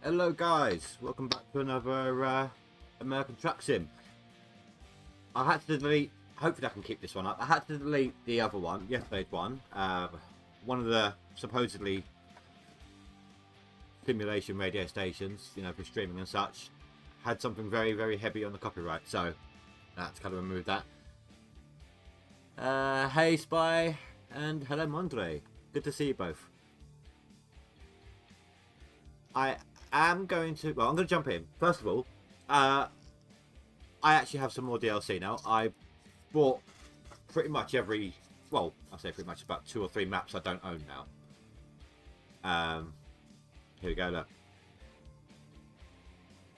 Hello guys, welcome back to another American Truck Sim. I had to delete, hopefully I can keep this one up, I had to delete the other one, yesterday's one. One of the supposedly simulation radio stations, you know, for streaming and such, had something very, very heavy on the copyright, so that's kind of removed that. Hey Spy, and hello Mondre, good to see you both. I'm going to jump in. First of all, I actually have some more DLC now. I bought pretty much every, well, I say pretty much about 2 or 3 maps I don't own now. Here we go, look.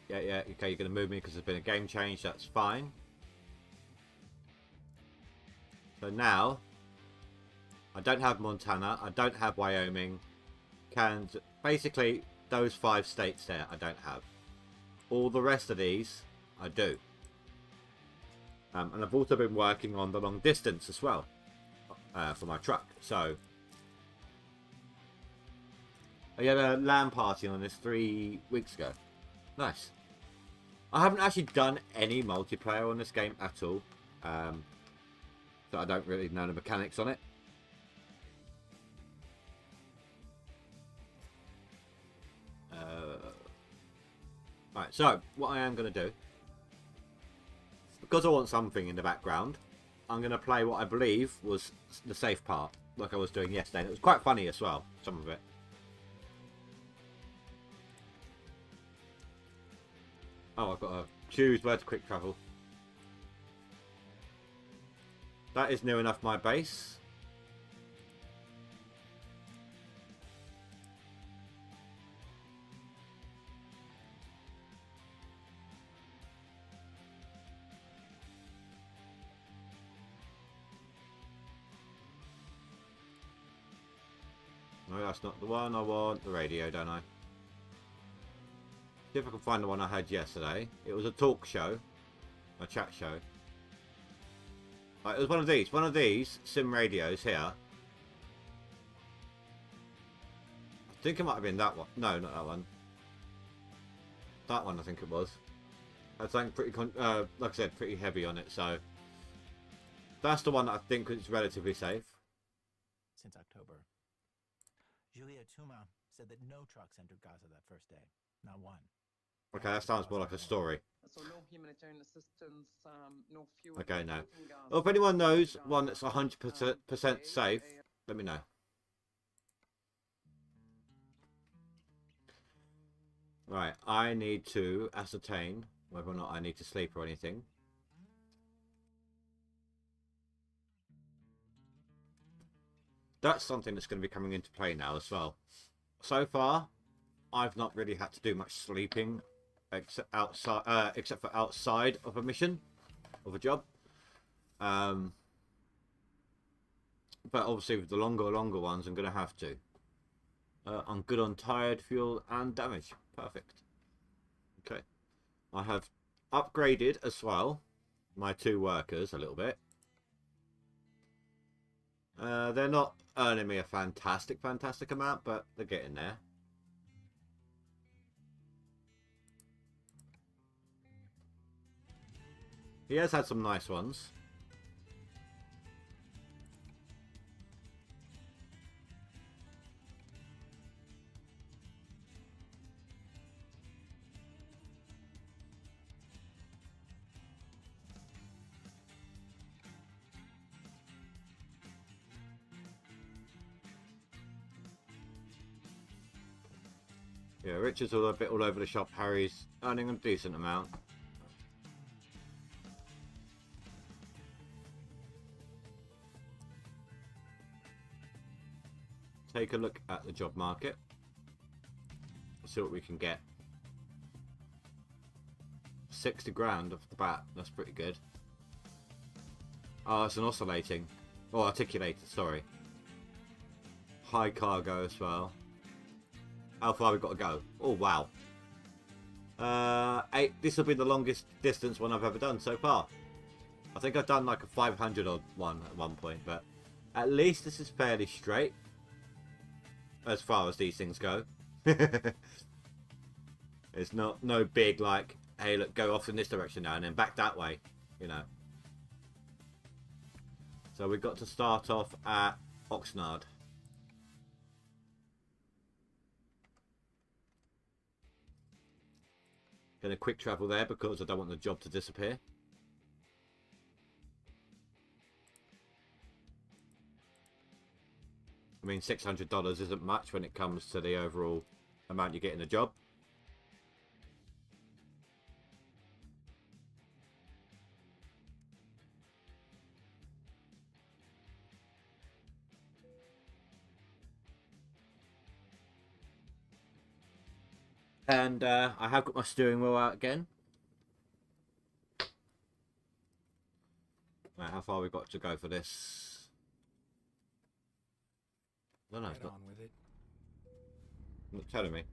Yeah, okay, you're going to move me because there's been a game change, that's fine. So now, I don't have Montana, I don't have Wyoming, basically, those 5 states there I don't have. All the rest of these I do. And I've also been working on the long distance as well for my truck. So I had a LAN party on this 3 weeks ago. Nice. I haven't actually done any multiplayer on this game at all. So I don't really know the mechanics on it. Right, so what I am going to do, because I want something in the background, I'm going to play what I believe was the safe part, like I was doing yesterday. And it was quite funny as well, some of it. Oh, I've got to choose where to quick travel. That is near enough my base. No, that's not the one I want. The radio, don't I? See if I can find the one I had yesterday. It was a talk show. A chat show. It was one of these sim radios here. I think it might have been that one. No, not that one. That one I think it was. I think pretty, like I said, pretty heavy on it, so that's the one that I think is relatively safe. Since October. Julia Tuma said that no trucks entered Gaza that first day. Not one. Okay, that sounds more like a story. So no humanitarian assistance, no fuel. Okay, no. Well, if anyone knows one that's 100% safe, let me know. Right, I need to ascertain whether or not I need to sleep or anything. That's something that's going to be coming into play now as well. So far, I've not really had to do much sleeping except for outside of a mission, of a job. But obviously with the longer ones, I'm going to have to. I'm good on tired, fuel, and damage. Perfect. Okay. I have upgraded as well my 2 workers a little bit. They're not earning me a fantastic amount, but they're getting there. He has had some nice ones. Yeah, Richard's a bit all over the shop. Harry's earning a decent amount. Take a look at the job market. See what we can get. 60 grand off the bat. That's pretty good. Oh, it's an oscillating. Oh, articulated, sorry. High cargo as well. How far we've got to go? Oh, wow. 8. This will be the longest distance one I've ever done so far. I think I've done like a 500 odd one at one point, but at least this is fairly straight as far as these things go. It's not no big like, hey, look, go off in this direction now and then back that way, you know. So we've got to start off at Oxnard. Gonna quick travel there because I don't want the job to disappear. I mean, $600 isn't much when it comes to the overall amount you get in a job. And I have got my steering wheel out again. Right, how far we got to go for this? I don't know. Get on with it. Not telling me.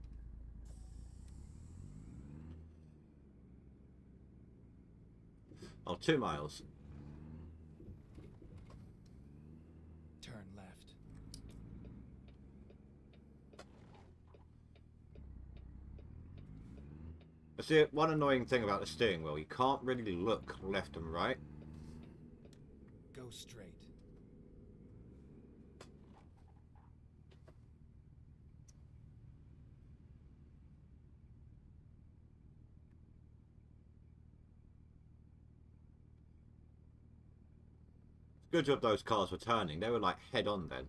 Oh, 2 miles. Turn left. See, one annoying thing about the steering wheel, you can't really look left and right. Go straight. Good job those cars were turning. They were like head on then.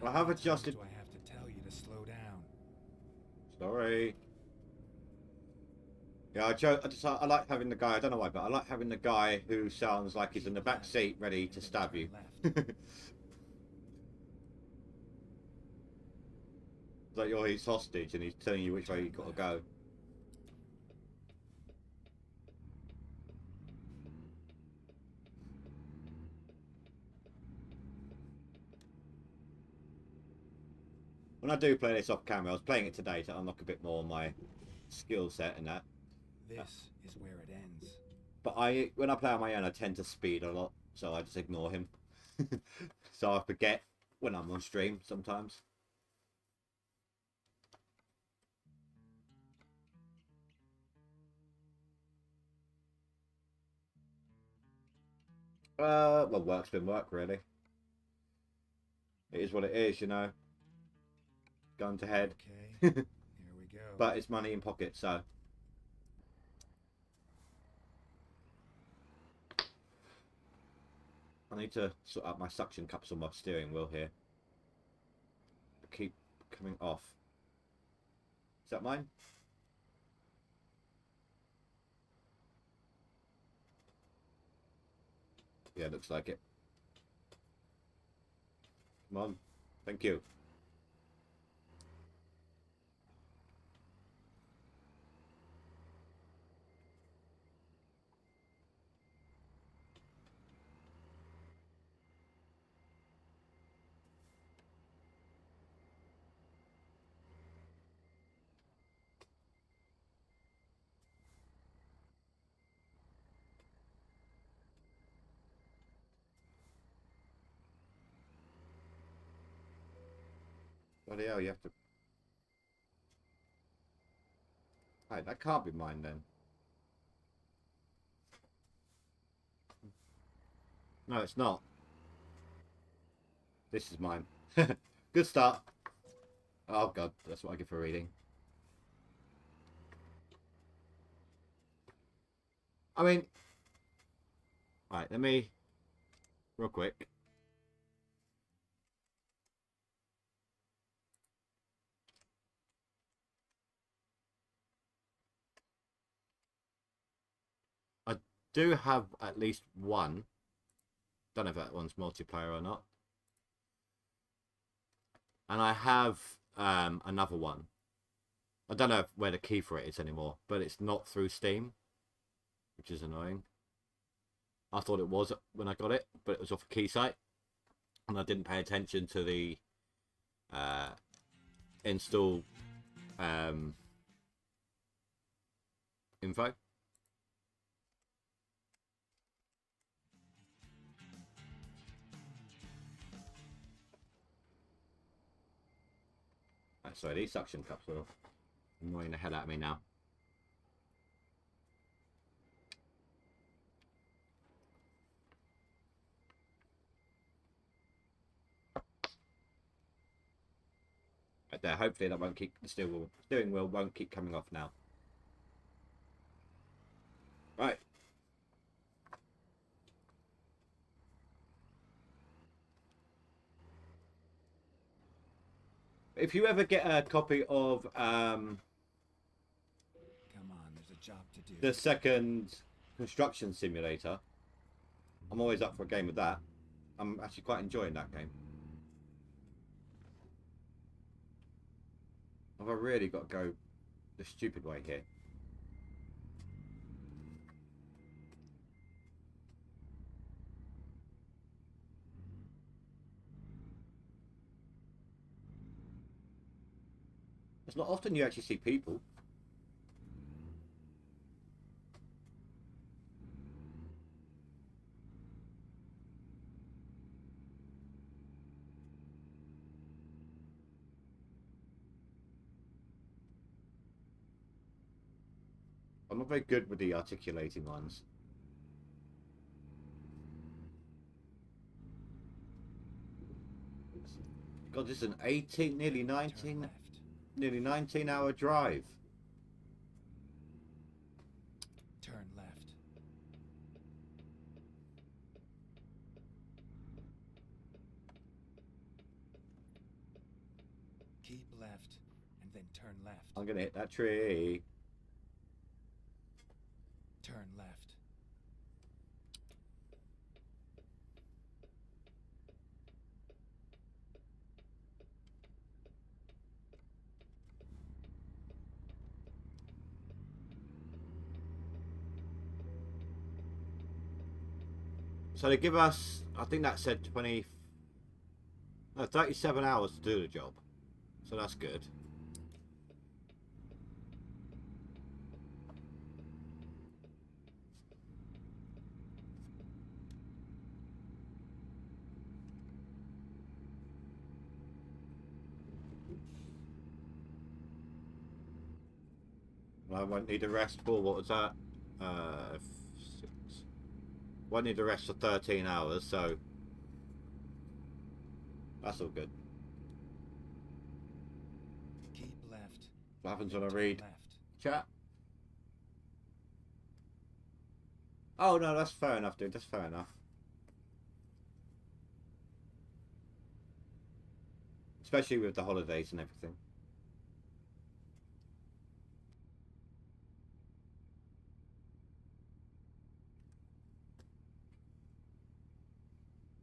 I have adjusted. Do I have to tell you to slow down? Sorry. Yeah, I like having the guy. I don't know why, but I like having the guy who sounds like he's in the back seat, ready to stab you. Like you're his hostage, and he's telling you which way you got to go. When I do play this off camera, I was playing it today to unlock a bit more of my skill set and that. This is where it ends. But when I play on my own, I tend to speed a lot, so I just ignore him. So I forget when I'm on stream sometimes. Well, work's been work, really. It is what it is, you know. Gun to head. Okay, here we go. But it's money in pocket, so. I need to sort out my suction cups on my steering wheel here. They keep coming off. Is that mine? Yeah, looks like it. Come on. Thank you. Bloody hell, you have to... Hey, that can't be mine then. No, it's not. This is mine. Good start. Oh god, that's what I get for reading. I mean... Right, let me... Real quick. I do have at least one. Don't know if that one's multiplayer or not. And I have another one. I don't know where the key for it is anymore, but it's not through Steam, which is annoying. I thought it was when I got it, but it was off a key site, and I didn't pay attention to the install info. Sorry, these suction cups are annoying the hell out of me now. Right there, hopefully that won't keep the steering wheel won't keep coming off now. Right. If you ever get a copy of Come on, there's a job to do. the second construction simulator, I'm always up for a game of that. I'm actually quite enjoying that game. Have I really got to go the stupid way here? It's not often you actually see people. I'm not very good with the articulating ones. God, this is an 18, nearly 19 hour drive. Turn left. Keep left and then turn left. I'm gonna hit that tree. Turn left. So they give us, I think that said 37 hours to do the job. So that's good. I won't need a rest for, what was that? 6. Won't need a rest for 13 hours, so that's all good. Keep left. What happens when I Turn read left. chat? Oh no, that's fair enough, dude. That's fair enough. Especially with the holidays and everything.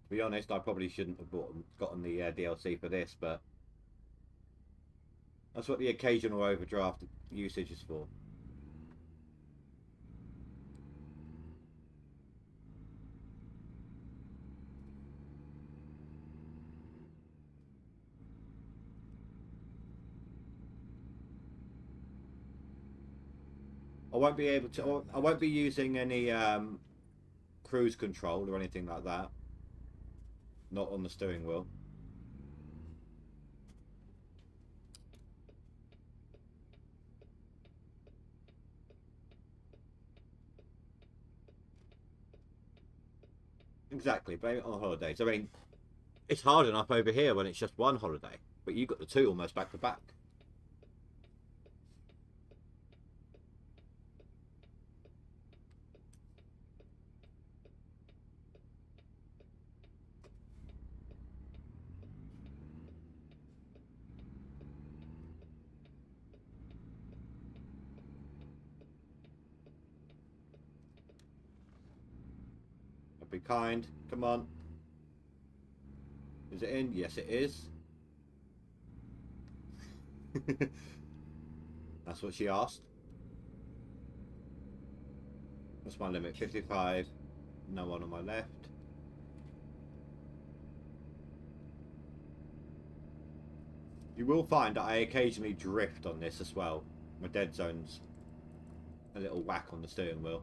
To be honest, I probably shouldn't have gotten the DLC for this, but that's what the occasional overdraft usage is for. I won't be able to. I won't be using any cruise control or anything like that. Not on the steering wheel. Exactly, blame it on holidays. I mean, it's hard enough over here when it's just one holiday, but you got the two almost back to back. Be kind. Come on. Is it in? Yes, it is. That's what she asked. What's my limit? 55. No one on my left. You will find that I occasionally drift on this as well. My dead zone's a little whack on the steering wheel.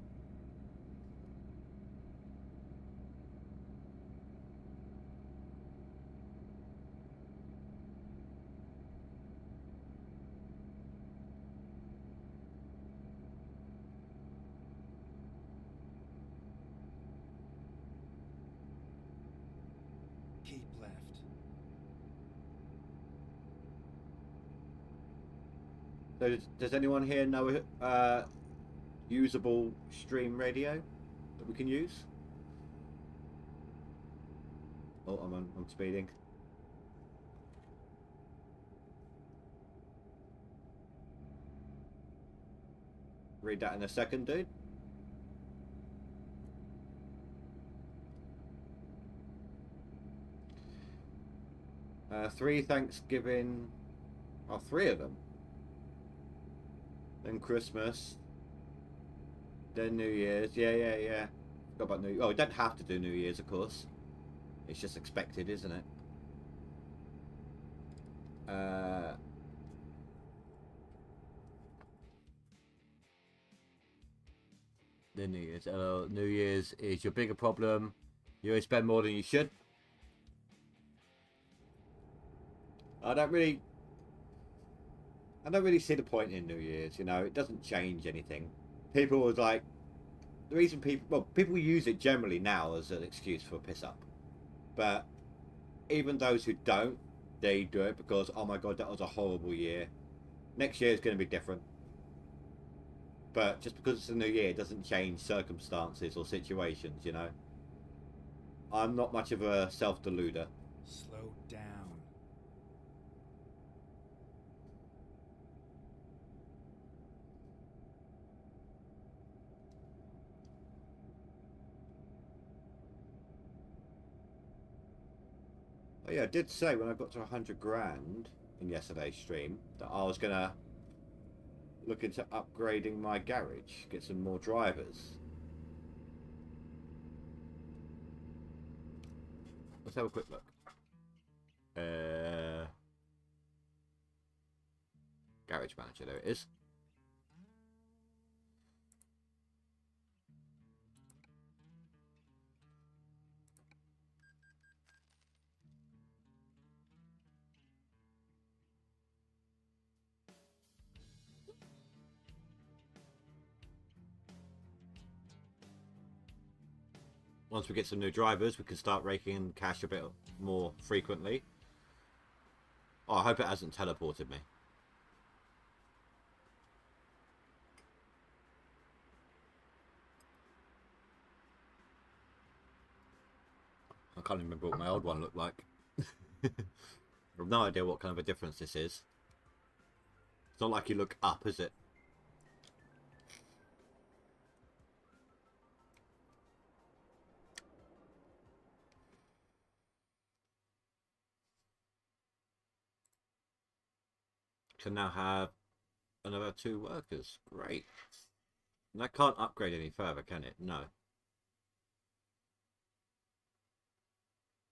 Keep left. So does anyone here know usable stream radio that we can use? Oh, I'm speeding. Read that in a second, dude. Three Thanksgiving. Oh, three of them. Then Christmas. Then New Year's. Yeah. Forgot about New Year's. Oh, we don't have to do New Year's, of course. It's just expected, isn't it? The New Year's. New Year's is your bigger problem. You always spend more than you should. I don't really see the point in New Year's, you know. It doesn't change anything. People was like, the reason people use it generally now as an excuse for a piss up. But even those who don't, they do it because, oh my god, that was a horrible year. Next year is going to be different. But just because it's a new year doesn't change circumstances or situations, you know. I'm not much of a self-deluder. Slow down. Oh yeah, I did say when I got to 100 grand in yesterday's stream that I was going to look into upgrading my garage, get some more drivers. Let's have a quick look. Garage manager, there it is. Once we get some new drivers, we can start raking in cash a bit more frequently. Oh, I hope it hasn't teleported me. I can't remember what my old one looked like. I have no idea what kind of a difference this is. It's not like you look up, is it? Can now have another 2 workers. Great. And that can't upgrade any further, can it? No.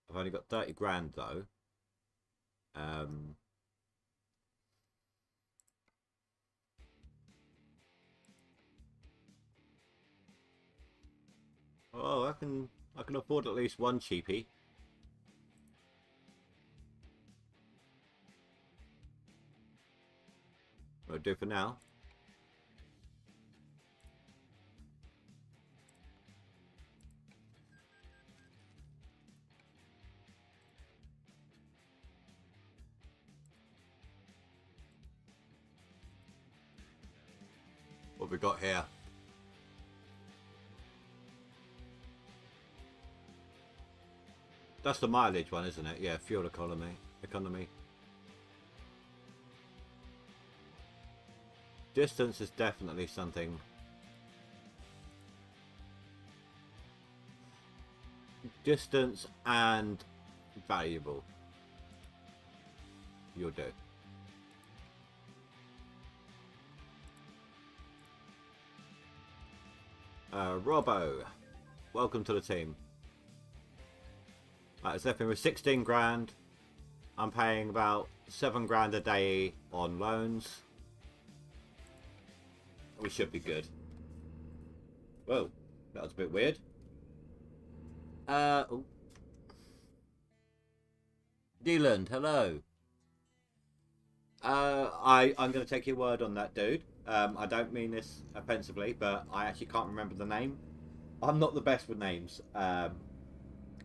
I've only got 30 grand though. Oh, I can afford at least one cheapie. What'll do for now. What we got here? That's the mileage one, isn't it? Yeah, fuel economy. Distance is definitely something. Distance and valuable. You'll do. Robbo, welcome to the team. It's left me with 16 grand. I'm paying about 7 grand a day on loans. We should be good. Whoa, that was a bit weird. Oh. Deland, hello. I'm going to take your word on that, dude. I don't mean this offensively, but I actually can't remember the name. I'm not the best with names. And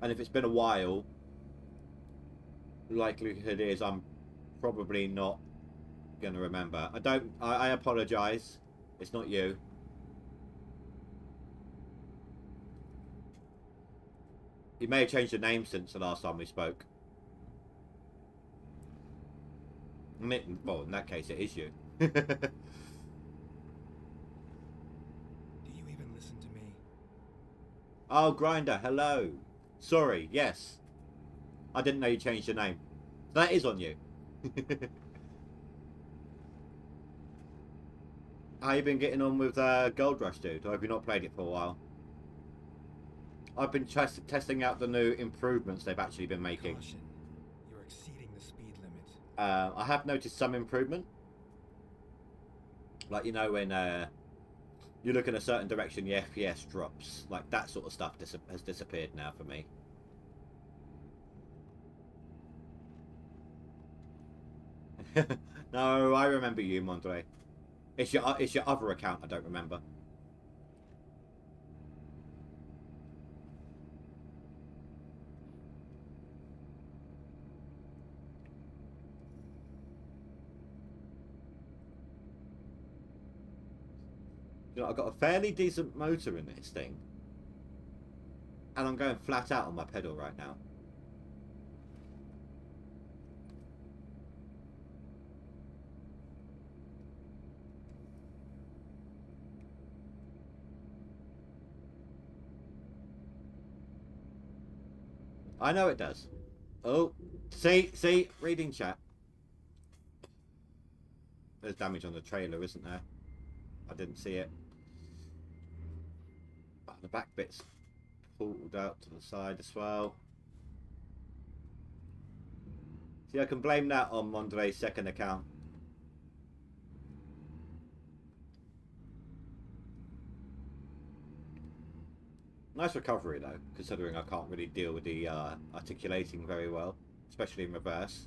if it's been a while, likelihood is I'm probably not going to remember. I apologise. It's not you. You may have changed your name since the last time we spoke. Well, in that case, it is you. Do you even listen to me? Oh, Grinder, hello. Sorry, yes. I didn't know you changed your name. That is on you. How you been getting on with Gold Rush, dude? Or have you not played it for a while? I've been testing out the new improvements they've actually been making. Caution. You're exceeding the speed limit. I have noticed some improvement. Like, you know, when you look in a certain direction, the FPS drops. Like, that sort of stuff has disappeared now for me. No, I remember you, Mondre. It's your other account I don't remember. You know, I've got a fairly decent motor in this thing. And I'm going flat out on my pedal right now. I know it does. Oh, see, reading chat. There's damage on the trailer, isn't there? I didn't see it. Oh, the back bit's pulled out to the side as well. See, I can blame that on Mondre's second account. Nice recovery though, considering I can't really deal with the articulating very well, especially in reverse.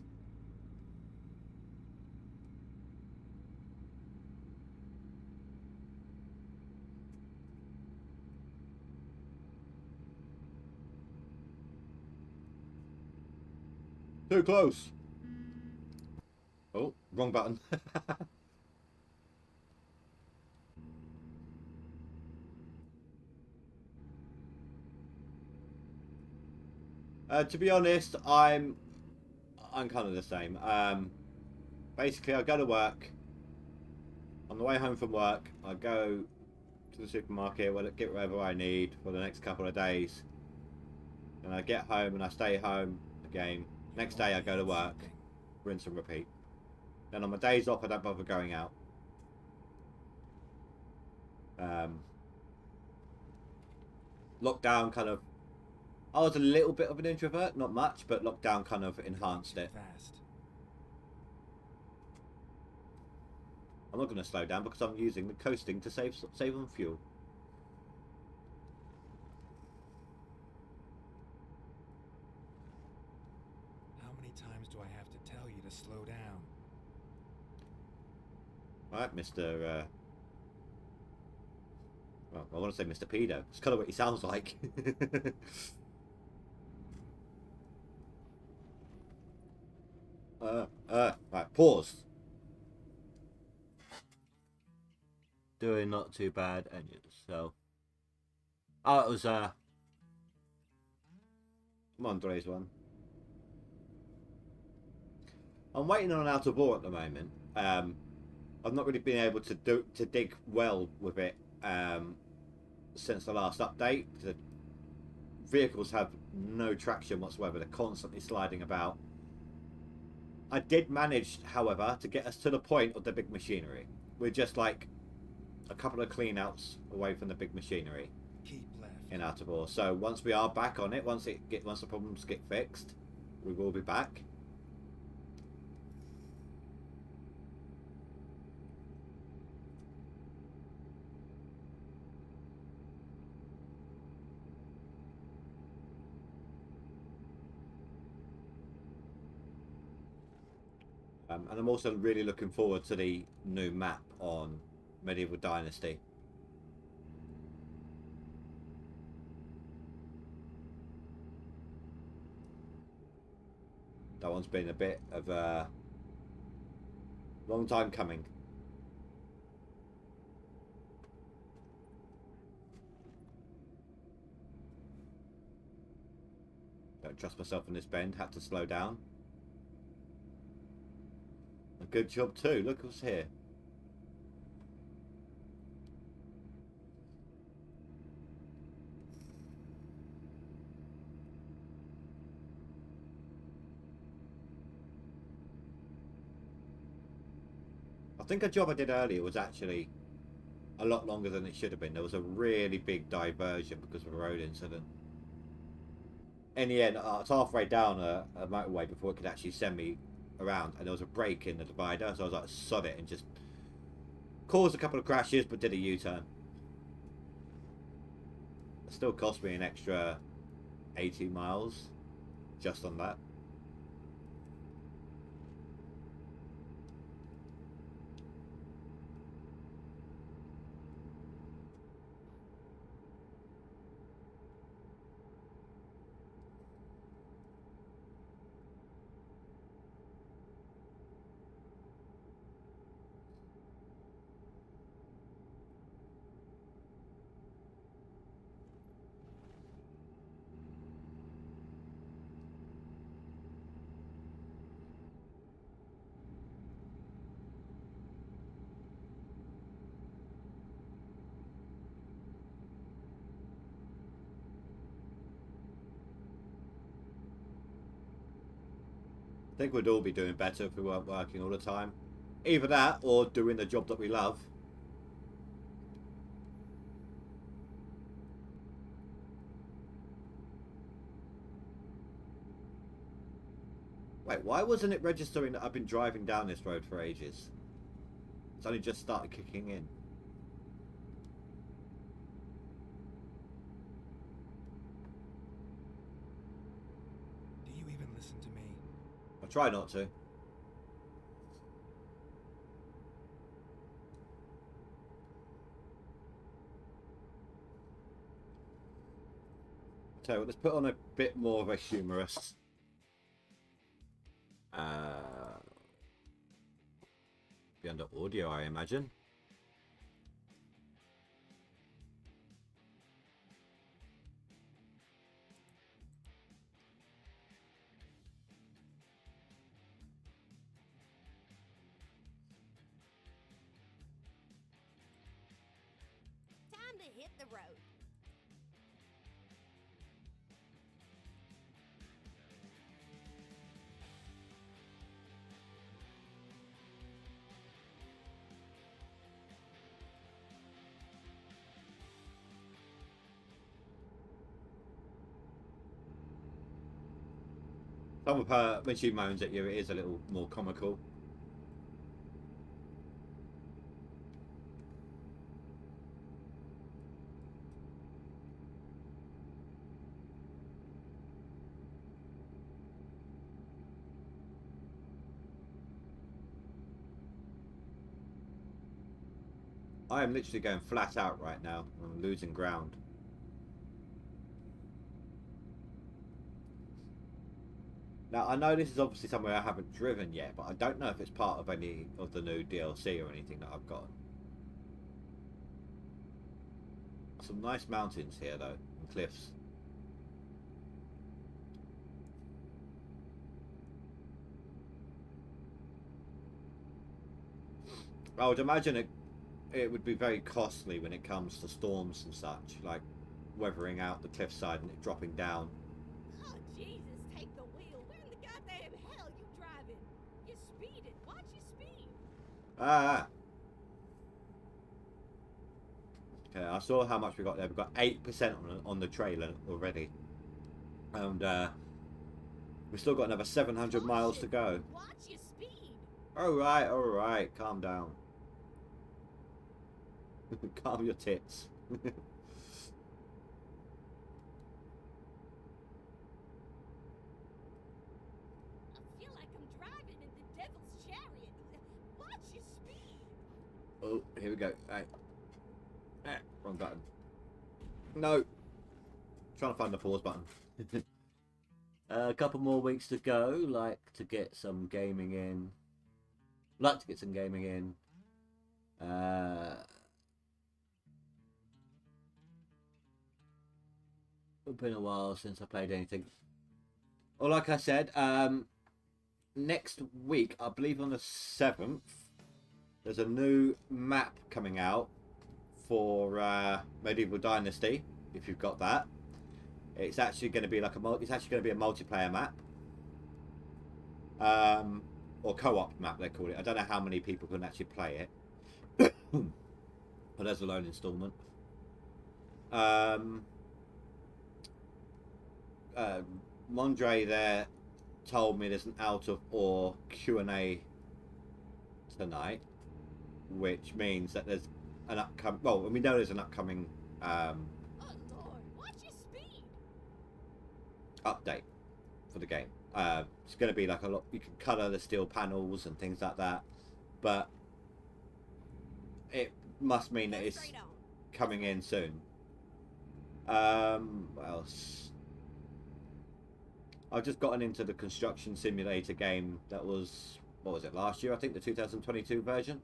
Too close. Oh, wrong button. To be honest, I'm kind of the same. Basically, I go to work. On the way home from work, I go to the supermarket, get whatever I need for the next couple of days. And I get home and I stay home again. Next day I go to work, rinse and repeat. Then on my days off I don't bother going out. Lockdown kind of... I was a little bit of an introvert, not much, but lockdown kind of enhanced it. Fast. I'm not going to slow down because I'm using the coasting to save on fuel. How many times do I have to tell you to slow down? Alright, Mr. Well, I want to say Mr. Pedo. It's kind of what he sounds like. Right, pause. Doing not too bad, and yourself. Oh, it was Mondre's one. I'm waiting on Out of War at the moment. I've not really been able to dig well with it since the last update. The vehicles have no traction whatsoever. They're constantly sliding about. I did manage, however, to get us to the point of the big machinery. We're just like a couple of clean outs away from the big machinery. Keep left. In Out of War. So once we are back on it, once the problems get fixed, we will be back. And I'm also really looking forward to the new map on Medieval Dynasty. That one's been a bit of a long time coming. Don't trust myself in this bend, had to slow down. A good job too, look what's here. I think a job I did earlier was actually a lot longer than it should have been. There was a really big diversion because of a road incident. In the end, I was halfway down a motorway before it could actually send me around, and there was a break in the divider, so I was like, sod it, and just caused a couple of crashes, but did a U-turn. It still cost me an extra 80 miles just on that. I think we'd all be doing better if we weren't working all the time. Either that or doing the job that we love. Wait, why wasn't it registering that I've been driving down this road for ages? It's only just started kicking in. Do you even listen to me? I try not to. Tell you what, let's put on a bit more of a humorous. Be under audio, I imagine. Time to hit the road. Some of her, when she moans at you, it is a little more comical. I am literally going flat out right now. I'm losing ground. Now, I know this is obviously somewhere I haven't driven yet, but I don't know if it's part of any of the new DLC or anything that I've got. Some nice mountains here, though, and cliffs. I would imagine it would be very costly when it comes to storms and such, like weathering out the cliffside and it dropping down. Oh, Jesus, take the wheel. Where in the goddamn hell you driving? You're speeding. Watch your speed. Ah! Okay, I saw how much we got there. We've got 8% on the trailer already. And we've still got another 700 miles to go. Watch your speed. Alright, calm down. Calm your tits. I feel like I'm driving in the devil's shadow. Oh, here we go. Hey. Wrong button. No. Trying to find the pause button. A couple more weeks to go. Like to get some gaming in. It's been a while since I played anything. Or like I said, next week, I believe on the 7th, there's a new map coming out for Medieval Dynasty. If you've got that, it's actually going to be like a multiplayer map, or co-op map they call it. I don't know how many people can actually play it, but there's a loan installment. Mondre there told me there's an out of ore Q&A tonight, which means that there's an upcoming. Well, we know there's an upcoming Oh Lord, watch your speed. update for the game. It's going to be like a lot. You can colour the steel panels and things like that, but it must mean that it's Straight on. coming in soon. What else? I've just gotten into the construction simulator game that was, what was it, last year? I think the 2022 version.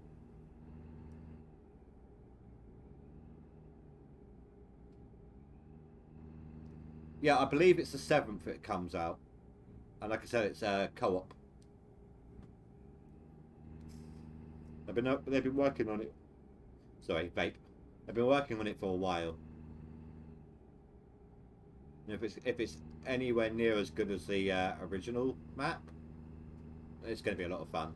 Yeah, I believe it's the 7th it comes out. And like I said, it's co-op. They've been working on it. Sorry, vape. They've been working on it for a while. If it's anywhere near as good as the original map, it's going to be a lot of fun.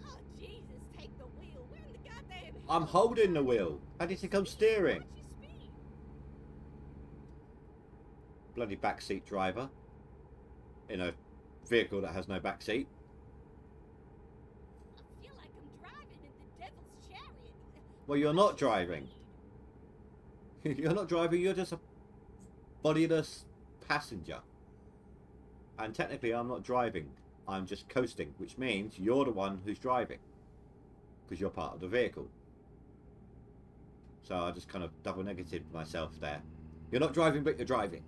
Oh Jesus, take the wheel. Where in the goddamn hell? I'm holding the wheel. How do you think I'm steering? Watch your speed. Bloody backseat driver in a vehicle that has no backseat. I feel like I'm driving in the devil's chariot. Well, you're not driving. You're not driving. You're just a bodiless passenger. And technically, I'm not driving. I'm just coasting, which means you're the one who's driving, because you're part of the vehicle. So I just kind of double negated myself there. You're not driving, but you're driving.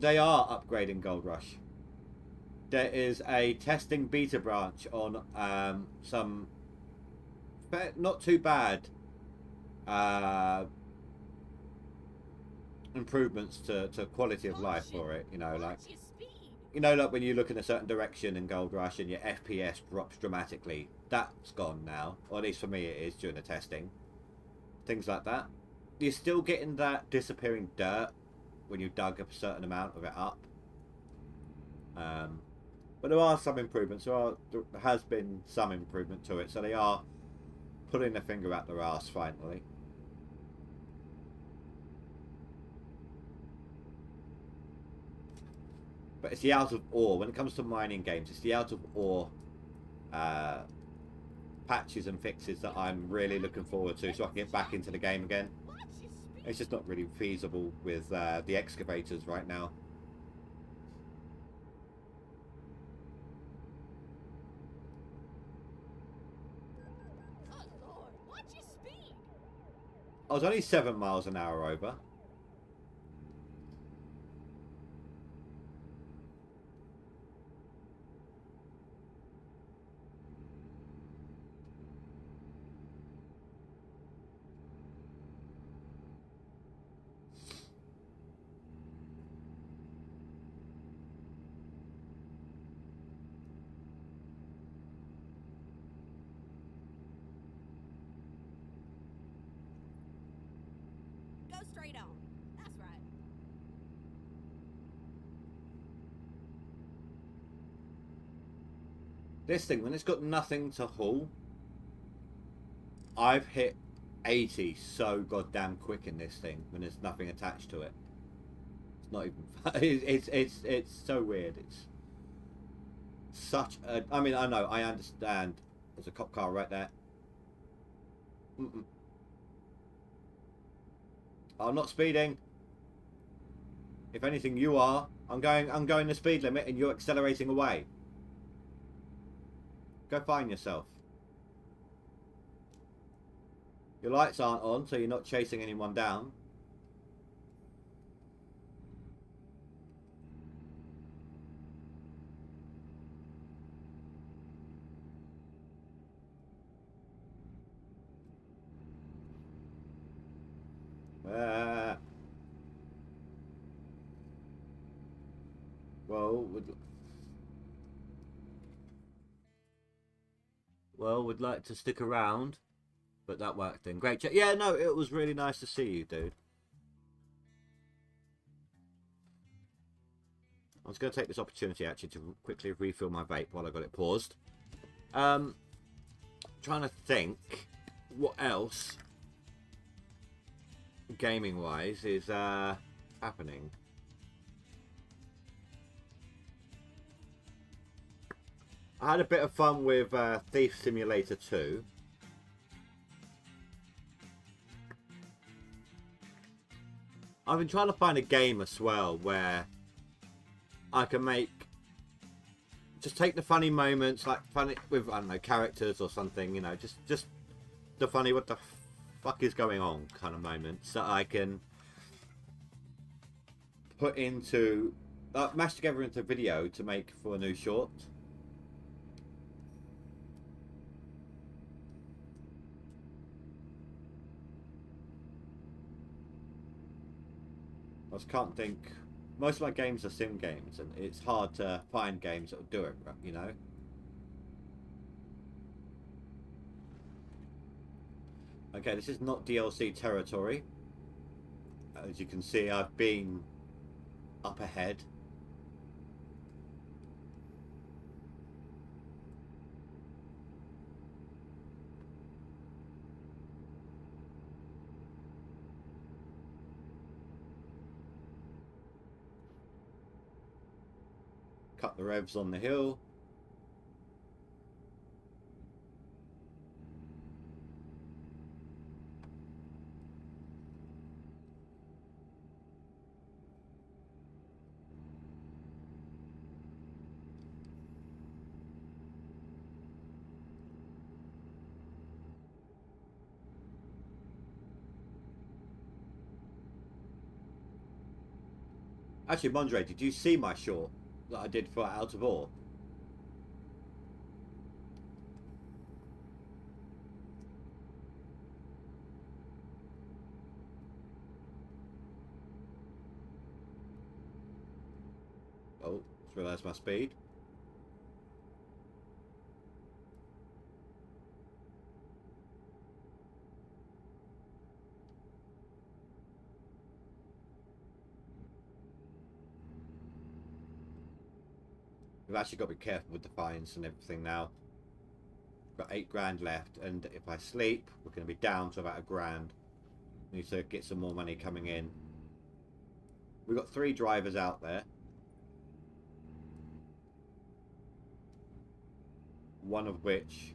They are upgrading Gold Rush. There is a testing beta branch on some not too bad improvements to quality of life for it. You know, like Watch your speed. like when you look in a certain direction in Gold Rush and your FPS drops dramatically. That's gone now, or at least for me it is during the testing. Things like that. You're still getting that disappearing dirt when you dug a certain amount of it up. But there are some improvements. There has been some improvement to it, so they are putting their finger out their arse finally. But it's the out of ore. When it comes to mining games, it's the out of ore patches and fixes that I'm really looking forward to, so I can get back into the game again. Watch your speed. It's just not really feasible with the excavators right now. Oh Lord, watch your speed. I was only 7 miles an hour over. Go straight on. That's right. This thing, when it's got nothing to haul, I've hit 80 so goddamn quick in this thing when there's nothing attached to it. It's not even. It's so weird. It's such a. I mean, I know, I understand. There's a cop car right there. I'm not speeding. If anything, you are. I'm going the speed limit, and you're accelerating away. Go find yourself. Your lights aren't on, so you're not chasing anyone down. Would like to stick around, but that worked then. Great chat. Yeah, no, it was really nice to see you, dude. I was going to take this opportunity actually to quickly refill my vape while I got it paused. Trying to think what else gaming wise is happening. I had a bit of fun with Thief Simulator 2. I've been trying to find a game as well where I can just take the funny moments, like funny with, I don't know, characters or something, you know, just the funny what the fuck is going on kind of moments that I can put into, mash together into video to make for a new short. I just can't think. Most of my games are sim games, and it's hard to find games that will do it, you know? Okay, this is not DLC territory. As you can see, I've been up ahead. Cut the revs on the hill. Actually, moderator, did you see my short that I did for Out of Ore? Oh, just realised my speed. We've actually got to be careful with the fines and everything now. Got 8 grand left, and if I sleep, we're going to be down to about £1,000. Need to get some more money coming in. We've got 3 drivers out there. One of which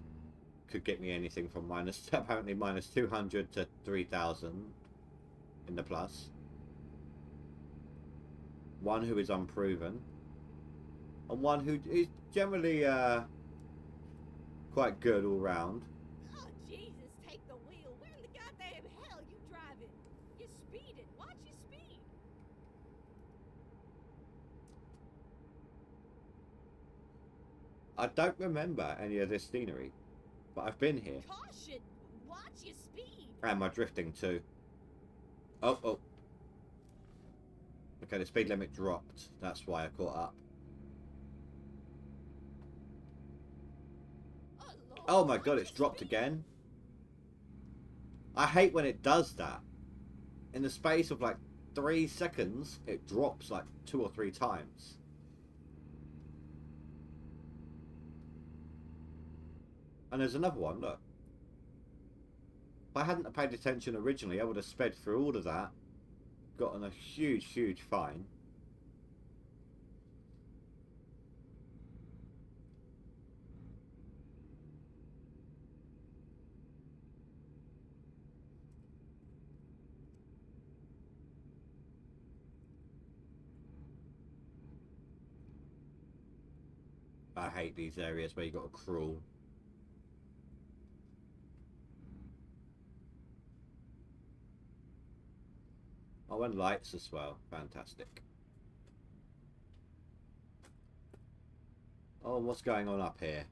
could get me anything from apparently minus 200 to 3,000 in the plus. One who is unproven. And one who is generally quite good all round. Oh, Jesus, take the wheel. Where in the goddamn hell you driving? You're speeding. Watch your speed. I don't remember any of this scenery, but I've been here. Caution. Watch your speed. And my drifting too. Oh. Okay, the speed limit dropped. That's why I caught up. Oh my god, it's dropped again. I hate when it does that. In the space of like 3 seconds, it drops like 2 or 3 times. And there's another one, look. I hadn't have paid attention originally, I would have sped through all of that, gotten a huge fine. I hate these areas where you got to crawl. Oh, and lights as well. Fantastic. Oh, what's going on up here?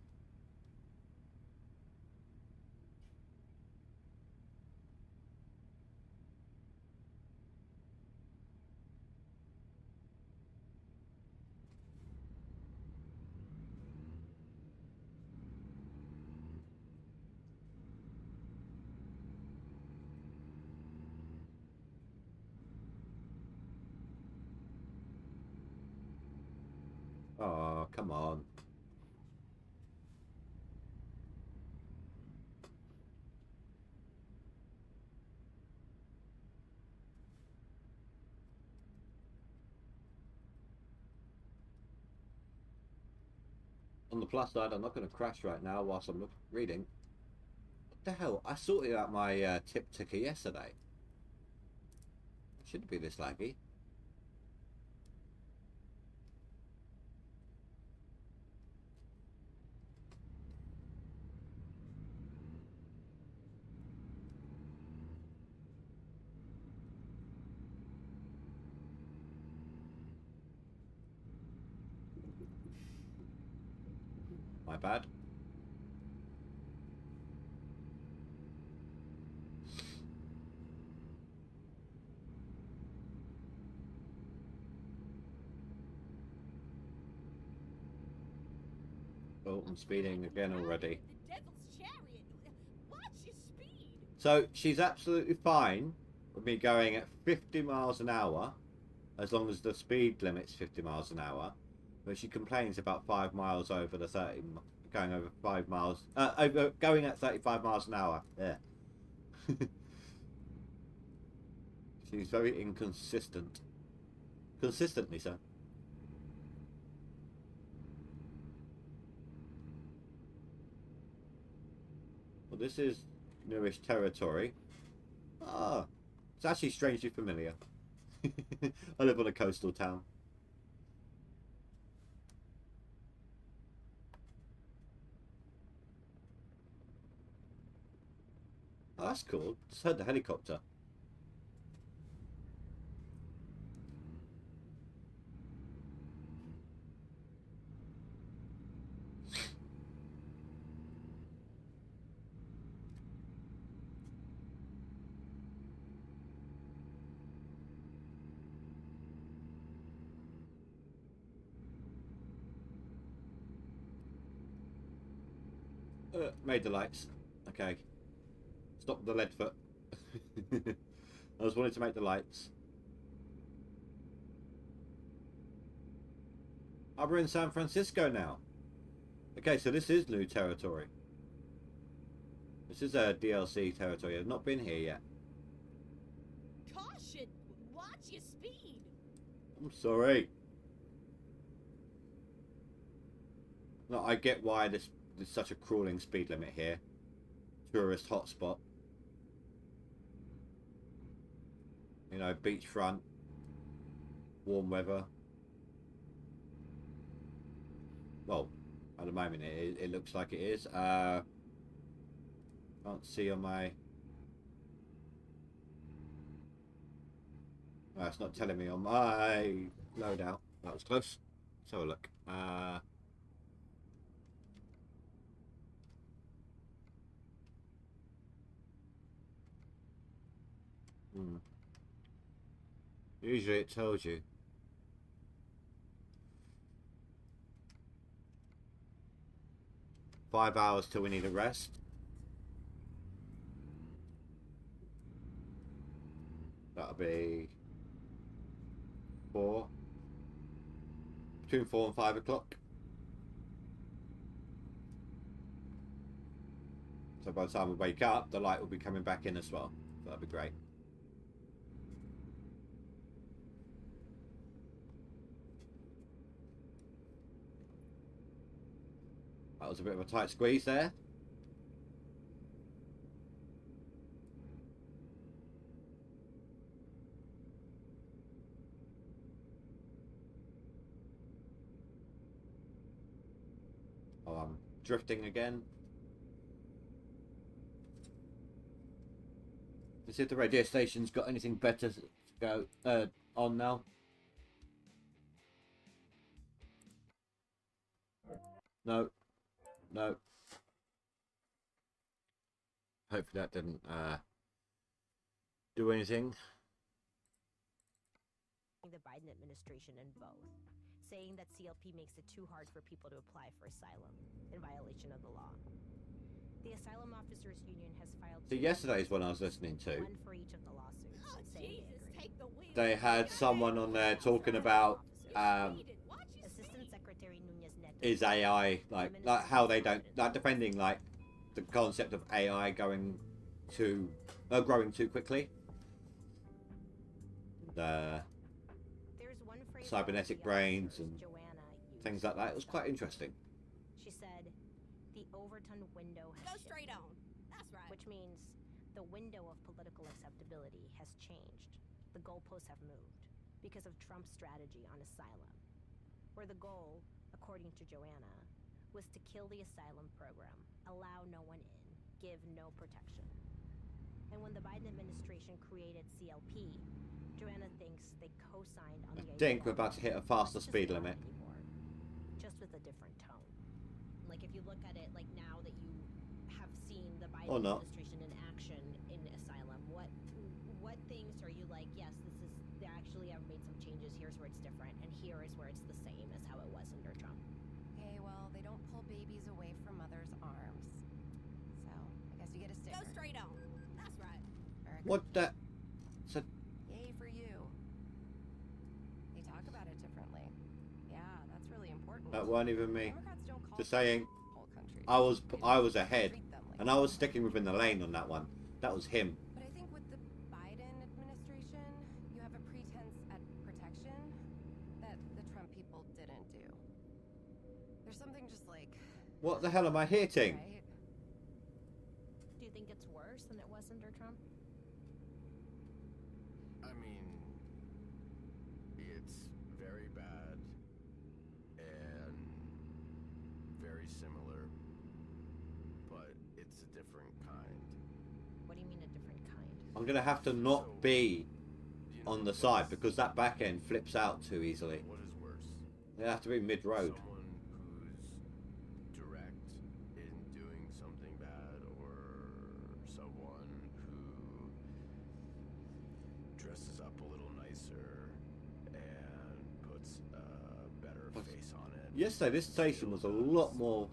Oh, come on. On the plus side, I'm not going to crash right now whilst I'm reading. What the hell? I sorted out my tip ticker yesterday. Shouldn't be this laggy. My bad. Oh, I'm speeding again already. The devil's chariot. Watch your speed. So she's absolutely fine with me going at 50 miles an hour, as long as the speed limit's 50 miles an hour. But she complains about 5 miles over the 30, going over 5 miles, going at 35 miles an hour. Yeah. She's very inconsistent. Consistently so. Well, this is newish territory. Ah, it's actually strangely familiar. I live on a coastal town. Oh, that's cool. Just heard the helicopter. Made the lights. Okay. Stop the lead foot. I was wanting to make the lights. Oh, we're in San Francisco now. Okay, so this is new territory. This is a DLC territory. I've not been here yet. Caution. Watch your speed. I'm sorry. No, I get why there's such a crawling speed limit here. Tourist hotspot. You know, beachfront. Warm weather. Well, at the moment it looks like it is. Can't see on my... Oh, it's not telling me on my loadout. That was close. Let's have a look. Usually it tells you. "5 hours till we need a rest." That'll be between 4 and 5 o'clock. So by the time we wake up, the light will be coming back in as well. So that'd be great. That was a bit of a tight squeeze there. Oh, I'm drifting again. Let's see if the radio station's got anything better to go on now. No. No. Hopefully that didn't do anything. The Biden administration in both, saying that CLP makes it too hard for people to apply for asylum in violation of the law. The Asylum Officers Union has filed. So yesterday's one I was listening to. One for each of the lawsuits. Oh, saying Jesus, take the wheel. They had someone on there talking about Assistant Secretary Nunez Neto is AI like how they don't like defending like the concept of AI going to growing too quickly. The There's one phrase cybernetic about the brains officers and Joanna used. things like that. It was quite interesting. She said, "The Overton window has Go straight shifted," on. That's right. which means the window of political acceptability has changed. The goalposts have moved because of Trump's strategy on asylum, where the goal, according to Joanna, was to kill the asylum program, allow no one in, give no protection. And when the Biden administration created CLP, Joanna thinks they co-signed on I the idea think we're about to hit a faster it's just speed not limit. anymore, just with a different tone. Like if you look at it, like now that you have seen the Biden Or not. administration in action in asylum, what things are you like? Yes, this is they actually have made some changes. Here's where it's different, and here is where it's the same as how it was under Trump. Okay, well, they don't pull babies away from mothers' arms. So, I guess you get a sticker. Go straight on. That's right. Very good. What the? So Yay for you. They talk about it differently. Yeah, that's really important. that weren't even me. Democrats don't call Just saying. whole countries. I was ahead, Treat them like and I was sticking within the lane on that one. That was him. But I think with the Biden administration, you have a pretense at protection that the Trump people didn't do. There's something just like, What the hell am I hitting? right? Do you think it's worse than it was under Trump? I mean, it's very bad and very similar, but it's a different kind. What do you mean a different kind? I'm gonna have to not be on the side because that back end flips out too easily. What is worse? They have to be mid-road. Someone who's direct in doing something bad, or someone who dresses up a little nicer and puts a better face on it. Yesterday, this station was a lot more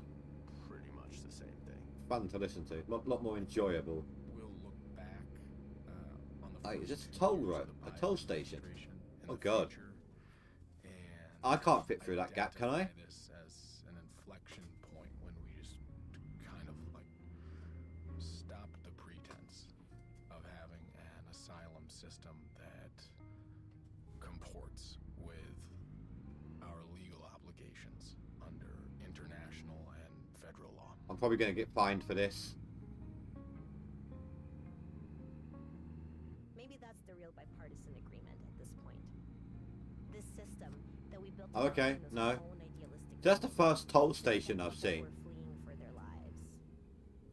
Pretty much the same thing. fun to listen to, lot more enjoyable. We'll look back on the Hey, is first this a toll 10 years road? of the A Biden toll station? administration in Oh, the God. future, and I can't fit through that gap, can I? identify this as an inflection point when we just kind of like stop the pretense of having an asylum system that comports with our legal obligations under international and federal law. I'm probably gonna get fined for this. Maybe that's the real bipartisan agreement at this point. This system that we built Okay, around those no. own idealistic That's the goals, first toll that station I've people seen. were fleeing for their lives.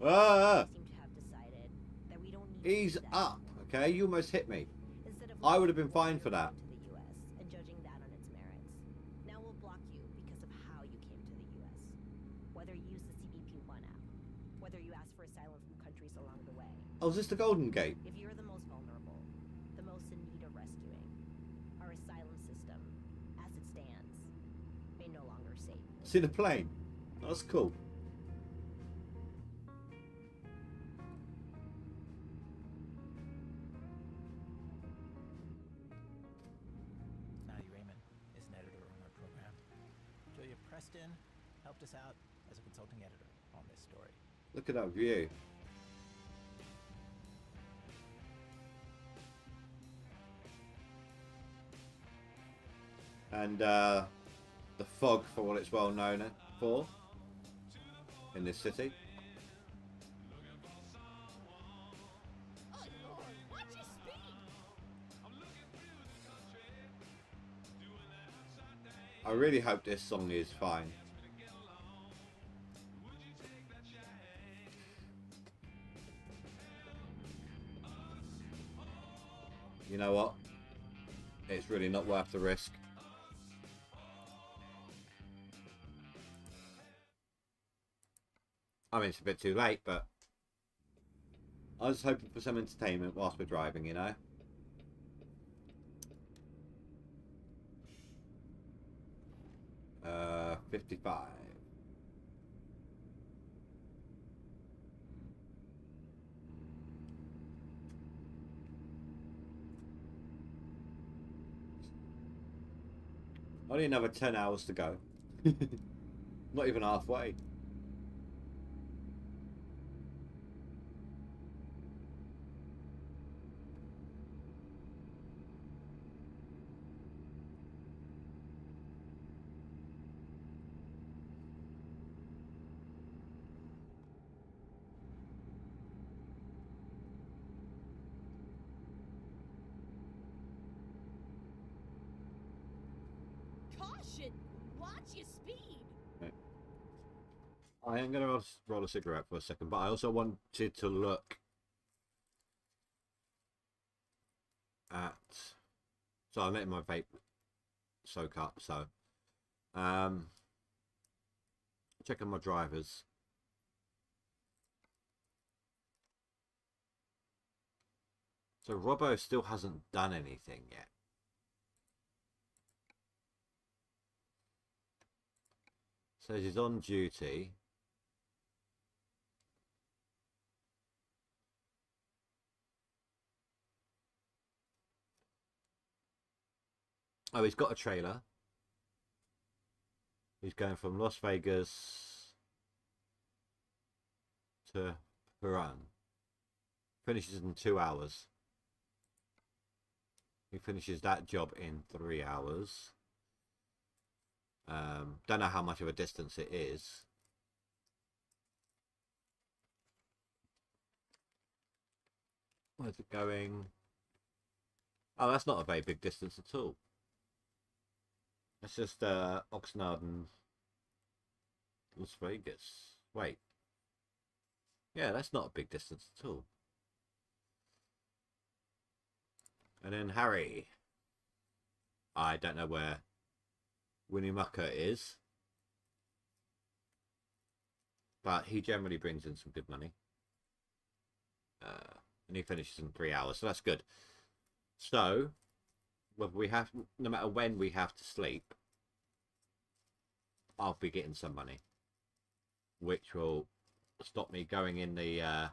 Ah! We seem to have decided that we don't need Ease to do that up, okay? You almost hit me. Instead of I would have looking been fine for why that. you came to the US and judging that on its merits. Now we'll block you because of how you came to the US. Whether you use the CBP-1 app, whether you ask for asylum from countries along the way. Oh, is this the Golden Gate? If you're the most vulnerable, the most in need of rescuing, our asylum system, as it stands, may no longer save you. See the plane? That's cool. Nadia Raymond is an editor on our program. Julia Preston helped us out as a consulting editor on this story. Look at that view. And the fog, for what it's well known for in this city. Oh Lord, watch your speed! I really hope this song is fine. You know what? It's really not worth the risk. I mean, it's a bit too late, but I was hoping for some entertainment whilst we're driving, you know? 55. Only another 10 hours to go. Not even halfway. Caution! Watch your speed! I am going to roll a cigarette for a second, but I also wanted to look at... So I'm letting my vape soak up, so... checking my drivers. So Robbo still hasn't done anything yet. Says he's on duty. Oh, he's got a trailer. He's going from Las Vegas to Huron. Finishes in 2 hours. He finishes that job in 3 hours. Don't know how much of a distance it is. Where's it going? Oh, that's not a very big distance at all. That's just Oxnard and Las Vegas. Wait. Yeah, that's not a big distance at all. And then Harry. I don't know where Winnemucca is. But he generally brings in some good money. And he finishes in 3 hours, so that's good. So, whether we have, no matter when we have to sleep, I'll be getting some money, which will stop me going in the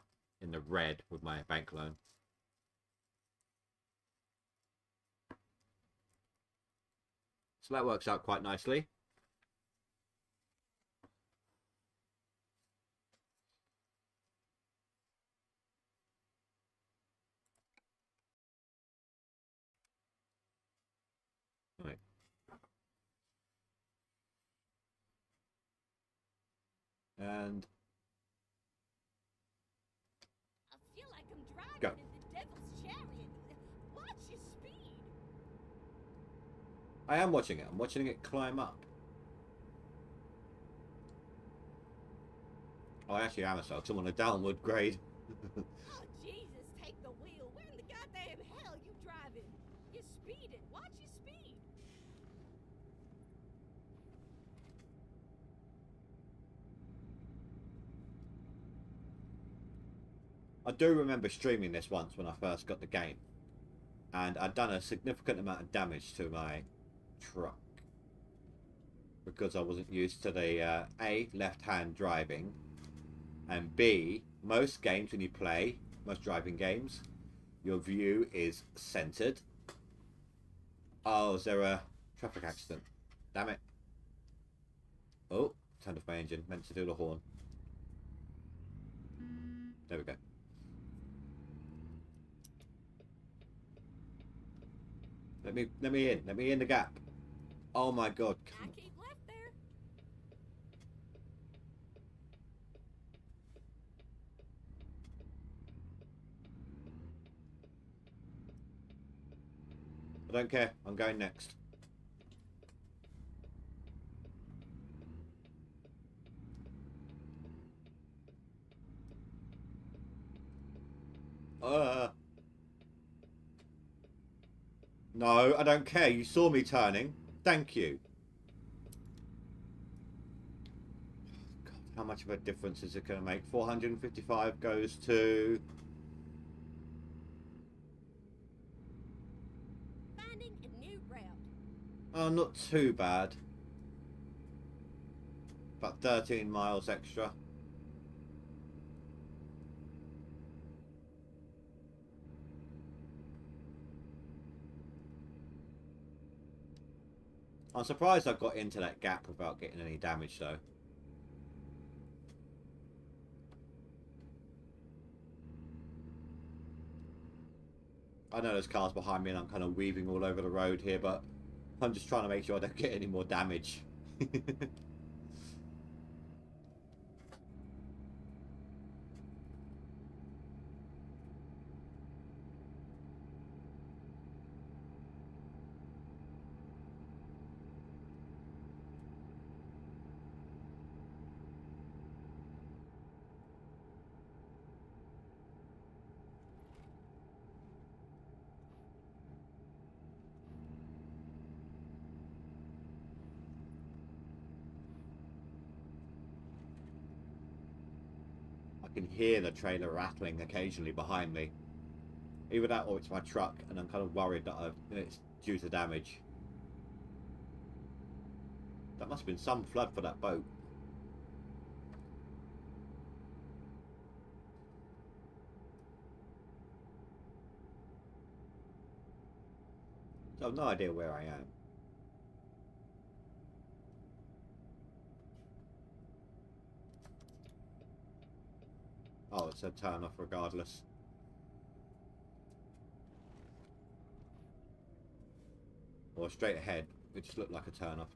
red with my bank loan. So that works out quite nicely. Right. And I feel like I'm driving go. in the devil's chariot. Watch your speed! I am watching it. I'm watching it climb up. Oh, I actually am a because I'm on a downward grade. Oh, Jesus, take the wheel. Where in the goddamn hell you driving? You're speeding. Watch your speed. I do remember streaming this once when I first got the game. And I'd done a significant amount of damage to my truck. Because I wasn't used to the A, left-hand driving. And B, most games when you play, most driving games, your view is centered. Oh, is there a traffic accident? Damn it. Oh, turned off my engine. Meant to do the horn. There we go. Let me in. Let me in the gap. Oh my god. I keep left there. I don't care. I'm going next. No, I don't care. You saw me turning. Thank you. God, how much of a difference is it going to make? 455 goes to... Finding a new route. Oh, not too bad. About 13 miles extra. I'm surprised I got into that gap without getting any damage though. I know there's cars behind me and I'm kind of weaving all over the road here, but I'm just trying to make sure I don't get any more damage. I can hear the trailer rattling occasionally behind me. Either that or it's my truck, and I'm kind of worried that it's due to damage. That must have been some flood for that boat. So I've no idea where I am. Oh, it's a turn off regardless. Or straight ahead, it just looked like a turn off.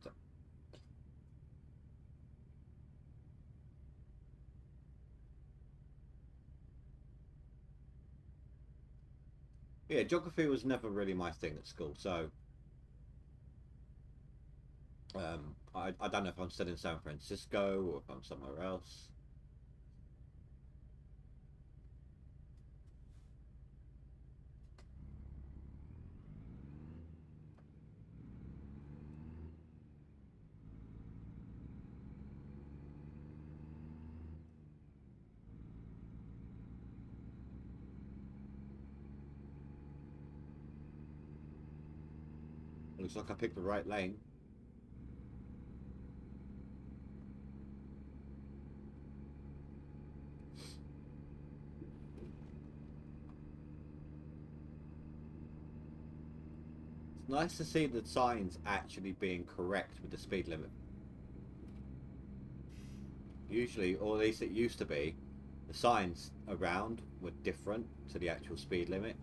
Yeah, geography was never really my thing at school, so I don't know if I'm still in San Francisco or if I'm somewhere else. Looks like I picked the right lane. It's nice to see the signs actually being correct with the speed limit. Usually, or at least it used to be, the signs around were different to the actual speed limit.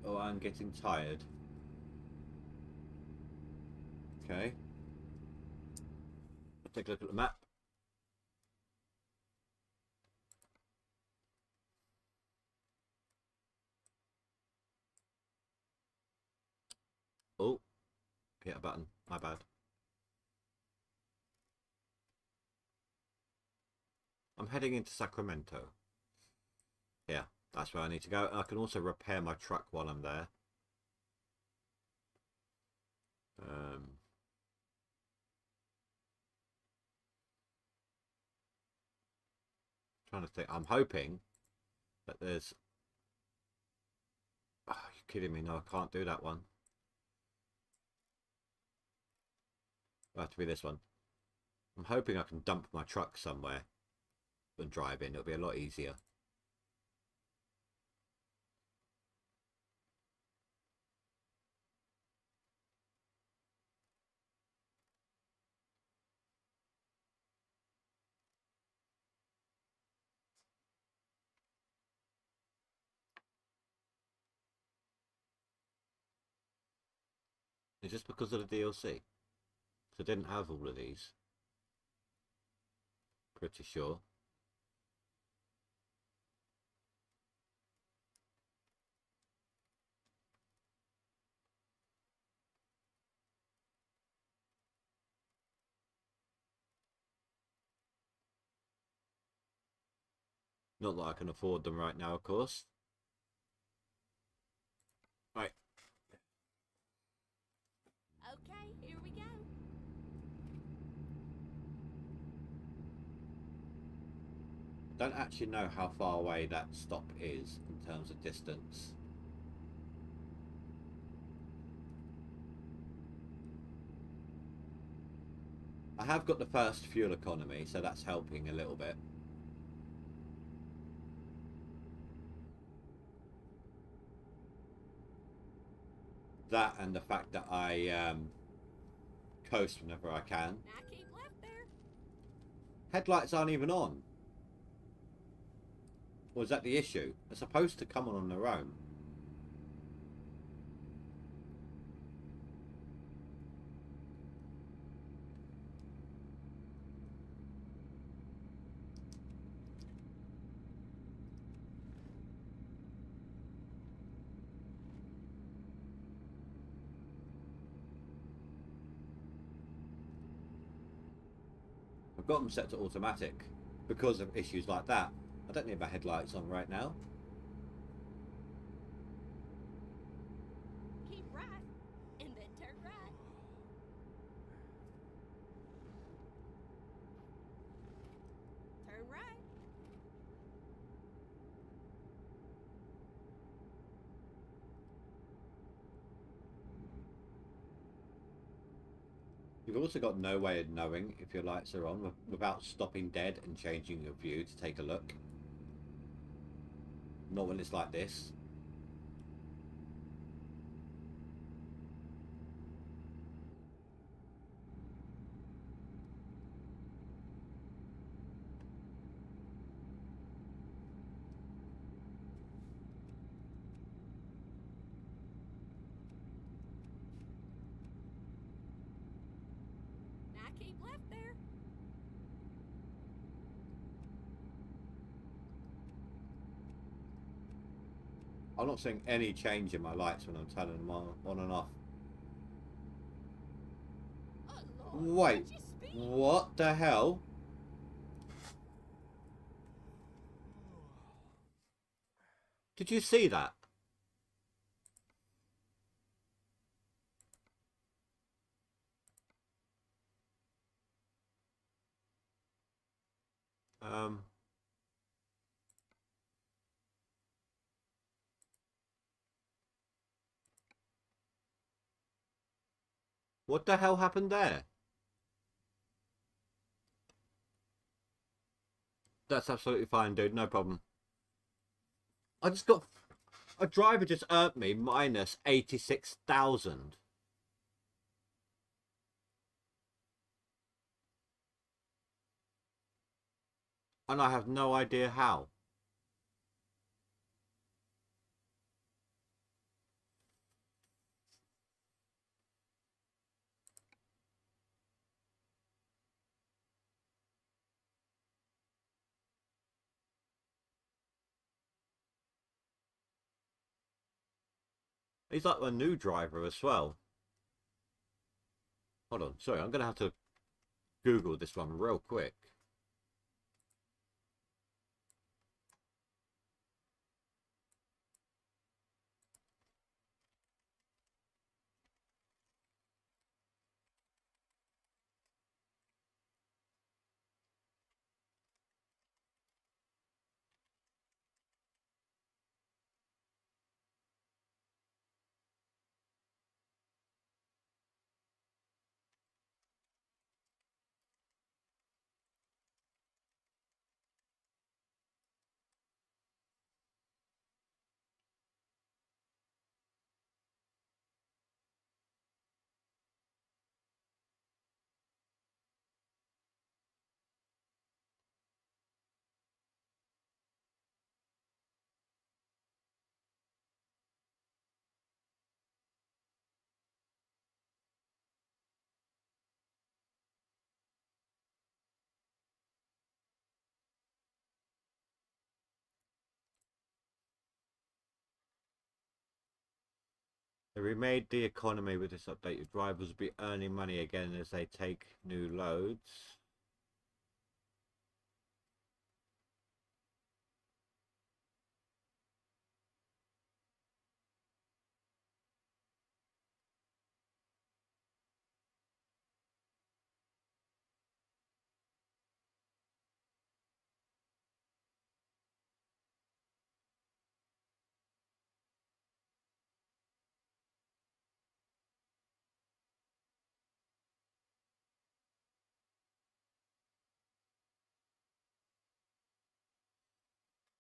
Oh, I'm getting tired. Okay. Let's take a look at the map. Oh, hit a button. My bad. I'm heading into Sacramento. Yeah, that's where I need to go. And I can also repair my truck while I'm there. Trying to think. I'm hoping that there's... Oh, you're kidding me. No, I can't do that one. It'll have to be this one. I'm hoping I can dump my truck somewhere and drive in. It'll be a lot easier. It's just because of the DLC. So I didn't have all of these. Pretty sure. Not that I can afford them right now, of course. Right. Okay, here we go. Don't actually know how far away that stop is in terms of distance. I have got the first fuel economy, so that's helping a little bit. That and the fact that I coast whenever I can. Now keep left there. Headlights aren't even on. Or is that the issue? They're supposed to come on their own. I've got them set to automatic because of issues like that. I don't need my headlights on right now. Keep right, and then turn right. Turn right. You've also got no way of knowing if your lights are on without stopping dead and changing your view to take a look. Not when it's like this. Now keep left there. I'm not seeing any change in my lights when I'm turning them on and off. Oh Lord, Wait, watch your speed. what the hell? Did you see that? What the hell happened there? That's absolutely fine, dude. No problem. I just got... A driver just earned me minus 86,000. And I have no idea how. He's like a new driver as well. Hold on, sorry, I'm going to have to Google this one real quick. They remade the economy with this update. Your drivers will be earning money again as they take new loads.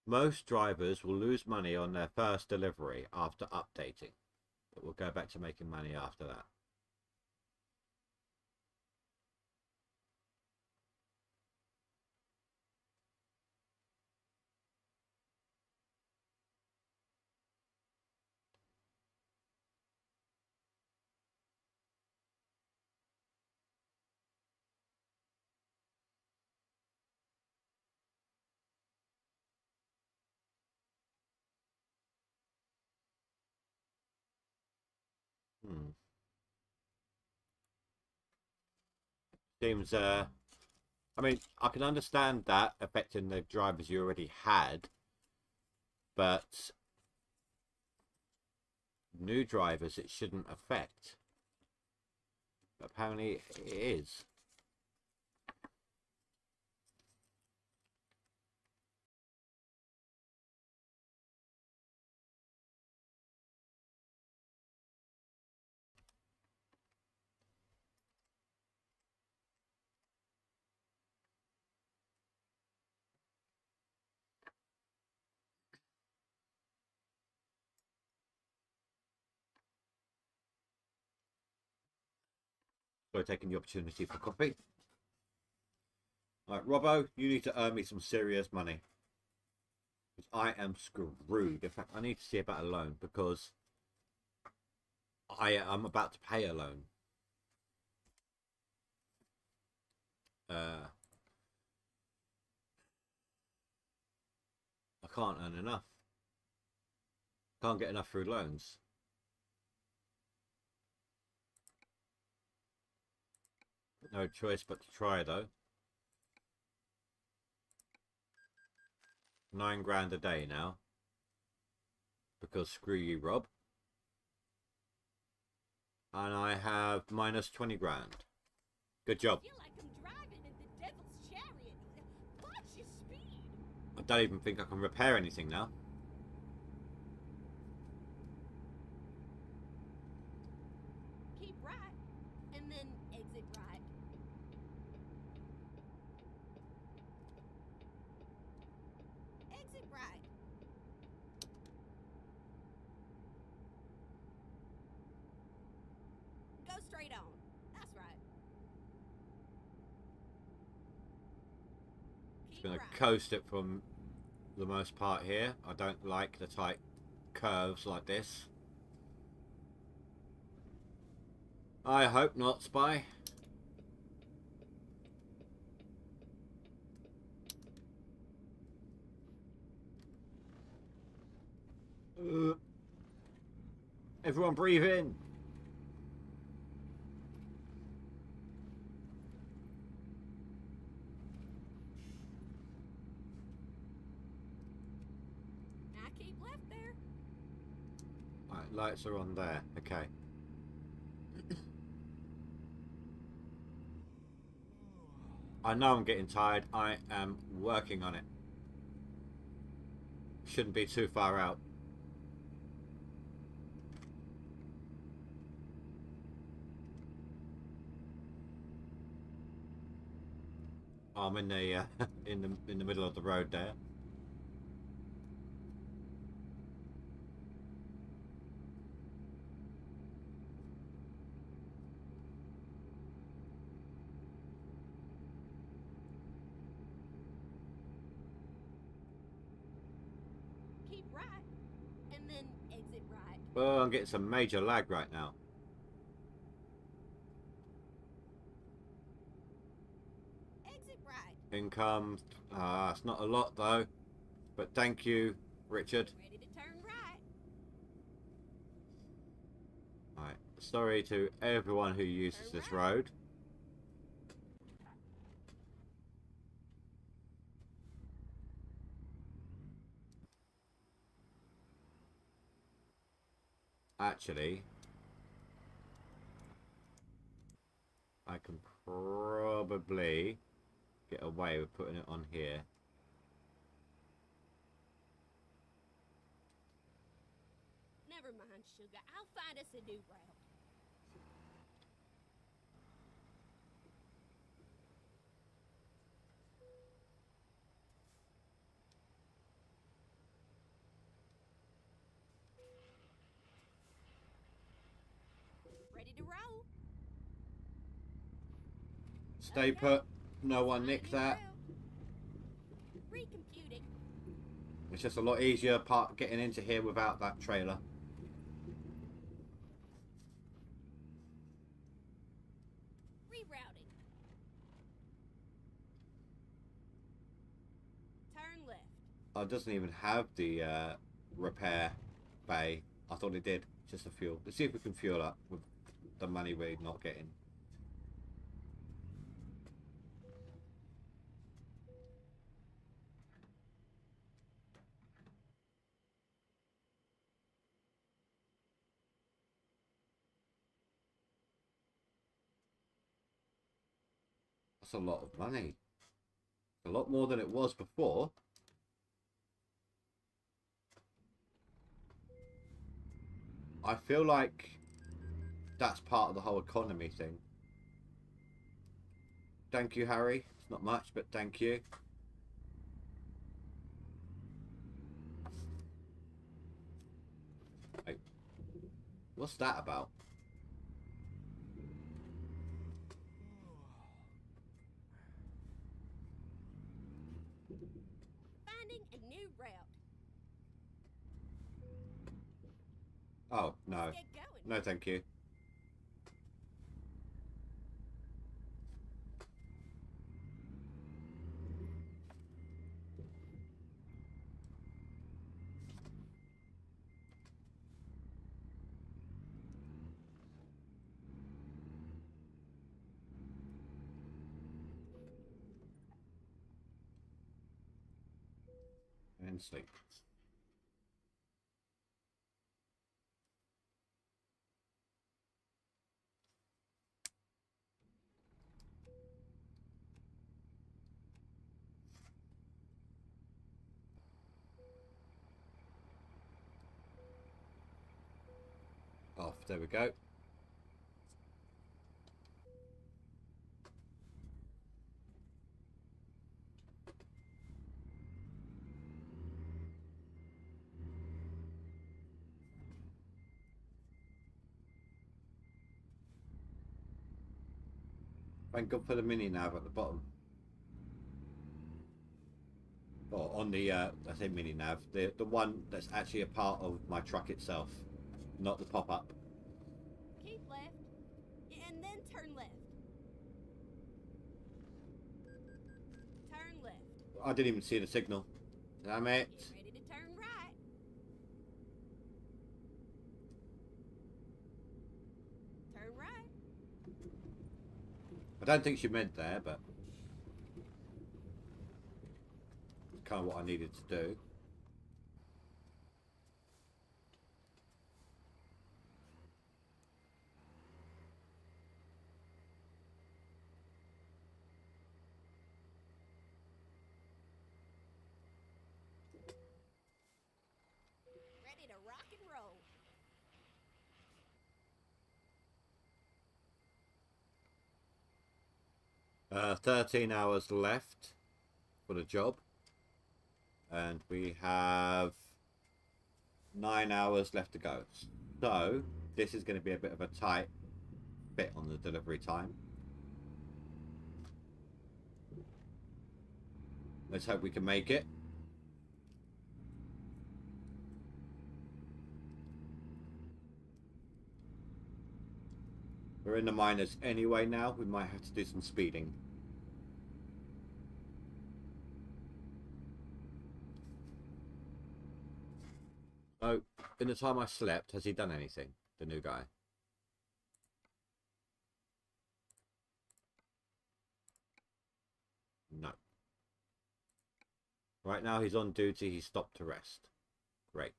Most drivers will lose money on their first delivery after updating, but we'll go back to making money after that. Seems, I mean, I can understand that affecting the drivers you already had, but new drivers it shouldn't affect. But apparently it is. So taking the opportunity for coffee. Alright, Robbo, you need to earn me some serious money. Because I am screwed. In fact, I need to see about a loan because I'm about to pay a loan. I can't earn enough. Can't get enough through loans. No choice but to try though. 9 grand a day now. Because screw you, Rob. And I have minus 20 grand. Good job. I feel like I'm driving in the devil's chariot. Watch your speed. I don't even think I can repair anything now. Keep right, and then exit right. Exit right. Go straight on. That's right. Just gonna coast it from the most part here. I don't like the tight curves like this. I hope not, Spy. Everyone breathe in. Now keep left there. Right, lights are on there. Okay. I know I'm getting tired. I am working on it. Shouldn't be too far out. I'm in the in the middle of the road there. Keep right, and then exit right. Well, I'm getting some major lag right now. Exit right. Income. It's not a lot though, but thank you, Richard. Ready to turn right. Sorry to everyone who uses this road. Actually, I can probably get away with putting it on here. Never mind, sugar. I'll find us a new route. Ready to roll? Stay put. No one nick that. Recomputing. It's just a lot easier part getting into here without that trailer. Rerouting. Turn left. It doesn't even have the repair bay. I thought it did. Just a fuel. Let's see if we can fuel up with the money we're not getting. That's a lot of money. A lot more than it was before. I feel like that's part of the whole economy thing. Thank you, Harry. It's not much, but thank you. Hey, what's that about? Finding a new route. Oh, no. Let's get going. No, thank you. And sleep. Off. There we go. Thank God for the mini nav at the bottom. Or on the, I say mini nav, the one that's actually a part of my truck itself, not the pop-up. Keep left. And then turn left. Turn left. I didn't even see the signal. Damn it. Get ready to turn right. Turn right. I don't think she meant there, but it's kind of what I needed to do. Ready to rock and roll. 13 hours left for the job. And we have 9 hours left to go. So, this is going to be a bit of a tight bit on the delivery time. Let's hope we can make it. We're in the minors anyway now. We might have to do some speeding. So, in the time I slept, has he done anything? The new guy? Right now he's on duty. He's stopped to rest. Great.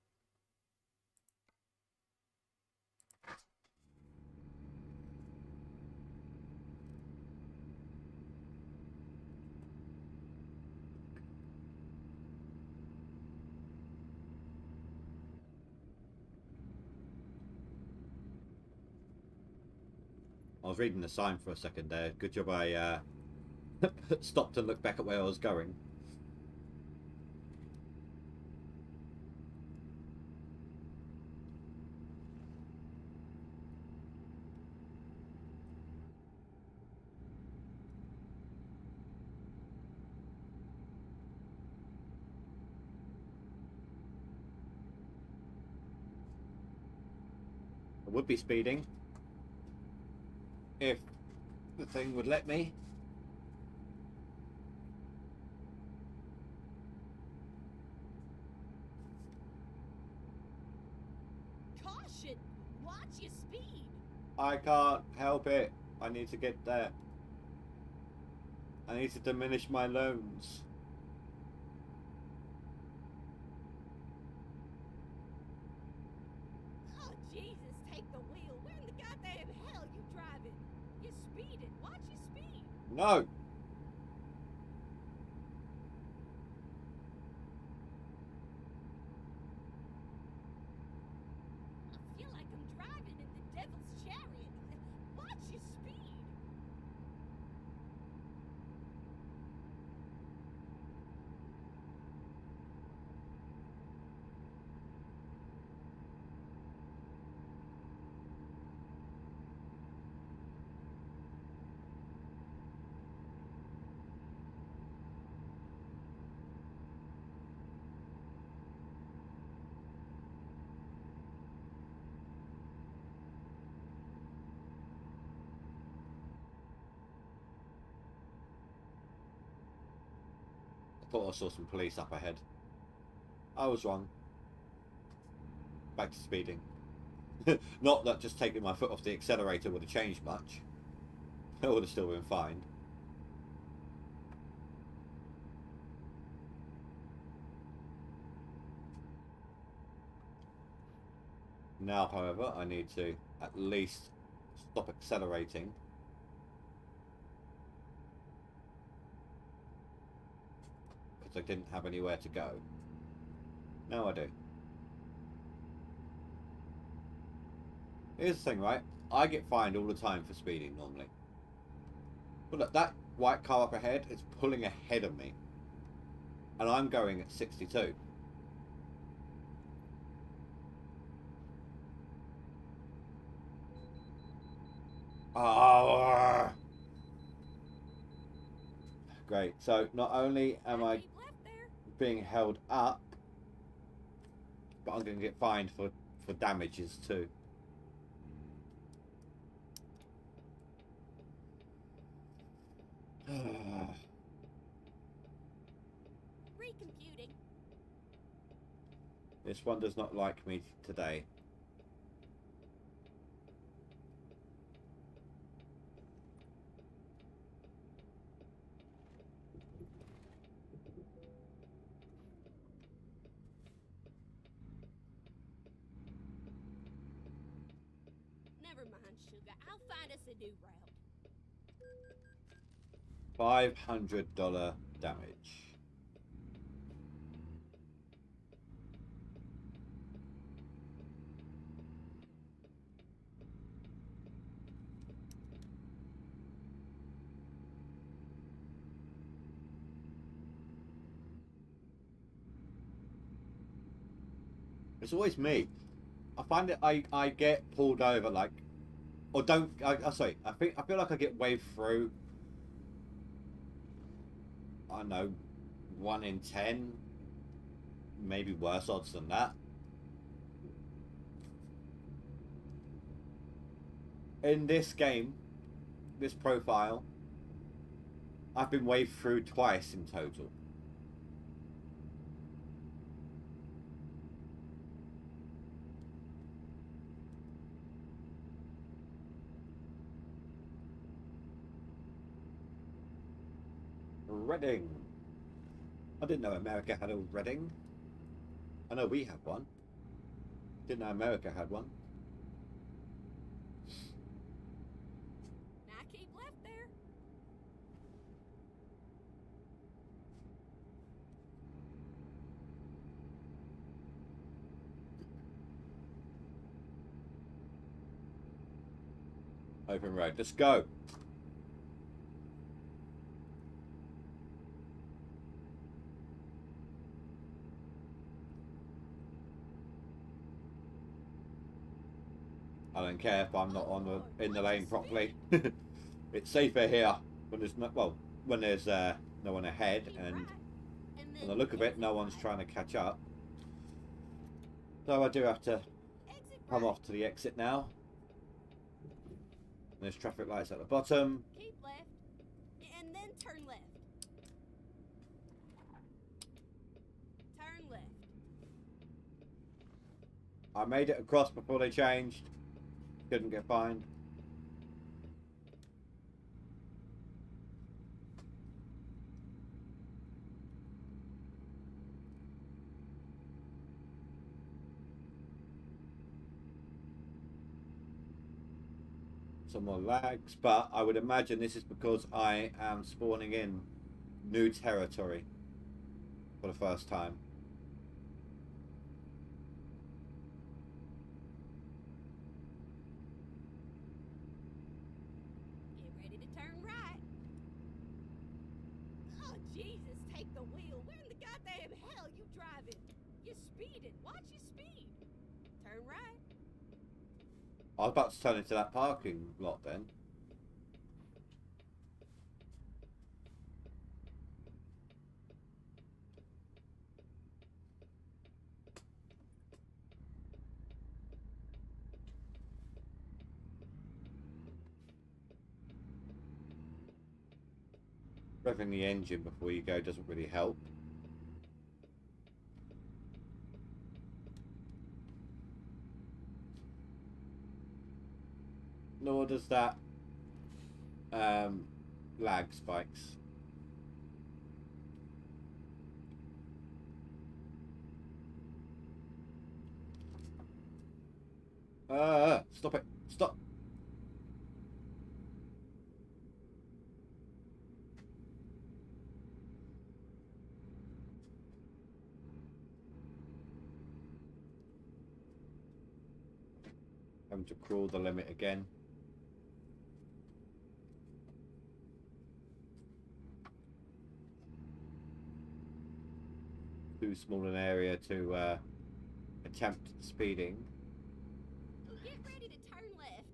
I was reading the sign for a second there. Good job I stopped and looked back at where I was going. I would be speeding if the thing would let me. Caution! Watch your speed! I can't help it. I need to get there. I need to diminish my loans. Oh, Jesus, take the wheel. Where in the goddamn hell you driving? You're speeding. Watch your speed. No! I feel like I'm driving in the devil's chariot. Watch your speed. I thought I saw some police up ahead. I was wrong. Back to speeding. Not that just taking my foot off the accelerator would have changed much. I would have still been fine. Now, however, I need to at least stop accelerating. Because I didn't have anywhere to go. Now I do. Here's the thing, right? I get fined all the time for speeding normally. But look, that white car up ahead is pulling ahead of me. And I'm going at 62. Oh, great. So not only am I Keep left there. being held up, but I'm going to get fined for damages too. Recomputing. This one does not like me today. Never mind, sugar. I'll find us a new route. $500 damage. It's always me. I find that I get pulled over, like, or don't. Sorry. I feel like I get waved through. I don't know, 1 in 10, maybe worse odds than that. In this game, this profile, I've been waved through twice in total. Reading. I didn't know America had a Reading. I know we have one. Didn't know America had one. Now keep left there. Open road. Let's go. I don't care if I'm not on the in the lane properly. It's safer here when there's no, well, when there's no one ahead, Keep and right, and on then the look of it, exit no one's right. trying to catch up. So I do have to Exit come right. off to the exit now. There's traffic lights at the bottom. Keep left, and then turn left. Turn left. I made it across before they changed. Couldn't get fined. Some more lags, but I would imagine this is because I am spawning in new territory for the first time. Get ready to turn right. Oh, Jesus, take the wheel. Where in the goddamn hell you driving? You're speeding. Watch your speed. Turn right. I was about to turn into that parking lot then. Revving the engine before you go doesn't really help. Nor does that lag spikes. Stop it. Stop. Having to crawl the limit again. Too small an area to attempt speeding. Get ready to turn left.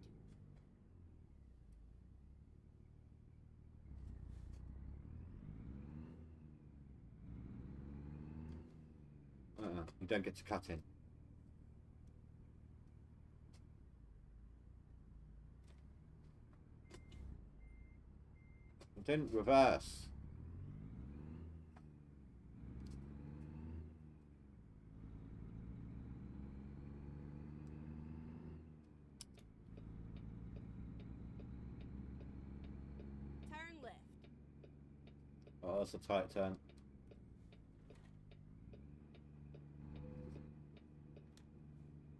You don't get to cut in. I didn't reverse. Turn left. Oh, that's a tight turn.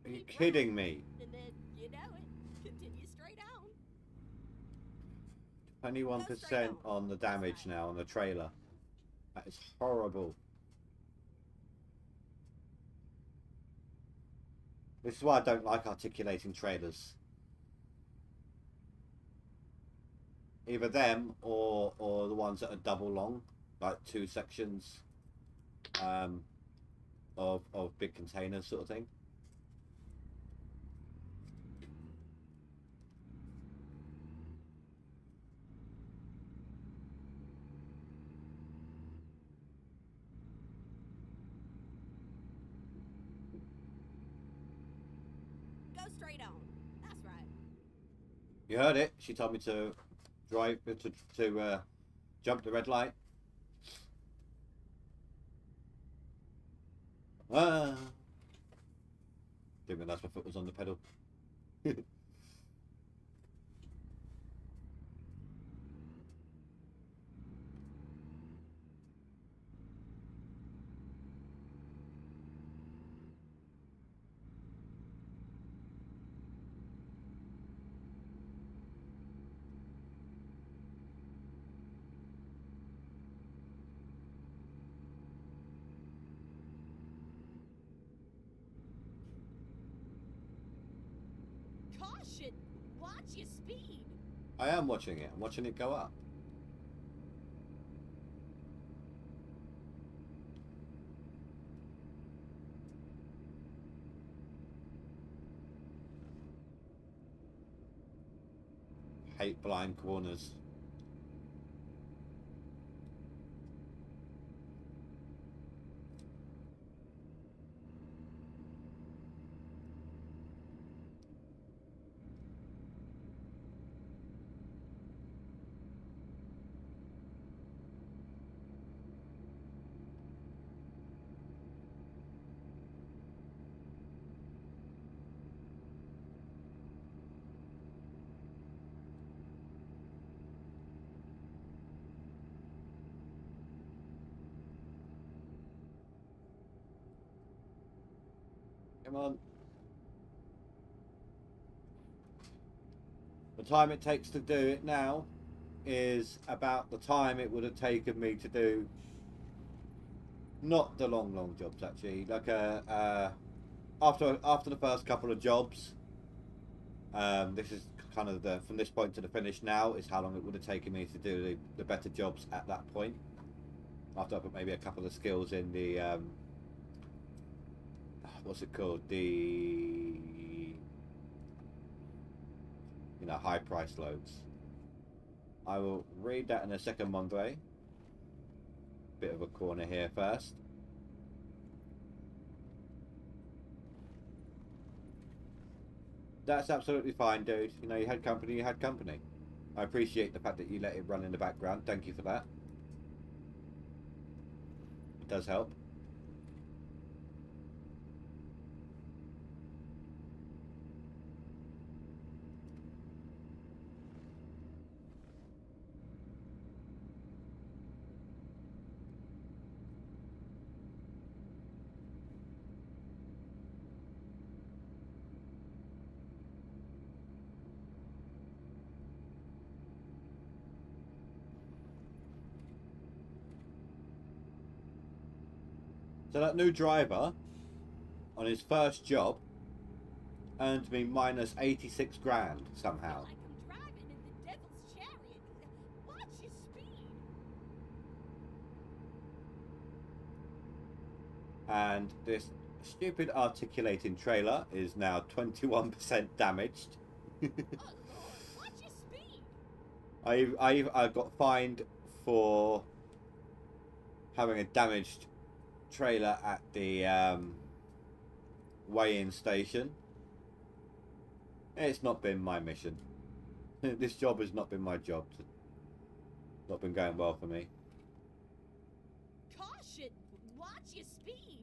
Are you Keep kidding me? And then, you know it, continue straight on. 21% on the damage now on the trailer. That is horrible. This is why I don't like articulating trailers. Either them or the ones that are double long, like 2 sections of big containers sort of thing. Go straight on. That's right. You heard it. She told me to drive to jump the red light. Ah. Didn't realise my foot was on the pedal. your speed. I am watching it. I'm watching it go up. Hate blind corners. Come on. The time it takes to do it now is about the time it would have taken me to do not the long jobs actually. Like after the first couple of jobs, this is kind of the from this point to the finish now is how long it would have taken me to do the better jobs at that point. After I put maybe a couple of skills in the what's it called, the high price loads. I will read that in a second, Mondre. Bit of a corner here first. That's absolutely fine, dude. You know, you had company, you had company. I appreciate the fact that you let it run in the background. Thank you for that. It does help. So that new driver, on his first job, earned me minus 86 grand somehow. Like I'm driving in the devil's chariot. Watch your speed. And this stupid articulating trailer is now 21% damaged. Oh Lord, watch your speed. I got fined for having a damaged trailer at the weigh-in station. It's not been my mission. This job has not been my job. It's not been going well for me. Caution, watch your speed.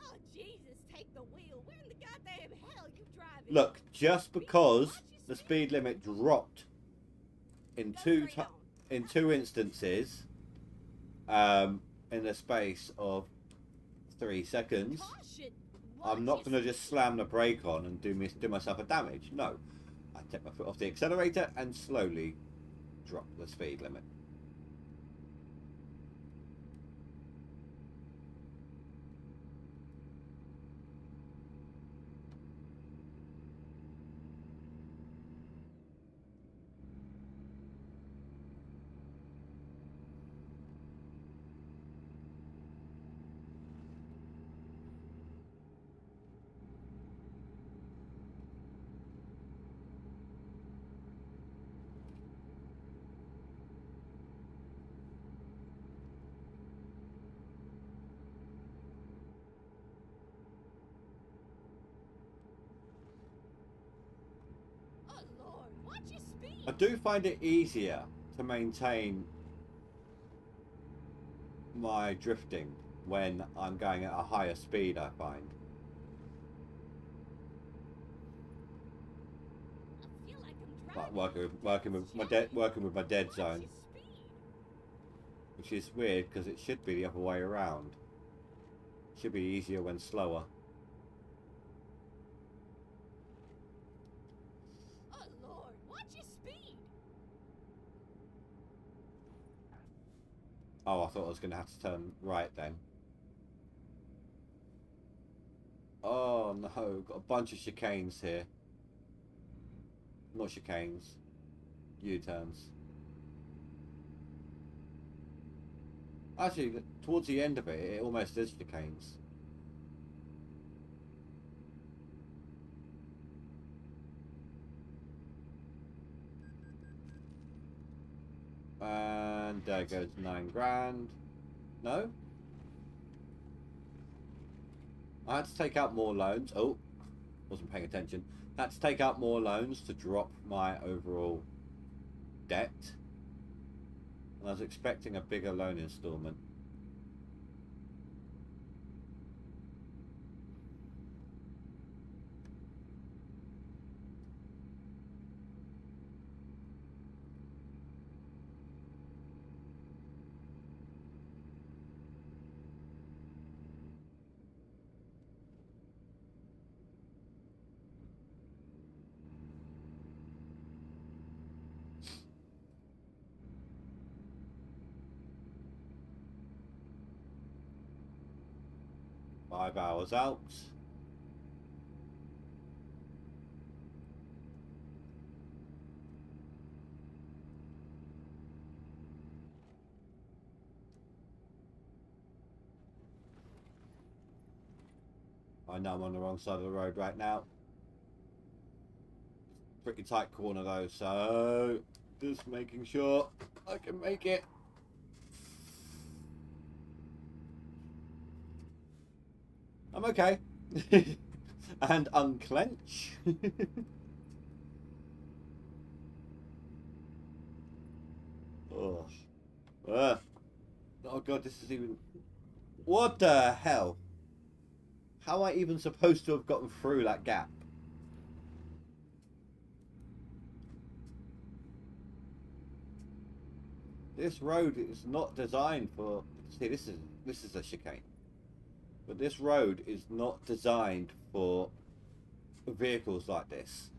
Oh Jesus, take the wheel. Where in the goddamn hell you driving? Look, just because the speed limit dropped in two instances in the space of 3 seconds, Caution, I'm not going to just slam the brake on and do myself a damage. No, I take my foot off the accelerator and slowly drop the speed limit. Oh Lord, watch your speed. I do find it easier to maintain my drifting when I'm going at a higher speed, I find. I feel like I'm Like driving working with my dead Watch zone, your speed. which is weird because it should be the other way around. It should be easier when slower. Oh Lord, watch your speed. Oh, I thought I was going to have to turn right then. Oh, Oh no, got a bunch of chicanes here. Not chicanes. U-turns. Actually, towards the end of it, it almost is chicanes. And there goes 9 grand. No? I had to take out more loans. Oh, wasn't paying attention. Had to take out more loans to drop my overall debt. And I was expecting a bigger loan installment. Five hours out. I know I'm on the wrong side of the road right now. Pretty tight corner though, so just making sure I can make it. I'm okay. And unclench. Oh. Oh god, this is even... What the hell? How am I even supposed to have gotten through that gap? This road is not designed for... See, this is a chicane. But this road is not designed for vehicles like this.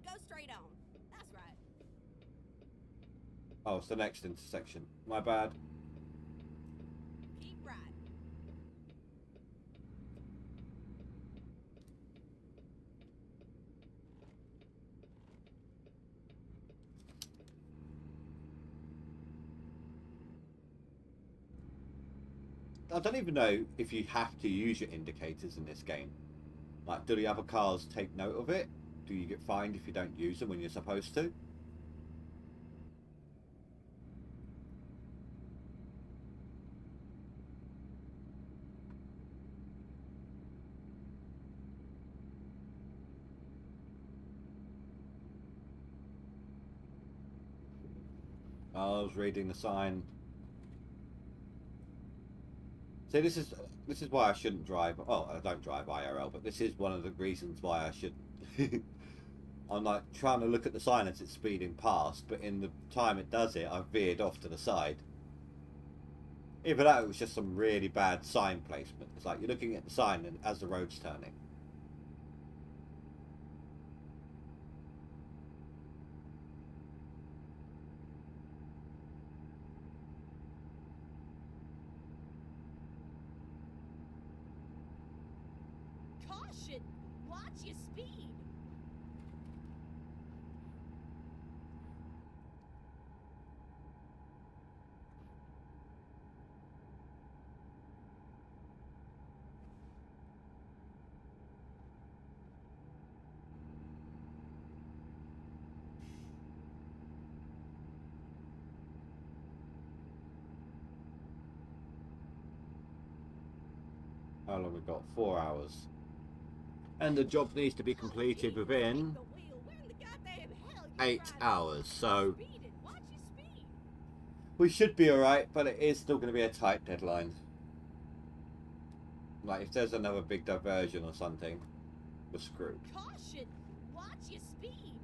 Go straight on. That's right. Oh, it's the next intersection. My bad. Keep right. I don't even know if you have to use your indicators in this game. Like, do the other cars take note of it? Do you get fined if you don't use them when you're supposed to? I was reading the sign. See, this is why I shouldn't drive. Oh, I don't drive IRL, but this is one of the reasons why I shouldn't. I'm like trying to look at the sign as it's speeding past, but in the time it does it, I've veered off to the side. Either that, it was just some really bad sign placement. It's like you're looking at the sign and as the road's turning. Caution! Watch your speed! How long we got? 4 hours. And the job needs to be completed within 8 hours, so we should be alright, but it is still going to be a tight deadline. Like, if there's another big diversion or something, we're screwed. Caution! Watch your speed!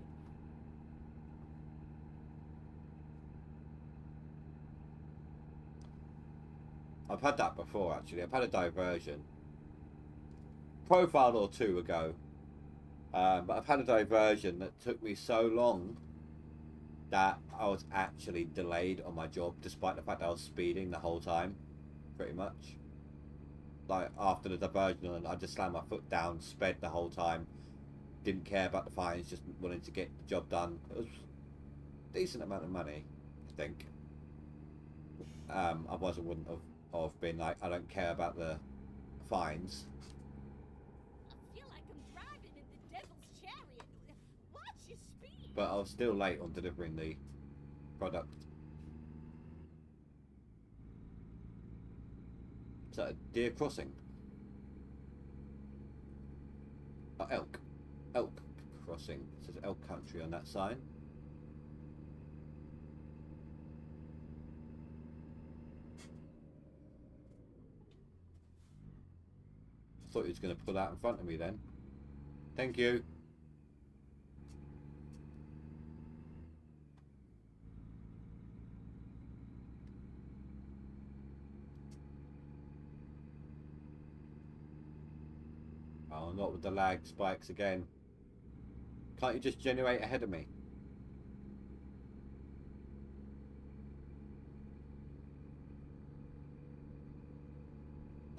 I've had that before, actually. I've had a diversion. Profile or two ago. But I've had a diversion that took me so long that I was actually delayed on my job, despite the fact that I was speeding the whole time, pretty much. Like, after the diversion, I just slammed my foot down, sped the whole time, didn't care about the fines, just wanted to get the job done. It was a decent amount of money, I think. Otherwise I wouldn't have been like, I don't care about the fines. I feel like I'm driving in the devil's chariot. Watch your speed! But I was still late on delivering the product. Is that a deer crossing? Oh, elk. Elk crossing. It says elk country on that sign. I thought he was going to pull out in front of me then. Thank you. Oh, not with the lag spikes again. Can't you just generate ahead of me?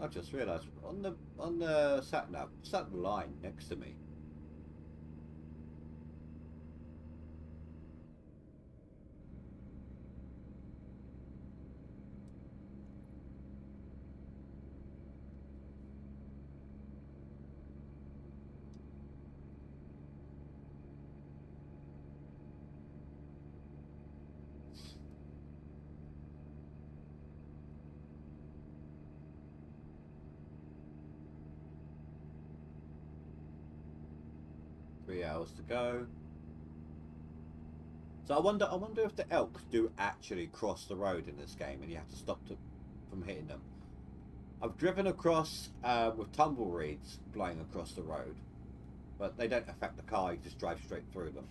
I just realised on the sat nav, sat line next to me. Three hours to go. So I wonder if the elks do actually cross the road in this game, and you have to stop from hitting them. I've driven across with tumbleweeds blowing across the road, but they don't affect the car. You just drive straight through them.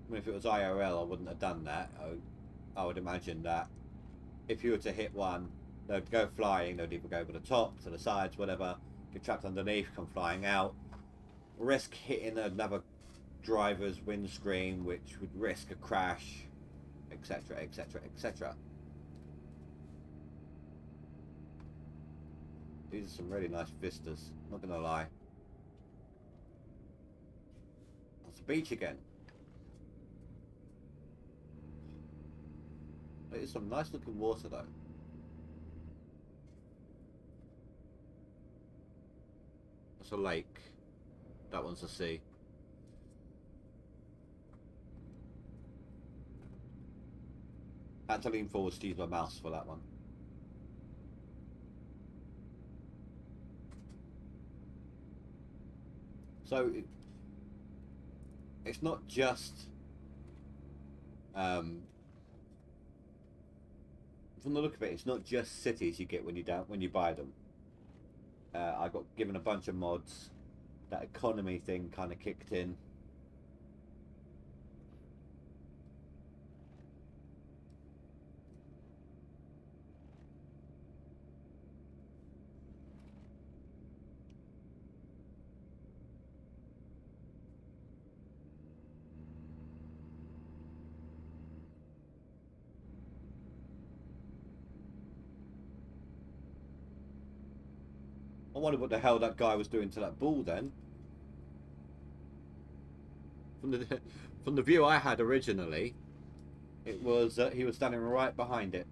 I mean, if it was IRL, I wouldn't have done that. I would imagine that if you were to hit one, they'd go flying. They'd either go over the top, to the sides, whatever. Get trapped underneath, come flying out. Risk hitting another driver's windscreen, which would risk a crash, etc, etc, etc. These are some really nice vistas, not gonna lie. That's the beach again. There's some nice looking water though. That's a lake. That one's a sea. I had to lean forward to use my mouse for that one. So it's not just from the look of it, it's not just cities you get when you buy them. I got given a bunch of mods. That economy thing kind of kicked in. I wonder what the hell that guy was doing to that bull then. From the view I had originally, it was he was standing right behind it.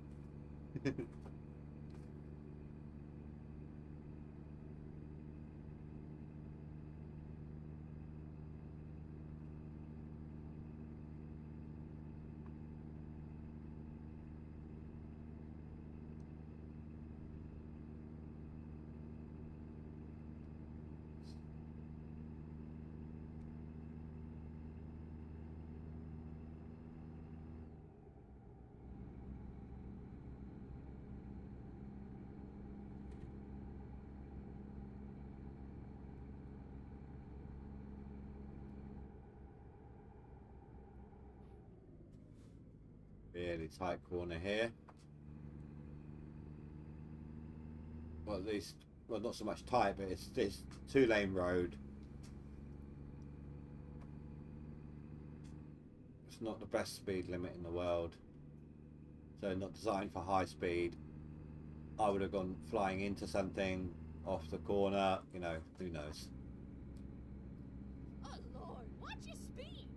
Really tight corner here. Well, at least, well, not so much tight, but it's this 2-lane road. It's not the best speed limit in the world, so not designed for high speed. I would have gone flying into something off the corner, you know, who knows. Oh Lord, watch your speed!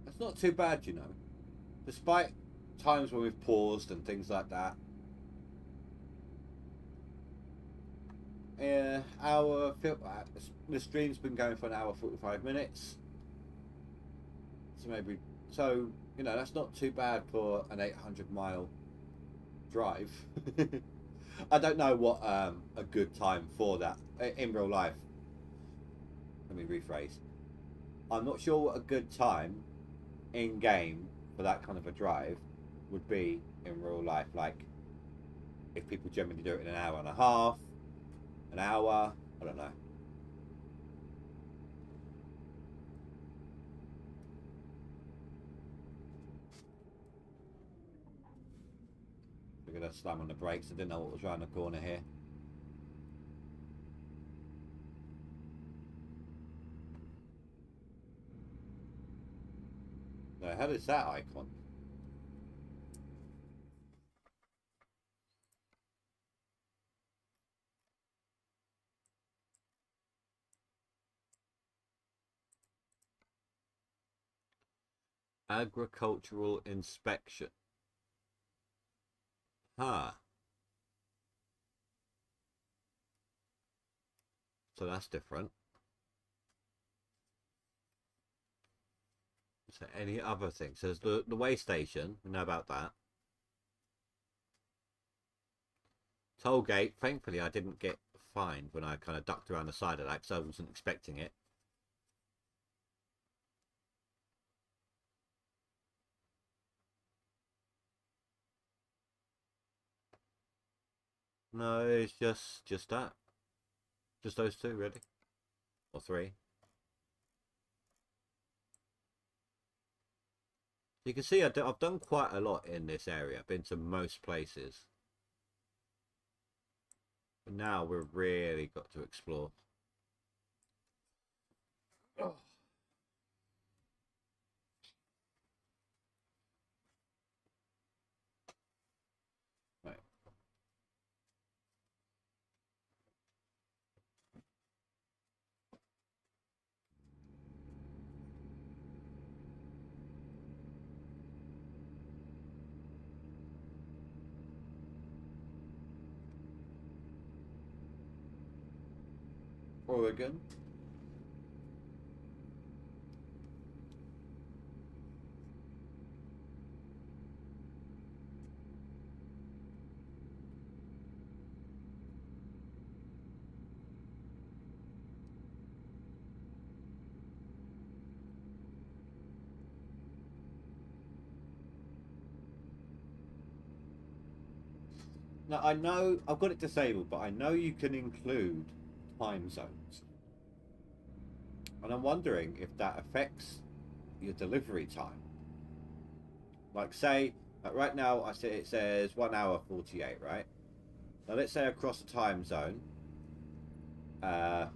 It's not too bad, you know, despite times when we've paused and things like that. The stream's been going for an hour 45 minutes, so maybe, so you know, that's not too bad for an 800-mile drive. I don't know what a good time for that in real life. Let me rephrase. I'm not sure what a good time in game for that kind of a drive would be in real life. Like, if people generally do it in an hour and a half, an hour, I don't know. We're gonna slam on the brakes. I didn't know what was around the corner here. The hell is that icon? Agricultural inspection. Huh. So that's different. So any other things? So there's the way station. We know about that. Toll gate. Thankfully, I didn't get fined when I kind of ducked around the side of that because I wasn't expecting it. No, it's just that. Just those two, really, or three. You can see I've done quite a lot in this area. I've been to most places. But now we've really got to explore. Oh. Right. Oregon. Now, I know I've got it disabled, but I know you can include time zones. And I'm wondering if that affects your delivery time. Like, say, like right now, it says 1 hour 48, right? Now, let's say across a time zone, and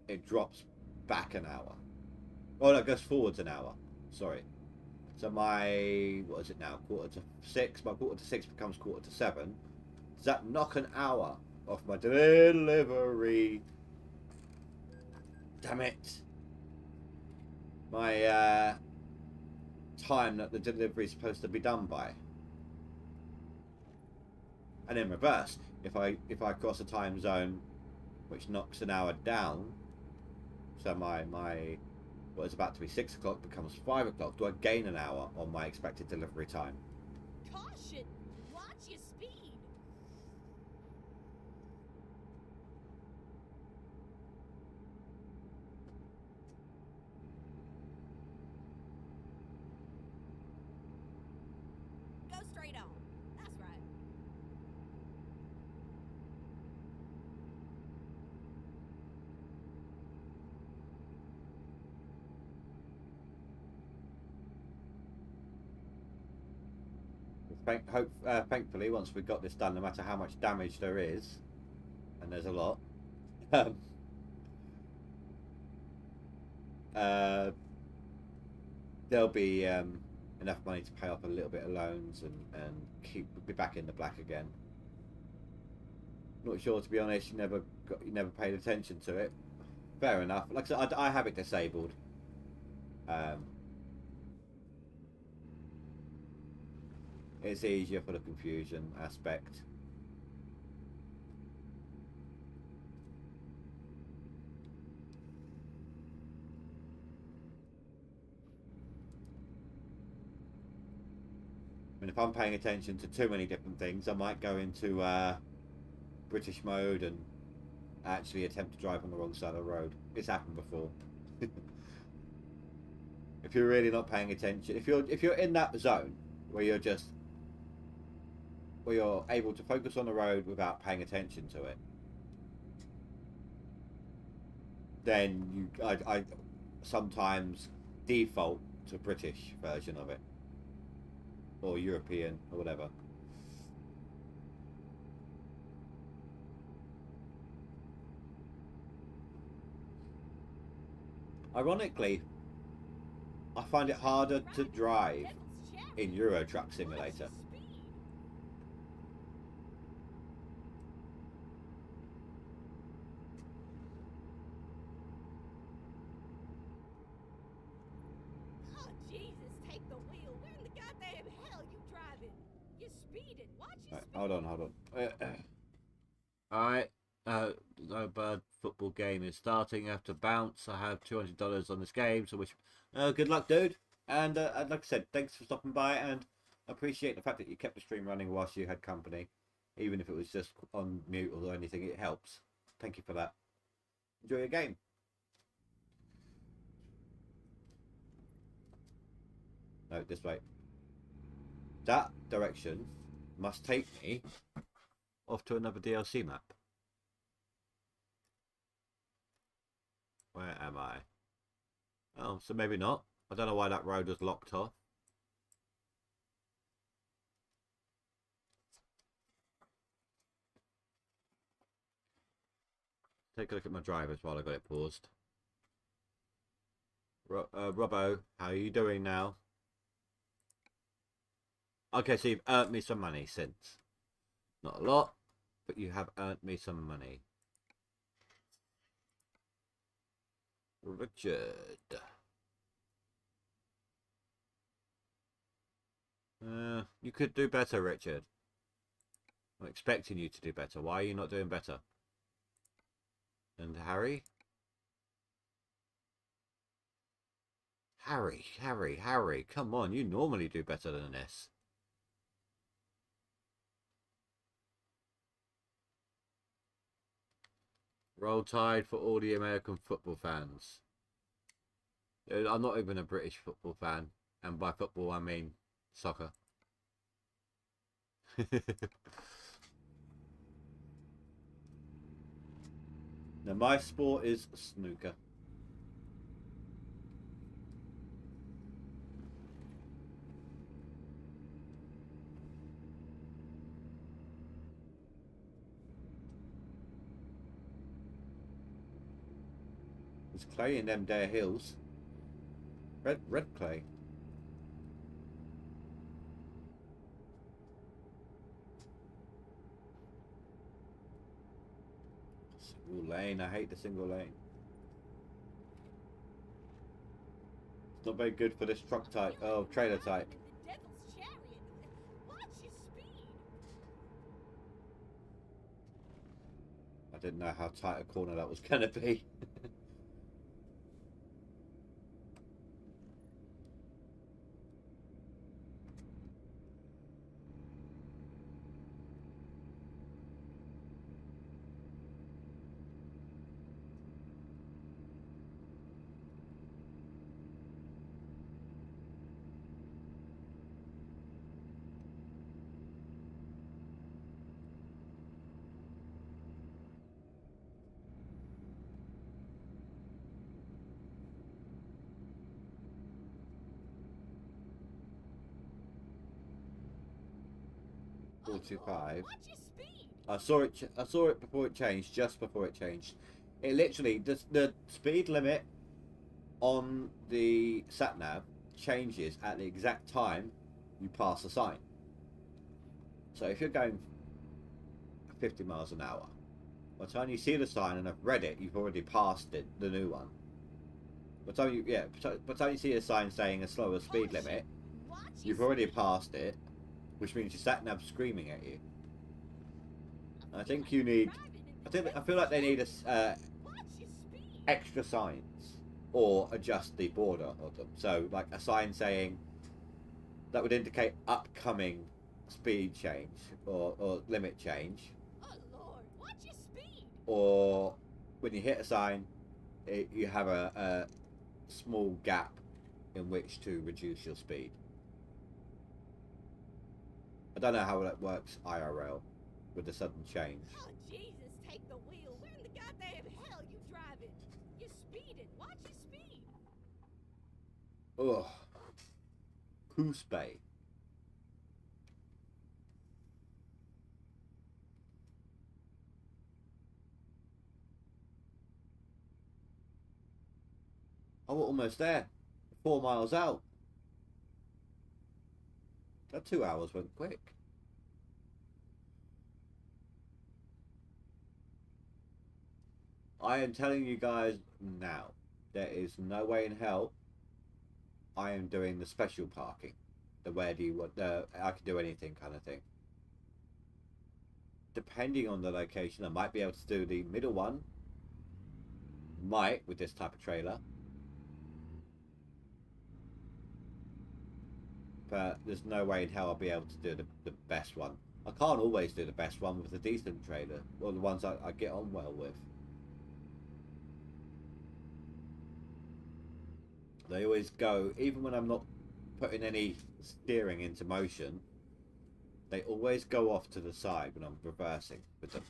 it drops back an hour. Oh, no, it goes forwards an hour. Sorry. So my, what is it now? 5:45. My 5:45 becomes 6:45. Does that knock an hour off my delivery? Damn it. My time that the delivery is supposed to be done by. And in reverse, if I cross a time zone which knocks an hour down, so my what is about to be 6 o'clock becomes 5 o'clock, do I gain an hour on my expected delivery time? Caution! Watch your speed! thankfully, once we've got this done, no matter how much damage there is, and there's a lot, um, there'll be enough money to pay off a little bit of loans and be back in the black again. Not sure, to be honest. You never paid attention to it. Fair enough. Like I said, I have it disabled. It's easier for the confusion aspect. I mean, if I'm paying attention to too many different things, I might go into British mode and actually attempt to drive on the wrong side of the road. It's happened before. If you're really not paying attention, if you're in that zone where you're able to focus on the road without paying attention to it, then I sometimes default to British version of it, or European, or whatever. Ironically, I find it harder to drive in Euro Truck Simulator. Oh, Jesus, take the wheel. Where in the goddamn hell you driving? You're speeding. Watch your speed. Hold on. Alright, no bad football game is starting. I have to bounce. I have $200 on this game, so good luck, dude. And like I said, thanks for stopping by, and I appreciate the fact that you kept the stream running whilst you had company, even if it was just on mute or anything. It helps. Thank you for that. Enjoy your game. No, this way. That direction must take me off to another DLC map. Where am I? Oh, so maybe not. I don't know why that road was locked off. Take a look at my drivers while I got it paused. Robbo, how are you doing now? Okay, so you've earned me some money since. Not a lot, but you have earned me some money. Richard. You could do better, Richard. I'm expecting you to do better. Why are you not doing better? And Harry? Harry, come on, you normally do better than this. Roll Tide for all the American football fans. I'm not even a British football fan, and by football I mean soccer. Now my sport is snooker. There's clay in them there hills. Red clay. Single lane. I hate the single lane. It's not very good for this truck type. Oh, trailer type. The devil's chariot. Watch your speed. I didn't know how tight a corner that was going to be. 425. Watch your speed. I saw it. I saw it before it changed. Just before it changed, it literally the speed limit on the sat nav changes at the exact time you pass a sign. So if you're going 50 miles an hour, by the time you see the sign and have read it, you've already passed it, the new one. By the time you by the time you see a sign saying a slower speed limit, Watch you've your already passed it, which means your sat nav's screaming at you. I think you need. I feel like they need Watch your speed. extra signs or adjust the border of them. So, like a sign saying that would indicate upcoming speed change or limit change, Oh Lord, watch your speed. or when you hit a sign, you have a small gap in which to reduce your speed. I don't know how that works IRL with the sudden change. Oh Jesus, take the wheel. Where in the goddamn hell you driving? You're speeding. Watch your speed. Ugh. Coosbay. Oh, we're almost there. 4 miles out. That 2 hours went quick. I am telling you guys now, there is no way in hell I am doing the special parking. The where do you want the I can do anything kind of thing. Depending on the location, I might be able to do the middle one. Might with this type of trailer. But there's no way in hell I'll be able to do the best one. I can't always do the best one with a decent trailer, or the ones I get on well with. They always go, even when I'm not putting any steering into motion, they always go off to the side when I'm reversing with them.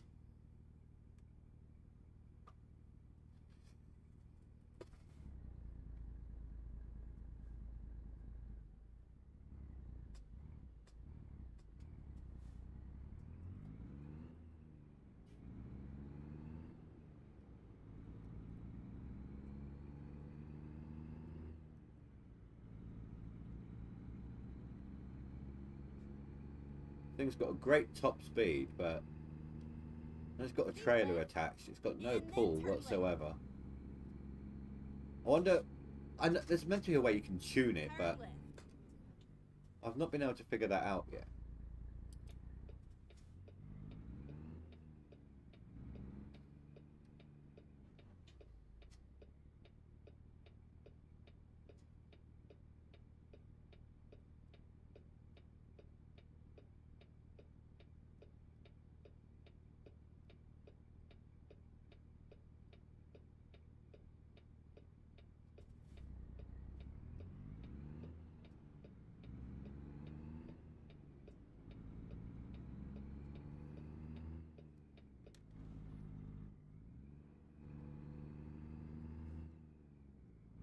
Thing's got a great top speed, but it's got a trailer attached. It's got no pull whatsoever. I wonder, there's meant to be a way you can tune it, but I've not been able to figure that out yet.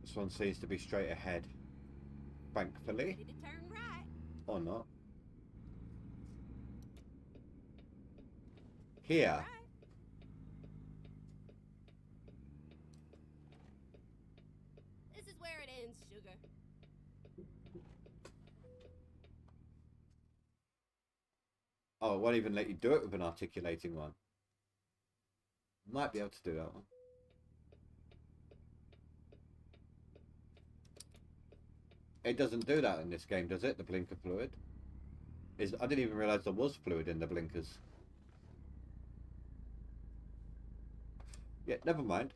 This one seems to be straight ahead, thankfully. Ready to turn right. Or not. Here. Right. This is where it ends, sugar. Oh, it won't even let you do it with an articulating one. Might be able to do that one. It doesn't do that in this game, does it? The blinker fluid? I didn't even realise there was fluid in the blinkers. Yeah, never mind.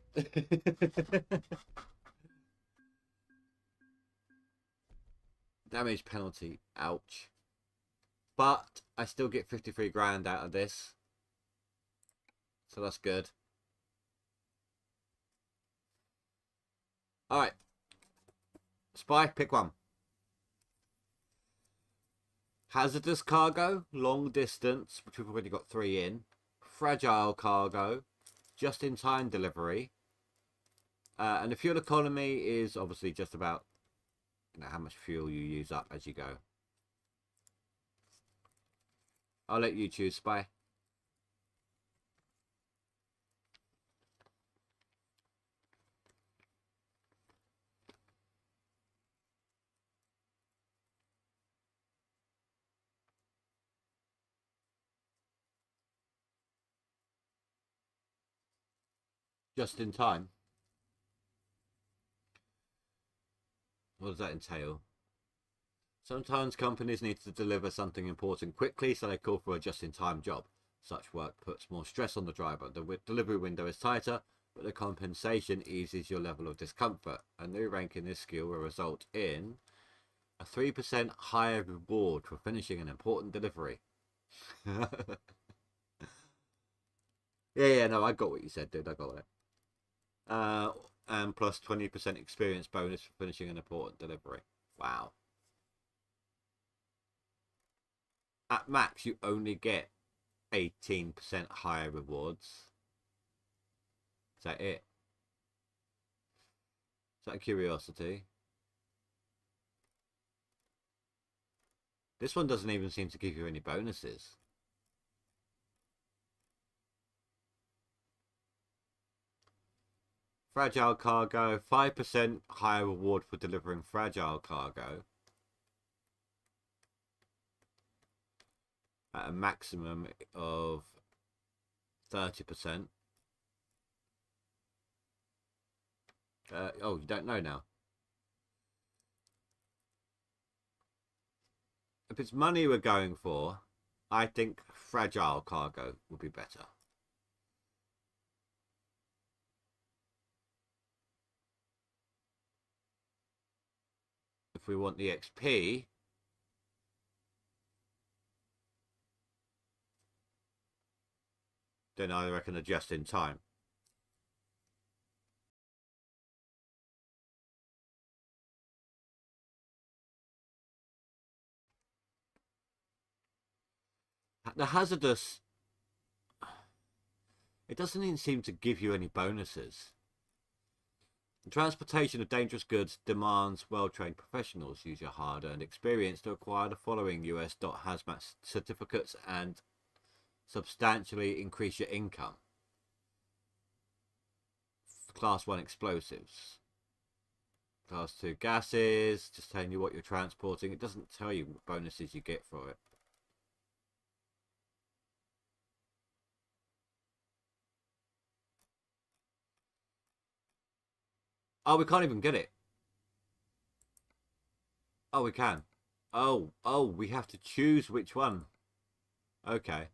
Damage penalty. Ouch. But I still get 53 grand out of this. So that's good. Alright. Spy, pick one. Hazardous cargo, long distance, which we've already got 3 in. Fragile cargo, just-in-time delivery. And the fuel economy is obviously just about how much fuel you use up as you go. I'll let you choose, Spy. Just in time. What does that entail? Sometimes companies need to deliver something important quickly, so they call for a just-in-time job. Such work puts more stress on the driver. The delivery window is tighter, but the compensation eases your level of discomfort. A new rank in this skill will result in a 3% higher reward for finishing an important delivery. Yeah, no, I got what you said, dude. I got it. And plus 20% experience bonus for finishing an important delivery. Wow. At max, you only get 18% higher rewards. Is that it? Is that a curiosity? This one doesn't even seem to give you any bonuses. Fragile cargo, 5% higher reward for delivering fragile cargo. At a maximum of 30%. Oh, you don't know now. If it's money we're going for, I think fragile cargo would be better. If we want the XP, then I reckon a just in time. The hazardous, it doesn't even seem to give you any bonuses. The transportation of dangerous goods demands well-trained professionals. Use your hard-earned experience to acquire the following US hazmat certificates and substantially increase your income. Class 1 explosives. Class 2 gases, just telling you what you're transporting. It doesn't tell you what bonuses you get for it. Oh, we can't even get it. Oh, we can. Oh, we have to choose which one. Okay.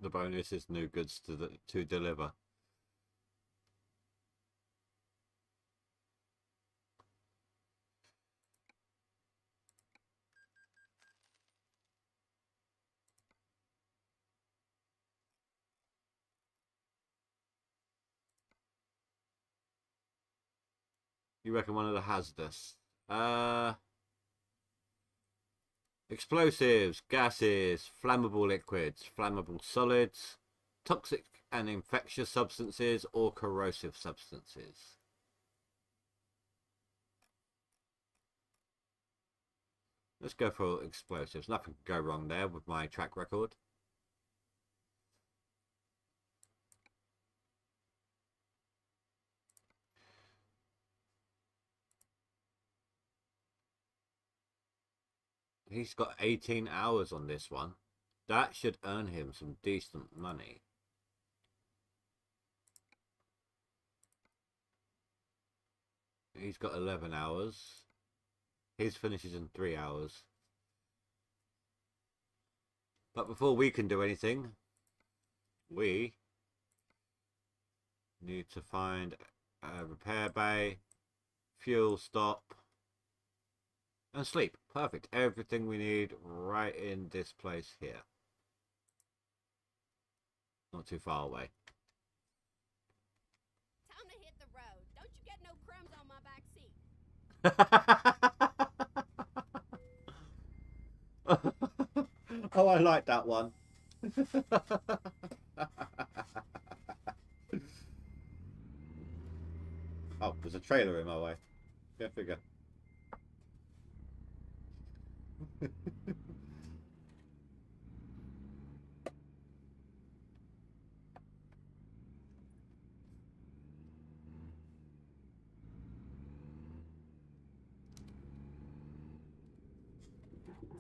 The bonus is new goods to deliver. You reckon one of the hazardous? Explosives, gases, flammable liquids, flammable solids, toxic and infectious substances, or corrosive substances. Let's go for explosives. Nothing can go wrong there with my track record. He's got 18 hours on this one. That should earn him some decent money. He's got 11 hours. His finishes in 3 hours. But before we can do anything, we need to find a repair bay, fuel stop, and sleep. Perfect. Everything we need right in this place here. Not too far away. Oh, I like that one. Oh, there's a trailer in my way. Go figure.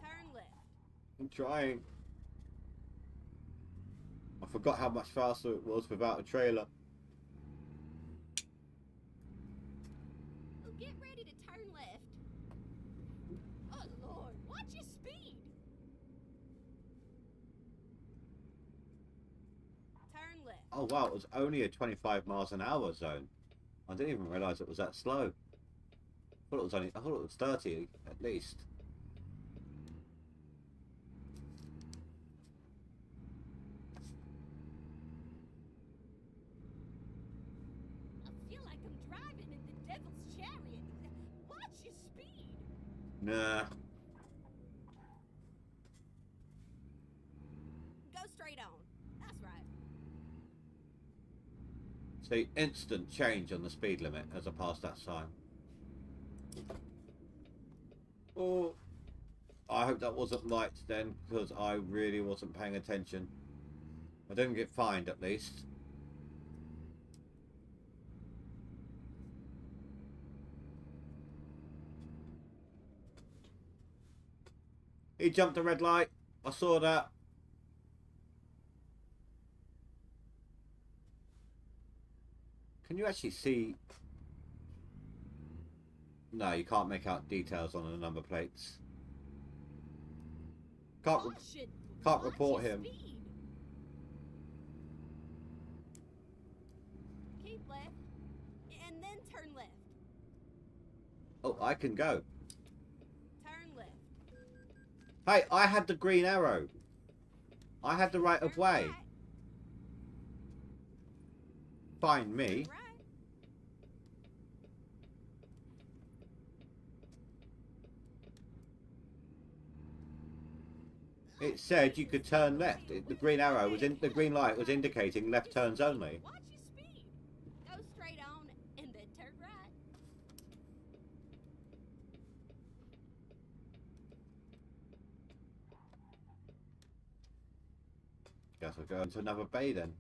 Turn left. I'm trying. I forgot how much faster it was without a trailer. Oh, get ready to turn left. Oh, Lord, watch your speed. Turn left. Oh wow, it was only a 25 miles an hour zone. I didn't even realise it was that slow. I thought it was 30 at least. I feel like I'm driving in the devil's chariot. Watch your speed. Nah. Go straight on. That's right. See, instant change on the speed limit as I passed that sign. Oh, I hope that wasn't lights then, because I really wasn't paying attention. I didn't get fined at least. He jumped a red light. I saw that. Can you actually see? No, you can't make out details on the number plates. Can't report him. Speed. Keep left, and then turn left. Oh, I can go. Turn left. Hey, I had the green arrow. I had the right of Turn way. right. Find me. Turn right. It said you could turn left. The green arrow was in. The green light was indicating left turns only. Watch your speed. Go straight on, and then turn right. Guess I'll go into another bay then.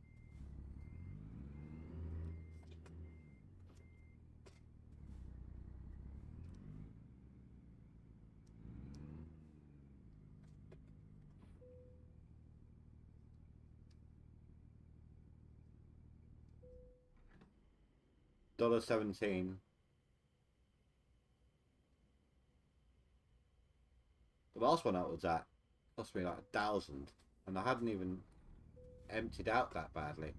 $1.17. The last one I was at cost me like 1,000, and I hadn't even emptied out that badly.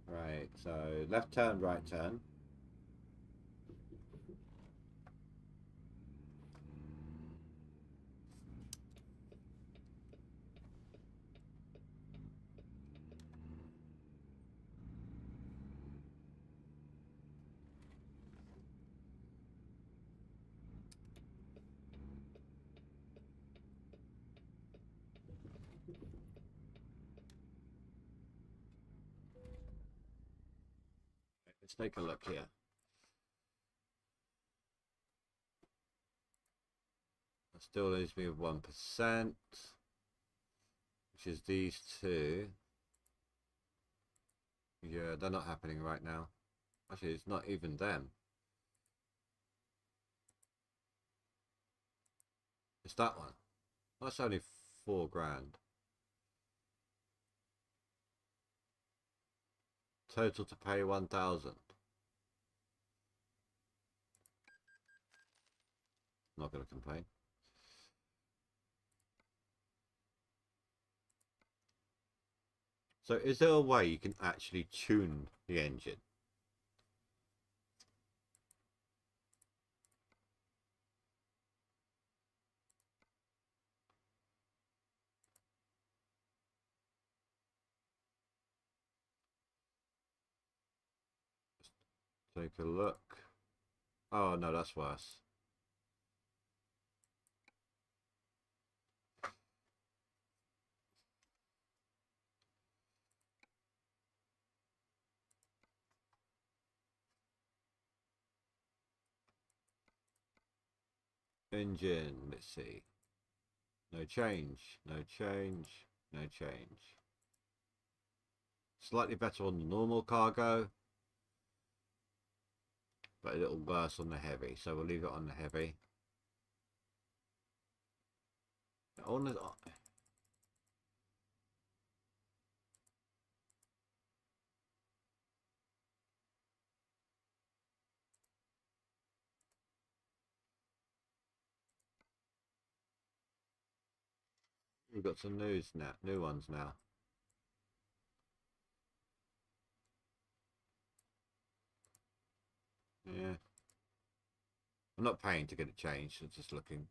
Right, so left turn, right turn. Let's take a look here. That still leaves me with 1%, which is these two. Yeah, they're not happening right now. Actually, it's not even them. It's that one. That's only 4 grand. Total to pay 1,000. Not going to complain. So is there a way you can actually tune the engine? Take a look. Oh no, that's worse. Engine, let's see. No change, no change, no change. Slightly better on the normal cargo, but a little worse on the heavy, so we'll leave it on the heavy. On the, we've got some news now, new ones now. Yeah. I'm not paying to get it changed, I'm just looking.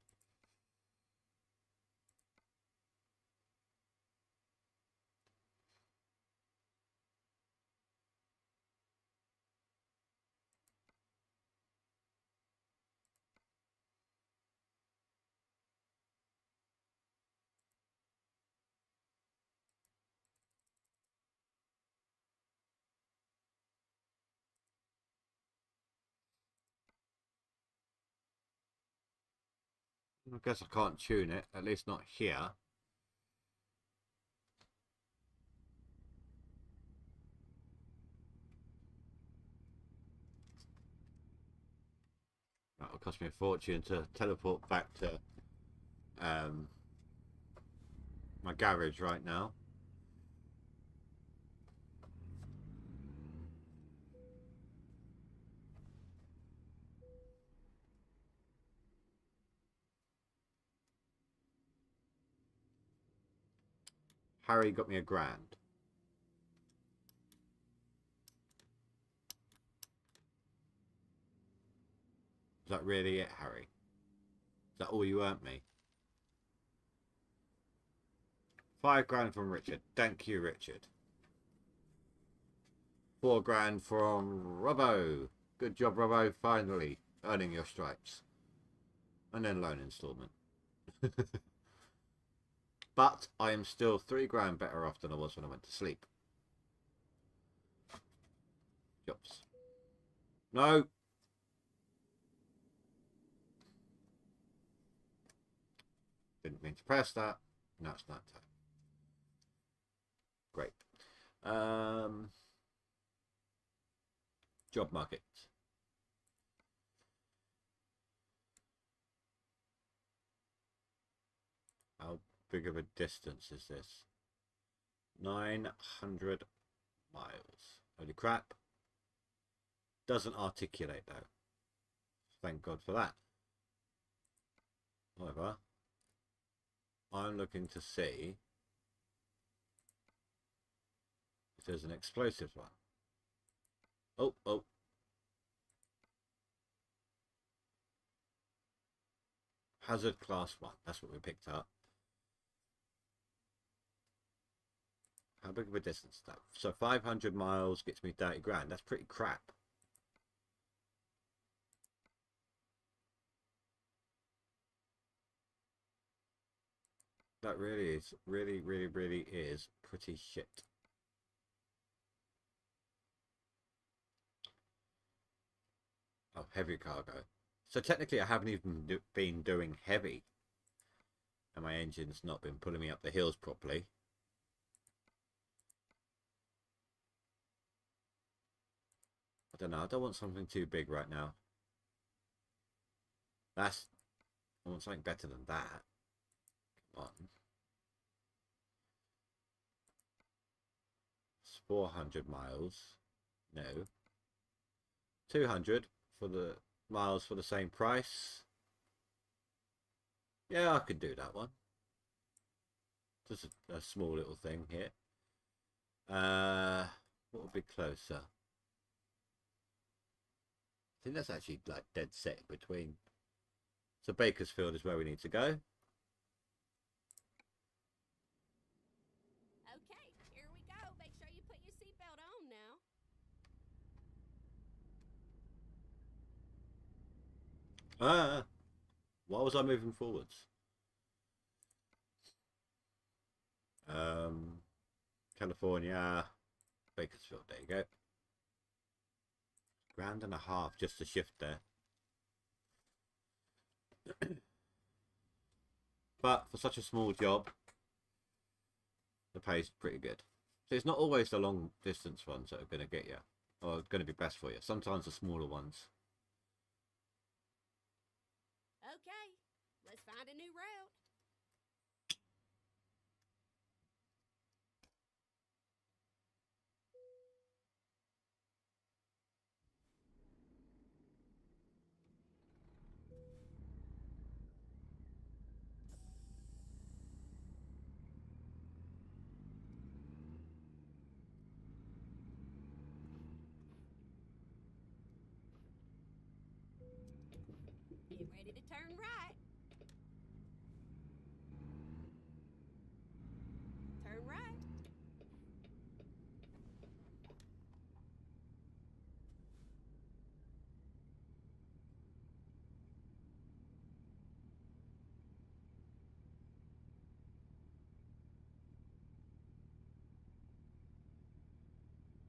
I guess I can't tune it, at least not here. That'll cost me a fortune to teleport back to my garage right now. Harry got me a grand. Is that really it, Harry? Is that all you earned me? 5 grand from Richard. Thank you, Richard. 4 grand from Robbo. Good job, Robbo. Finally earning your stripes. And then loan installment. But I am still 3 grand better off than I was when I went to sleep. Jobs. No. Didn't mean to press that. Now it's night time. Great. Job market. How big of a distance is this? 900 miles. Holy crap. Doesn't articulate though. Thank God for that. However, I'm looking to see if there's an explosive one. Oh, oh. Hazard class 1. That's what we picked up. How big of a distance is that? So 500 miles gets me 30 grand. That's pretty crap. That really is, really is pretty shit. Oh, heavy cargo. So technically I haven't even been doing heavy. And my engine's not been pulling me up the hills properly. I don't know, I don't want something too big right now. I want something better than that. Come on. It's 400 miles. No. 200 for the miles for the same price. Yeah, I could do that one. Just a small little thing here. What would be closer? I think that's actually like dead set between. So Bakersfield is where we need to go. Okay, here we go. Make sure you put your seatbelt on now. Why was I moving forwards? California, Bakersfield. There you go. £1.50 just to shift there. But for such a small job, the pay's pretty good. So it's not always the long distance ones that are going to get you, or going to be best for you. Sometimes the smaller ones. Okay, let's find a new route. Get ready to turn right. Turn right.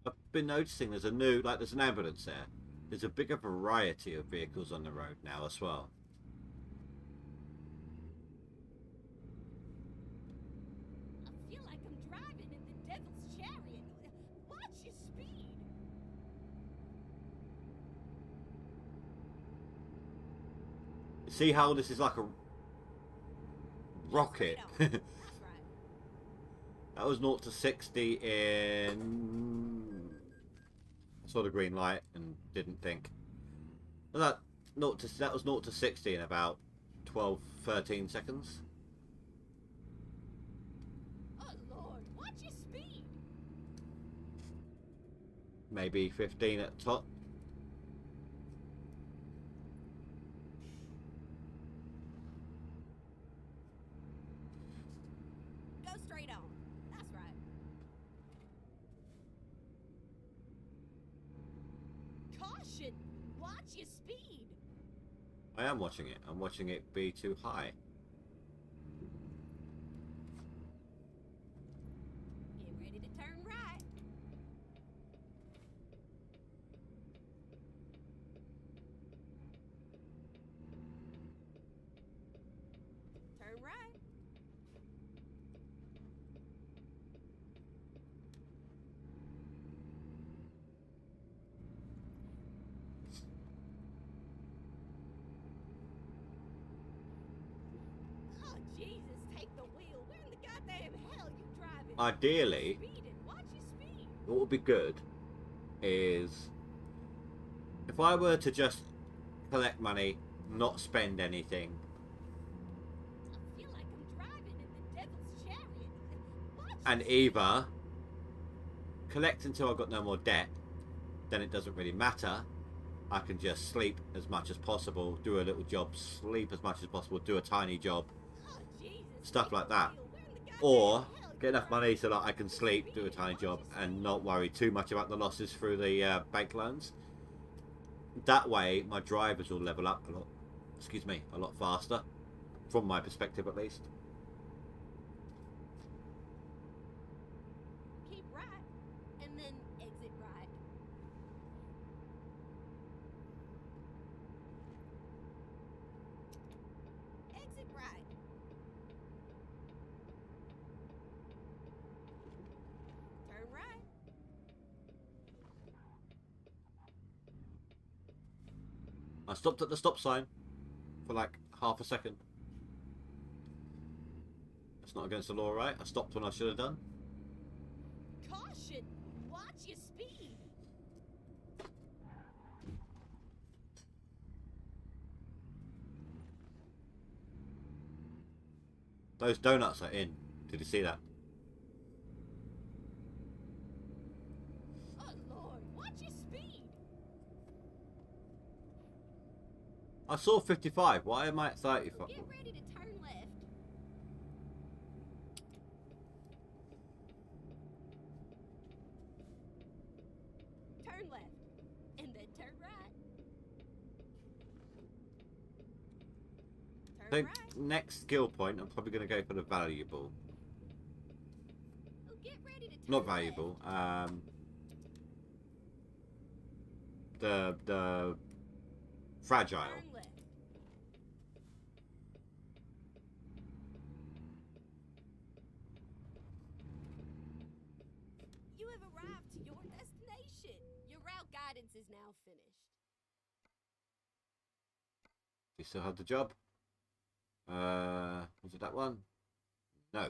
I've been noticing there's there's an ambulance there. There's a bigger variety of vehicles on the road now as well. I feel like I'm driving in the devil's chariot. Watch your speed. See how this is like a rocket? Straight on. That's right. That was 0 to 60 in... I saw the green light and didn't think. That was 0 to 60 in about 12, 13 seconds. Oh Lord, watch your speed. Maybe 15 at the top. Go straight on. That's right. Caution! Watch your speed. I am watching it. I'm watching it be too high. Get ready to turn right. Turn right. Oh Jesus, take the wheel. Where in the goddamn hell you driving? Ideally, Speeding. Watch your speed. what would be good is if I were to just collect money, not spend anything, I feel like I'm driving in the devil's chariot. Watch and your either collect until I've got no more debt, then it doesn't really matter. I can just sleep as much as possible, do a little job, sleep as much as possible, do a tiny job, Oh, Jesus, stuff take like the that. wheel. Where in the goddamn Or hell get you enough driving? money so that I can sleep, do a tiny job, and not worry too much about the losses through the bank loans. That way, my drivers will level up a lot. Excuse me, a lot faster, from my perspective at least. Keep right, and then exit right. Exit right. Turn right. I stopped at the stop sign for like half a second. That's not against the law, right? I stopped when I should have done. Caution! Watch your speed. Those donuts are in. Did you see that? Oh Lord, watch your speed. I saw 55. Why am I at 35? Get ready to turn left. Turn left, and then turn right. Turn think right. next skill point, I'm probably going to go for the valuable. Oh, get ready to turn Not left. valuable. The fragile. Turn left. You have arrived to your destination. Your route guidance is now finished. You still have the job? Was it that one? No.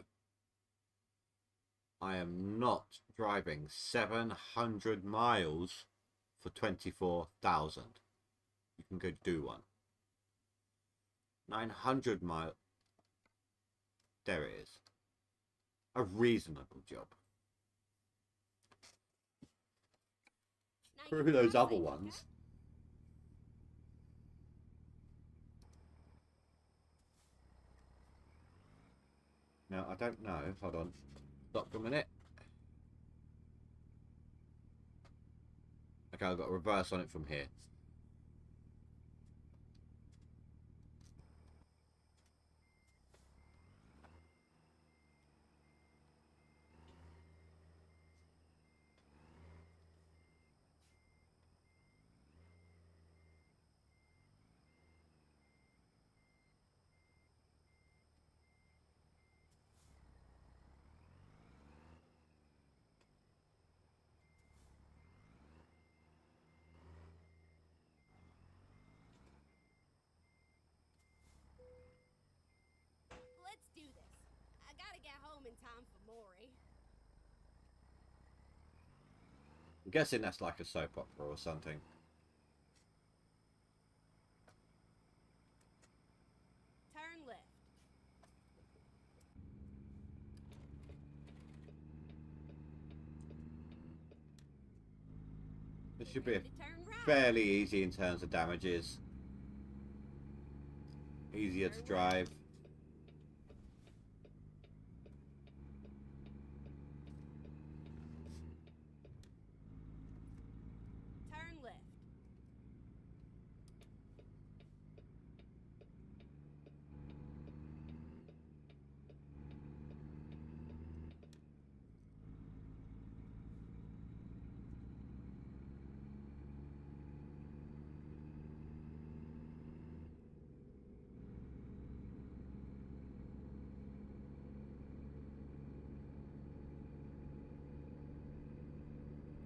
I am not driving 700 miles for 24,000. You can go do one. 900 miles. There it is. A reasonable job. Now Screw you those drive other safe, ones. okay? Now, I don't know. Hold on. Stop for a minute. Okay, I've got a reverse on it from here. Let's do this. I gotta get home in time for Maury. I'm guessing that's like a soap opera or something. Turn left. This should be Ready to turn right. fairly easy in terms of damages. Easier to Turn drive. Turn left.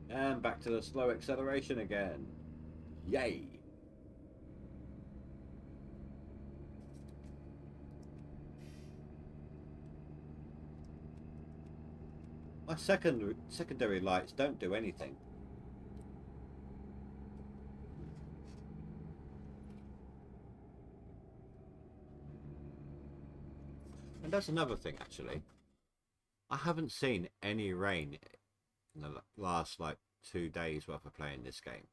And back to the slow acceleration again. Yay! My secondary lights don't do anything. And that's another thing, actually. I haven't seen any rain in the last, like, 2 days worth of playing this game.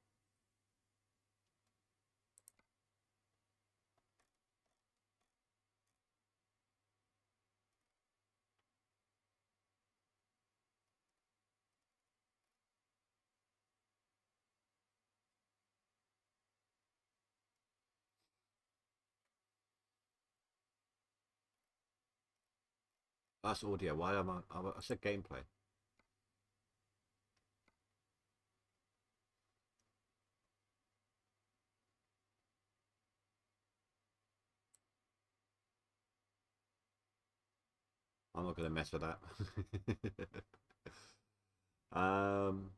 That's audio. Why am I said gameplay. I'm not going to mess with that. um,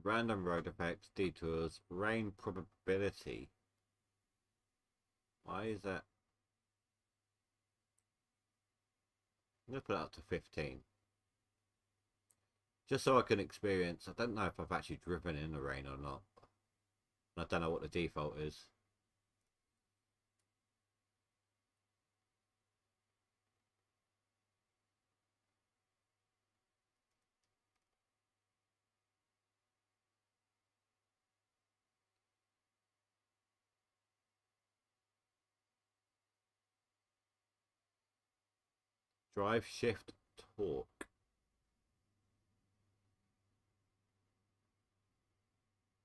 random road effects, detours, rain probability. Why is that? I'm going to put it up to 15. Just so I can experience. I don't know if I've actually driven in the rain or not. I don't know what the default is. Drive shift torque.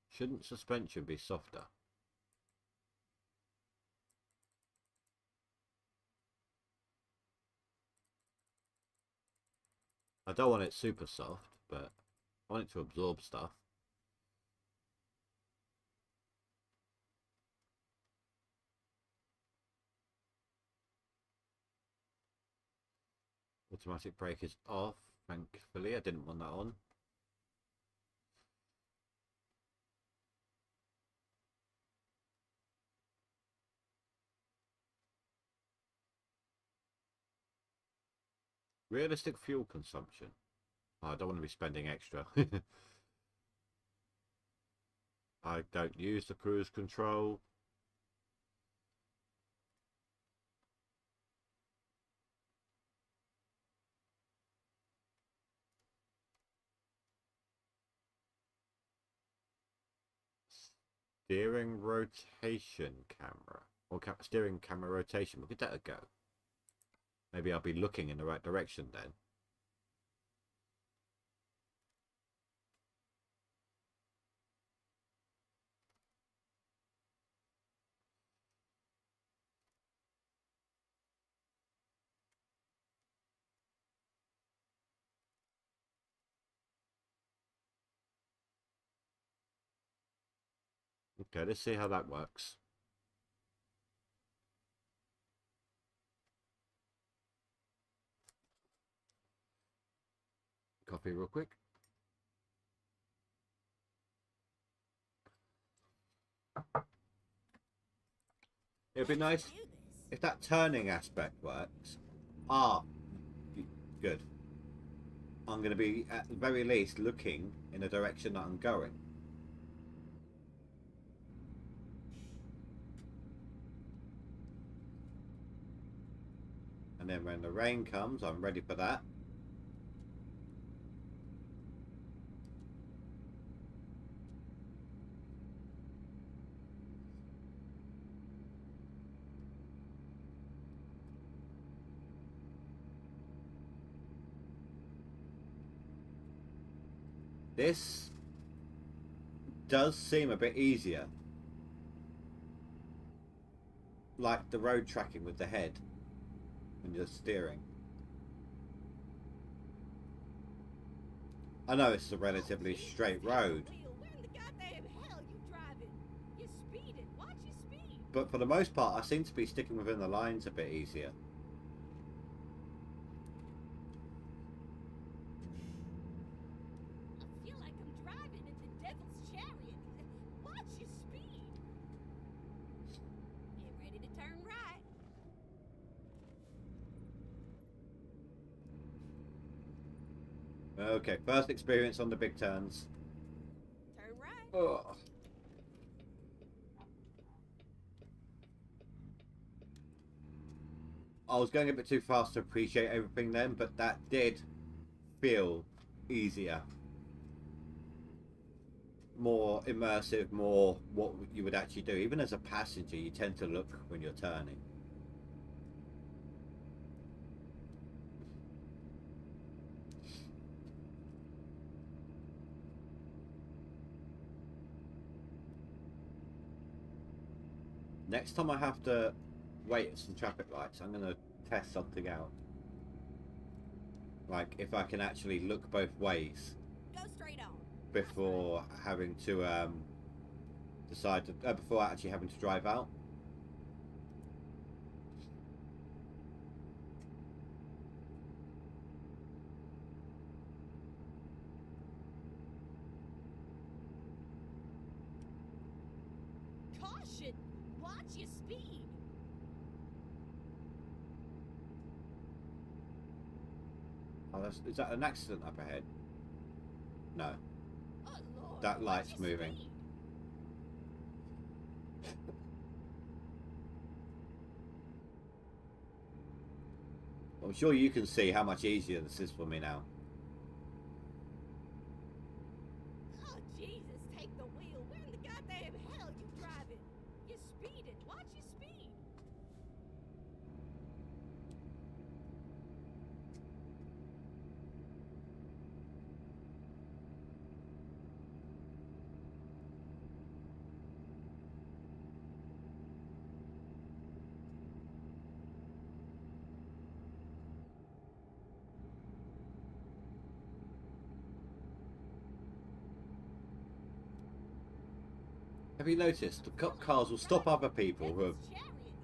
Shouldn't suspension be softer? I don't want it super soft, but I want it to absorb stuff. Automatic brake is off, thankfully. I didn't want that on. Realistic fuel consumption. Oh, I don't want to be spending extra. I don't use the cruise control. Steering rotation camera. Or steering camera rotation. We'll give that a go. Maybe I'll be looking in the right direction then. Okay, let's see how that works. Coffee real quick. It'd be nice if that turning aspect works. Ah, good. I'm going to be, at the very least, looking in the direction that I'm going. And then when the rain comes, I'm ready for that. This does seem a bit easier. Like the road tracking with the head when you're steering. I know it's a relatively straight road. But for the most part, I seem to be sticking within the lines a bit easier. I feel like I'm driving in the devil's chariot. Watch your speed. Get ready to turn right. Okay, first experience on the big turns. Turn right. Oh. I was going a bit too fast to appreciate everything then, but that did feel easier. More immersive, more what you would actually do. Even as a passenger, you tend to look when you're turning. Next time I have to wait at some traffic lights, I'm going to test something out. Like if I can actually look both ways. Go straight on. Before having to decide to, before actually having to drive out. Caution! Watch your speed. Oh, is that an accident up ahead? No. Oh, Lord, That watch light's your moving. speed. I'm sure you can see how much easier this is for me now. Oh, Jesus, take the wheel. Where in the goddamn hell you driving? You're speeding. Watch your speed. Have you noticed the cars will stop other people who have,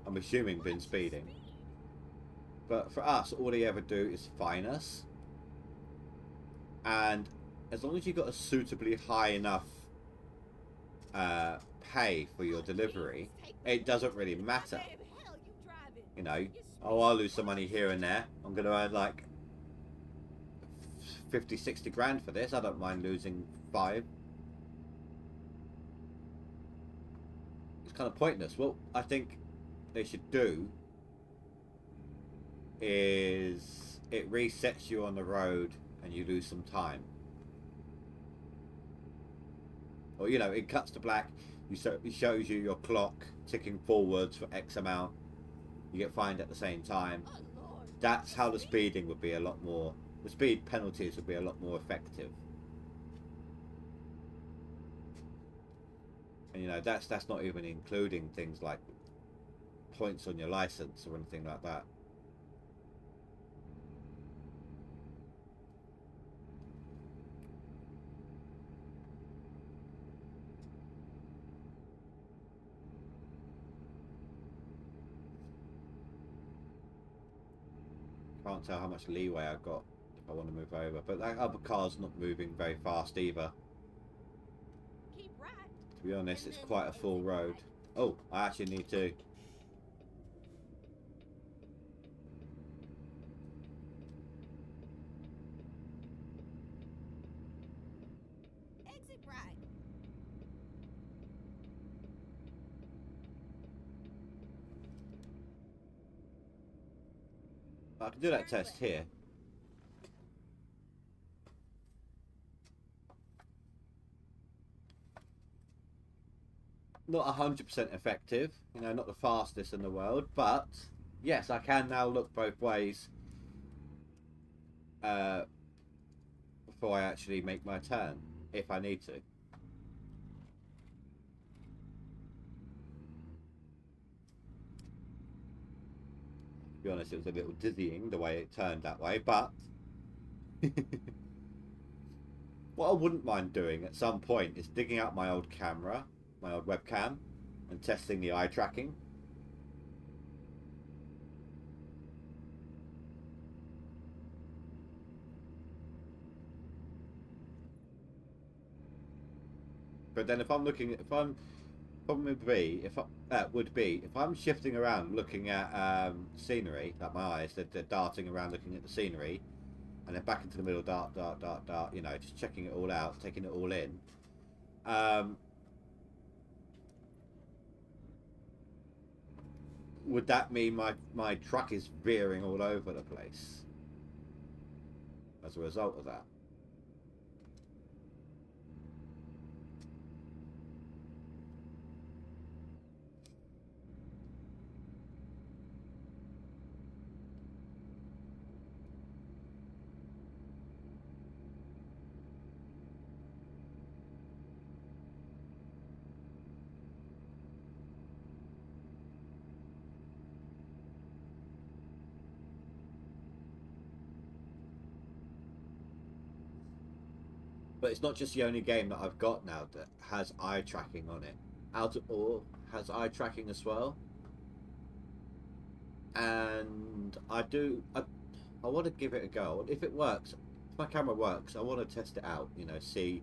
I'm assuming, been speeding? But for us, all they ever do is fine us. And as long as you've got a suitably high enough pay for your delivery, it doesn't really matter. You know, oh, I'll lose some money here and there. I'm going to earn like 50, 60 grand for this. I don't mind losing 5. It's kind of pointless. What I think they should do is it resets you on the road and you lose some time. Or, you know, it cuts to black. It shows you your clock ticking forwards for X amount. You get fined at the same time. That's how the speeding would be a lot more. The speed penalties would be a lot more effective. And you know, that's not even including things like points on your license or anything like that. Can't tell how much leeway I've got if I want to move over, but that other car's not moving very fast either. Keep right. To be honest, it's quite a full road. Oh, I actually need to. Exit right. I can do that test here. Not 100% effective, you know, not the fastest in the world, but yes, I can now look both ways before I actually make my turn, if I need to. To be honest, it was a little dizzying the way it turned that way, but what I wouldn't mind doing at some point is digging out my old camera, my old webcam, and testing the eye tracking. But then if I'm looking at, if I'm shifting around looking at scenery, like my eyes, they're darting around looking at the scenery, and then back into the middle, dart, you know, just checking it all out, taking it all in. Would that mean my truck is veering all over the place as a result of that? But it's not just the only game that I've got now that has eye tracking on it. Out of all has eye tracking as well. And I want to give it a go. If it works, if my camera works, I want to test it out, you know, see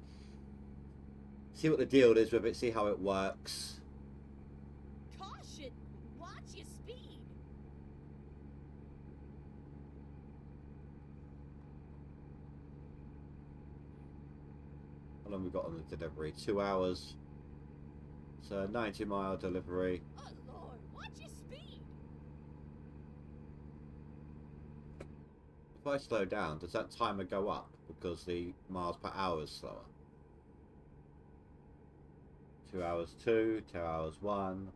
what the deal is with it, see how it works. Caution! Watch your speed. How long have we got on the delivery? 2 hours. So 90-mile delivery. Oh Lord, watch your speed. If I slow down, does that timer go up because the miles per hour is slower? 2 hours 2, 2 hours 1,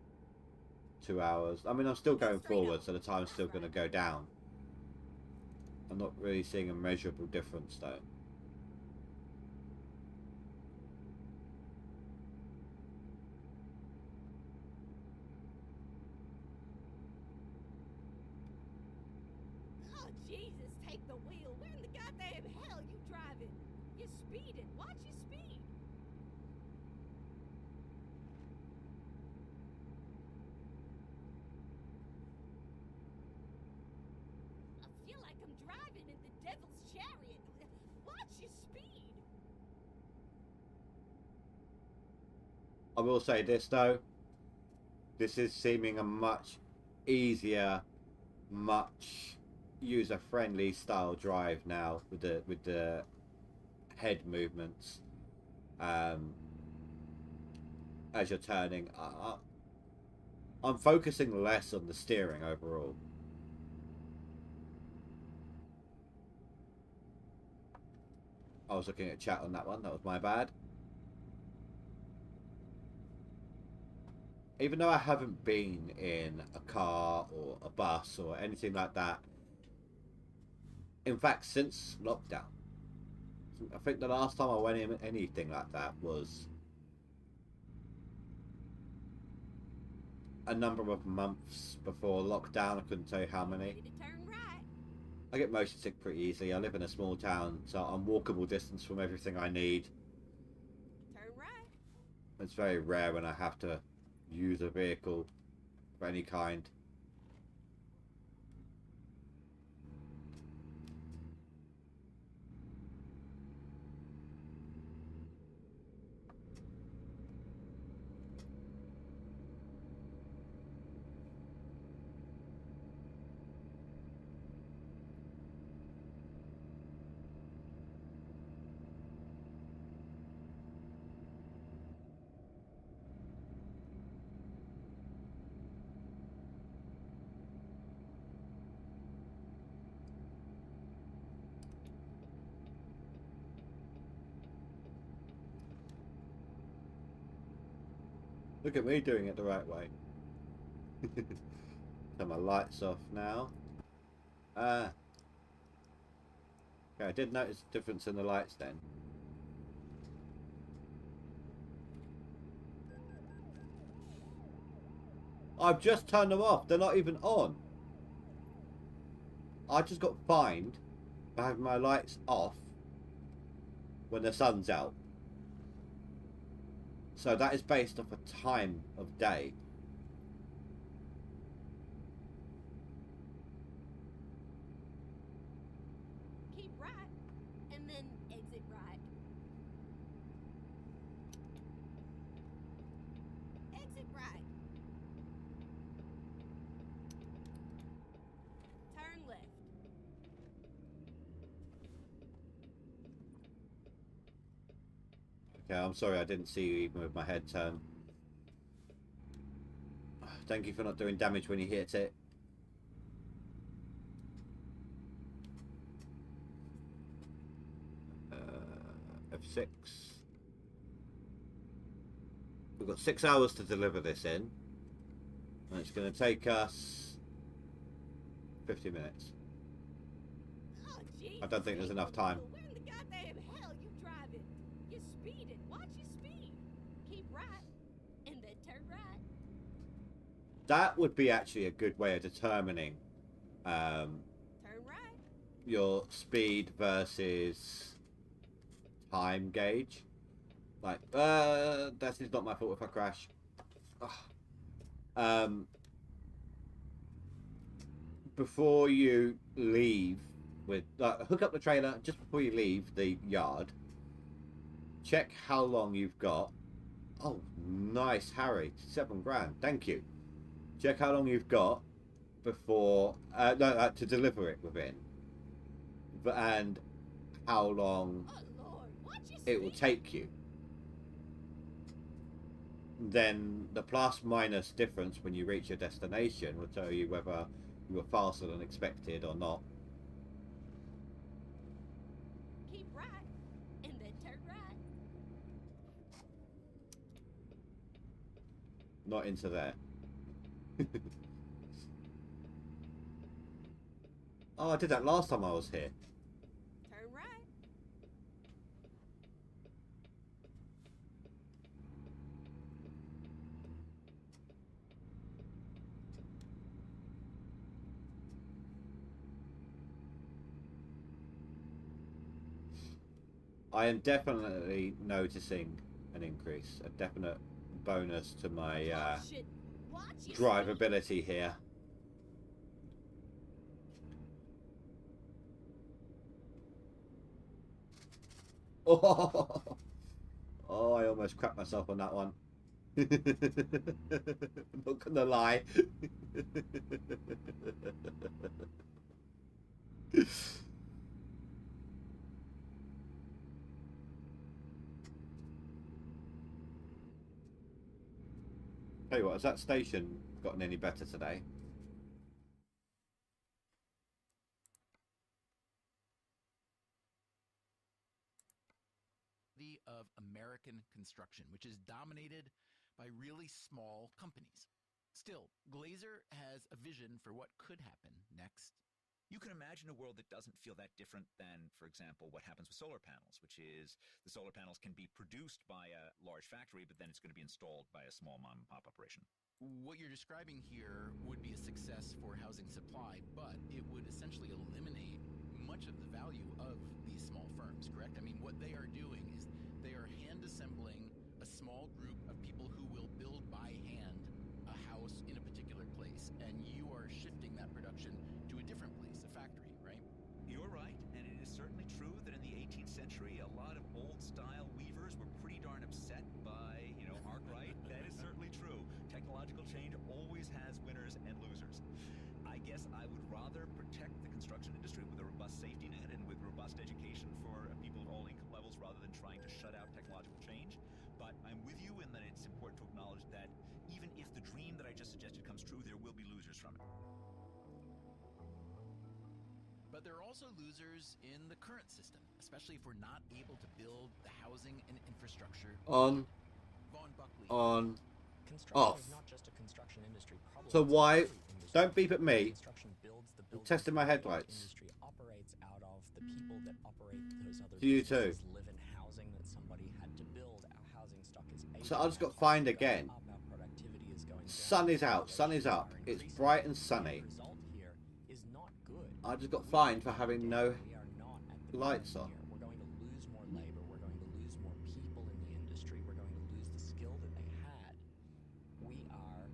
2 hours. I mean, I'm still going forward, so the time's still going to go down. I'm not really seeing a measurable difference though. Oh Jesus, take the wheel. Where in the goddamn hell you driving? You're speeding. Watch your speed. I will say this though. This is seeming a much easier, much user-friendly style drive now with the head movements. As you're turning, I'm focusing less on the steering overall. I was looking at chat on that one. That was my bad. Even though I haven't been in a car or a bus or anything like that, in fact, since lockdown, I think the last time I went in anything like that was a number of months before lockdown. I couldn't tell you how many. Ready to turn right. I get motion sick pretty easily. I live in a small town, so I'm walkable distance from everything I need. Turn right. It's very rare when I have to use a vehicle of any kind. Look at me doing it the right way. Turn my lights off now. Okay, I did notice a difference in the lights then. I've just turned them off. They're not even on. I just got fined for having my lights off when the sun's out. So that is based off a time of day. Keep right, and then exit right. Exit right. Turn left. Okay, I'm sorry I didn't see you even with my head turned. Thank you for not doing damage when you hit it. F6. We've got 6 hours to deliver this in. And it's going to take us 50 minutes. Oh, jeez. I don't think there's enough time. Where in the goddamn hell you driving? You're speeding. Watch your speed. Keep right, and then turn right. That would be actually a good way of determining Turn right. your speed versus time gauge. Like, that is not my fault if I crash. Before you leave with hook up the trailer just before you leave the yard. Check how long you've got. Oh, nice, Harry. 7 grand. Thank you. Check how long you've got before to deliver it within, and how long Oh, Lord. Watch your it will speed. take you. Then the plus minus difference when you reach your destination will tell you whether you were faster than expected or not. Keep right, and then turn right. Not into there. Oh, I did that last time I was here. Turn right. I am definitely noticing an increase, a definite bonus to my Oh, shit. Watch your speed. drivability here. Oh, I almost crapped myself on that one. Not gonna lie. Tell you what, has that station gotten any better today? Of American construction, which is dominated by really small companies. Still, Glazer has a vision for what could happen next. You can imagine a world that doesn't feel that different than, for example, what happens with solar panels, which is the solar panels can be produced by a large factory, but then it's going to be installed by a small mom-and-pop operation. What you're describing here would be a success for housing supply, but it would essentially eliminate much of the value of these small firms, correct? I mean, what they are doing is they are hand assembling a small group of people who will build by hand a house in a particular place, and you are shifting that production to a different place, a factory, right? You're right, and it is certainly true that in the 18th century, a lot of old-style weavers were pretty darn upset by, Arkwright. That is certainly true. Technological change always has winners and losers. I guess I would rather protect the construction industry with a robust safety net and with robust education for people of all income levels rather than trying to shut out technological change. But I'm with you in that it's important to acknowledge that even if the dream that I just suggested comes true, there will be losers from it. But there are also losers in the current system, especially if we're not able to build the housing and infrastructure. On. Vaughn Buckley. On. Construction Off. is not just a construction industry problem. So why? Every industry. Don't beep at me. Construction builds the I'm buildings testing my that the headlights. industry operates out of. The people that operate those other To you too. businesses live in housing that somebody had to build. Our housing stock is aging. So I just got Our fined costs are again. up, our productivity is going down, Sun is out. Sun is up. populations It's are bright and increasing. sunny. The result here is not good. I just got fined for having no We are not at the lights beginning on. here. We're going to lose more labor. We're going to lose more people in the industry. We're going to lose the skill that they had. We are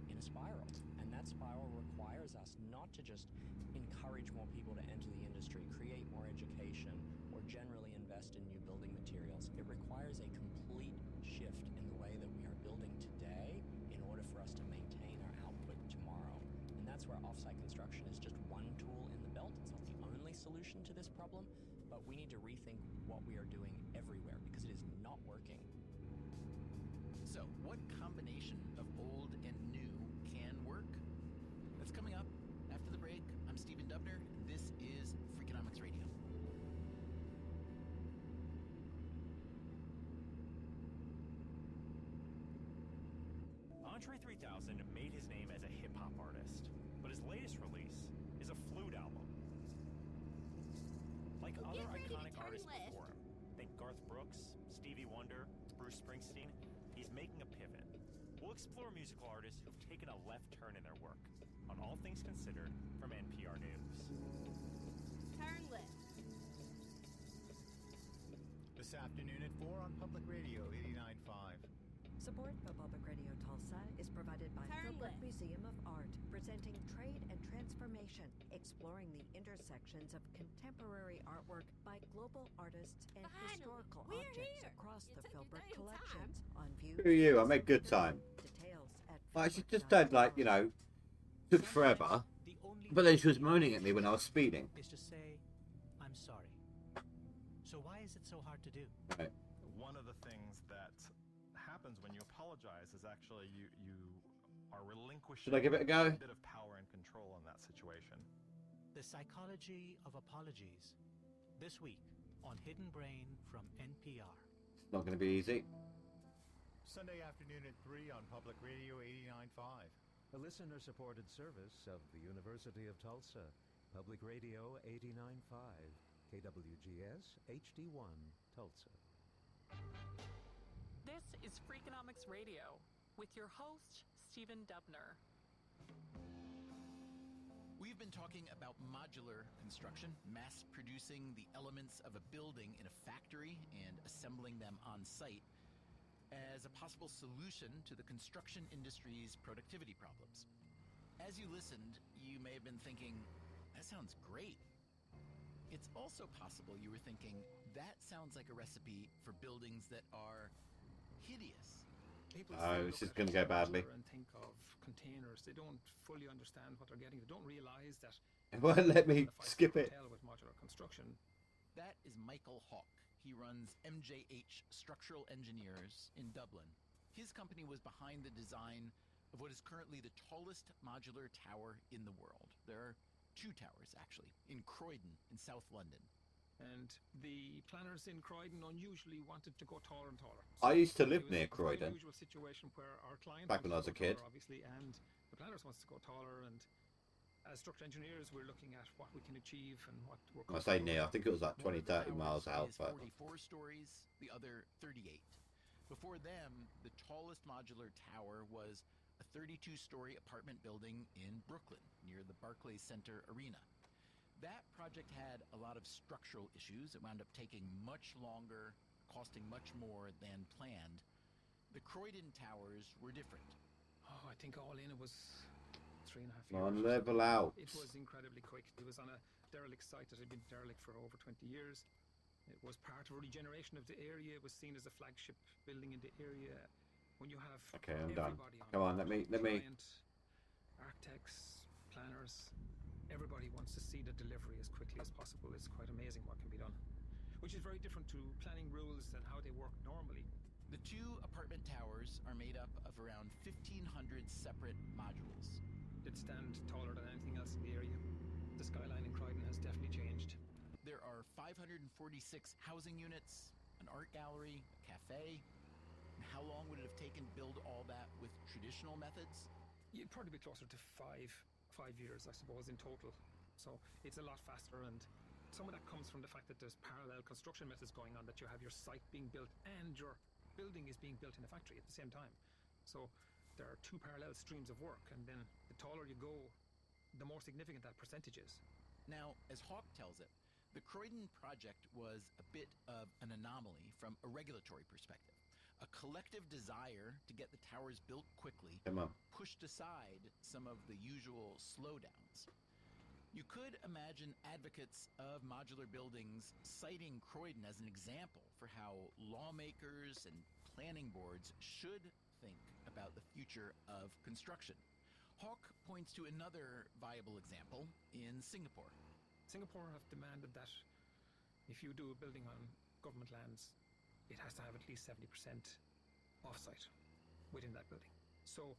in a spiral, and that spiral requires us not to just encourage more people to enter the industry, create more education, or generally invest in new building materials. It requires a complete shift in the way that we are building today in order for us to maintain our output tomorrow. And that's where offsite construction is just one tool in the belt. It's not the only solution to this problem, but we need to rethink what we are doing everywhere because it is not working. So, what combination of old and new can work? That's coming up after the break. I'm Stephen Dubner, and this is Freakonomics Radio. Andre 3000 made his name as a hip-hop artist, but his latest release is a flute album. Like other iconic artists before him, think Garth Brooks, Stevie Wonder, Bruce Springsteen, he's making a pivot. We'll explore musical artists who've taken a left turn in their work on All Things Considered from NPR News. Turn left. This afternoon at 4 on Public Radio 89.5. Support for Public Radio Tulsa is provided by Turn Philbrook left. Museum of Art, presenting Trade and Transformation, exploring the intersections of contemporary artwork by global artists and Finally, historical we're objects here. across You the took your Philbrook damn collections. On view. Who are you? I made good time. Details at Like, she just said, like, took forever. But then she was moaning at me when I was speeding. Is to say, I'm sorry. So why is it so hard to do? Right. One of the things that happens when you apologize is actually you are relinquishing Should I give it a go? bit of power and control in that situation. The Psychology of Apologies. This week on Hidden Brain from NPR. It's not going to be easy. Sunday afternoon at 3 on Public Radio 89.5. A listener-supported service of the University of Tulsa. Public Radio 89.5. KWGS HD1 Tulsa. This is Freakonomics Radio with your host, Stephen Dubner. We've been talking about modular construction, mass producing the elements of a building in a factory and assembling them on site as a possible solution to the construction industry's productivity problems. As you listened, you may have been thinking, that sounds great. It's also possible you were thinking, that sounds like a recipe for buildings that are hideous. People Oh, still this look is at going to go badly. modular and think of containers. They don't fully understand what they're getting. They don't realize that It won't let me a five-star skip it. hotel with modular construction. That is Michael Hawk. He runs MJH Structural Engineers in Dublin. His company was behind the design of what is currently the tallest modular tower in the world. There are two towers, actually, in Croydon in South London. And the planners in Croydon unusually wanted to go taller and taller. I used to live It was near a very Croydon. unusual situation where our client Back when I wants was to a go kid. taller, obviously, and the planners wants to go taller. And as structural engineers, we're looking at what we can achieve and what we're. I say near. I think it was like 20, One of the 30 miles towers out. is But 44 stories, the other 38. Before them, the tallest modular tower was a 32-story apartment building in Brooklyn near the Barclays Center Arena. That project had a lot of structural issues. It wound up taking much longer, costing much more than planned. The Croydon towers were different. Oh, I think all in it was 3.5 years. Come on, level out. It was incredibly quick. It was on a derelict site that had been derelict for over 20 years. It was part of a regeneration of the area. It was seen as a flagship building in the area. When you have okay, I'm done. everybody on Come on, board, let me. client, architects, planners, everybody wants to see the delivery as quickly as possible. It's quite amazing what can be done, which is very different to planning rules and how they work normally. The two apartment towers are made up of around 1,500 separate modules. It stand taller than anything else in the area. The skyline in Croydon has definitely changed. There are 546 housing units, an art gallery, a cafe. And how long would it have taken to build all that with traditional methods? You'd probably be closer to five years, I suppose, in total. So it's a lot faster, and some of that comes from the fact that there's parallel construction methods going on, that you have your site being built and your building is being built in a factory at the same time. So there are two parallel streams of work, and then the taller you go, the more significant that percentage is. Now, as Hawk tells it, the Croydon project was a bit of an anomaly from a regulatory perspective. A collective desire to get the towers built quickly pushed aside some of the usual slowdowns. You could imagine advocates of modular buildings citing Croydon as an example for how lawmakers and planning boards should think about the future of construction. Hawk points to another viable example in Singapore. Singapore have demanded that if you do a building on government lands, it has to have at least 70% off-site within that building. So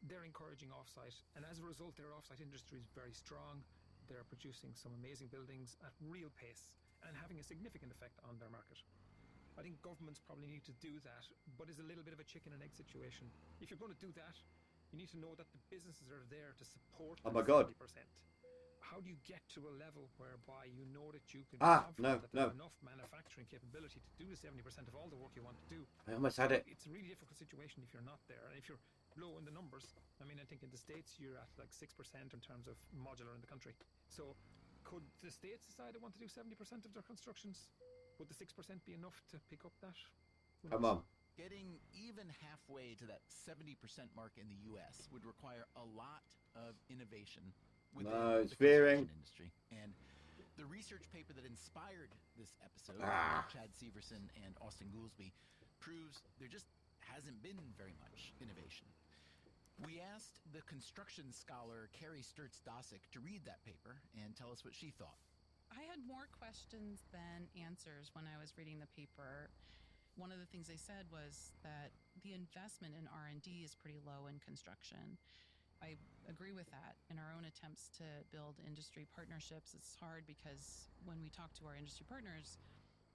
they're encouraging off-site, and as a result, their off-site industry is very strong. They're producing some amazing buildings at real pace and having a significant effect on their market. I think governments probably need to do that, but it's a little bit of a chicken and egg situation. If you're going to do that, you need to know that the businesses are there to support Oh my God. 70%. How do you get to a level whereby you know that you can No. enough manufacturing capability to do the 70% of all the work you want to do? I almost had it. It's a really difficult situation if you're not there. And if you're low in the numbers, I mean, I think in the States you're at like 6% in terms of modular in the country. So could the States decide they want to do 70% of their constructions? Would the 6% be enough to pick up that? Come on. Getting even halfway to that 70% mark in the US would require a lot of innovation within No, it's the veering. construction industry. And the research paper that inspired this episode, Chad Severson and Austin Goolsby, proves there just hasn't been very much innovation. We asked the construction scholar Carrie Sturtz-Dosick to read that paper and tell us what she thought. I had more questions than answers when I was reading the paper. One of the things they said was that the investment in R&D is pretty low in construction. I agree with that. In our own attempts to build industry partnerships, it's hard because when we talk to our industry partners,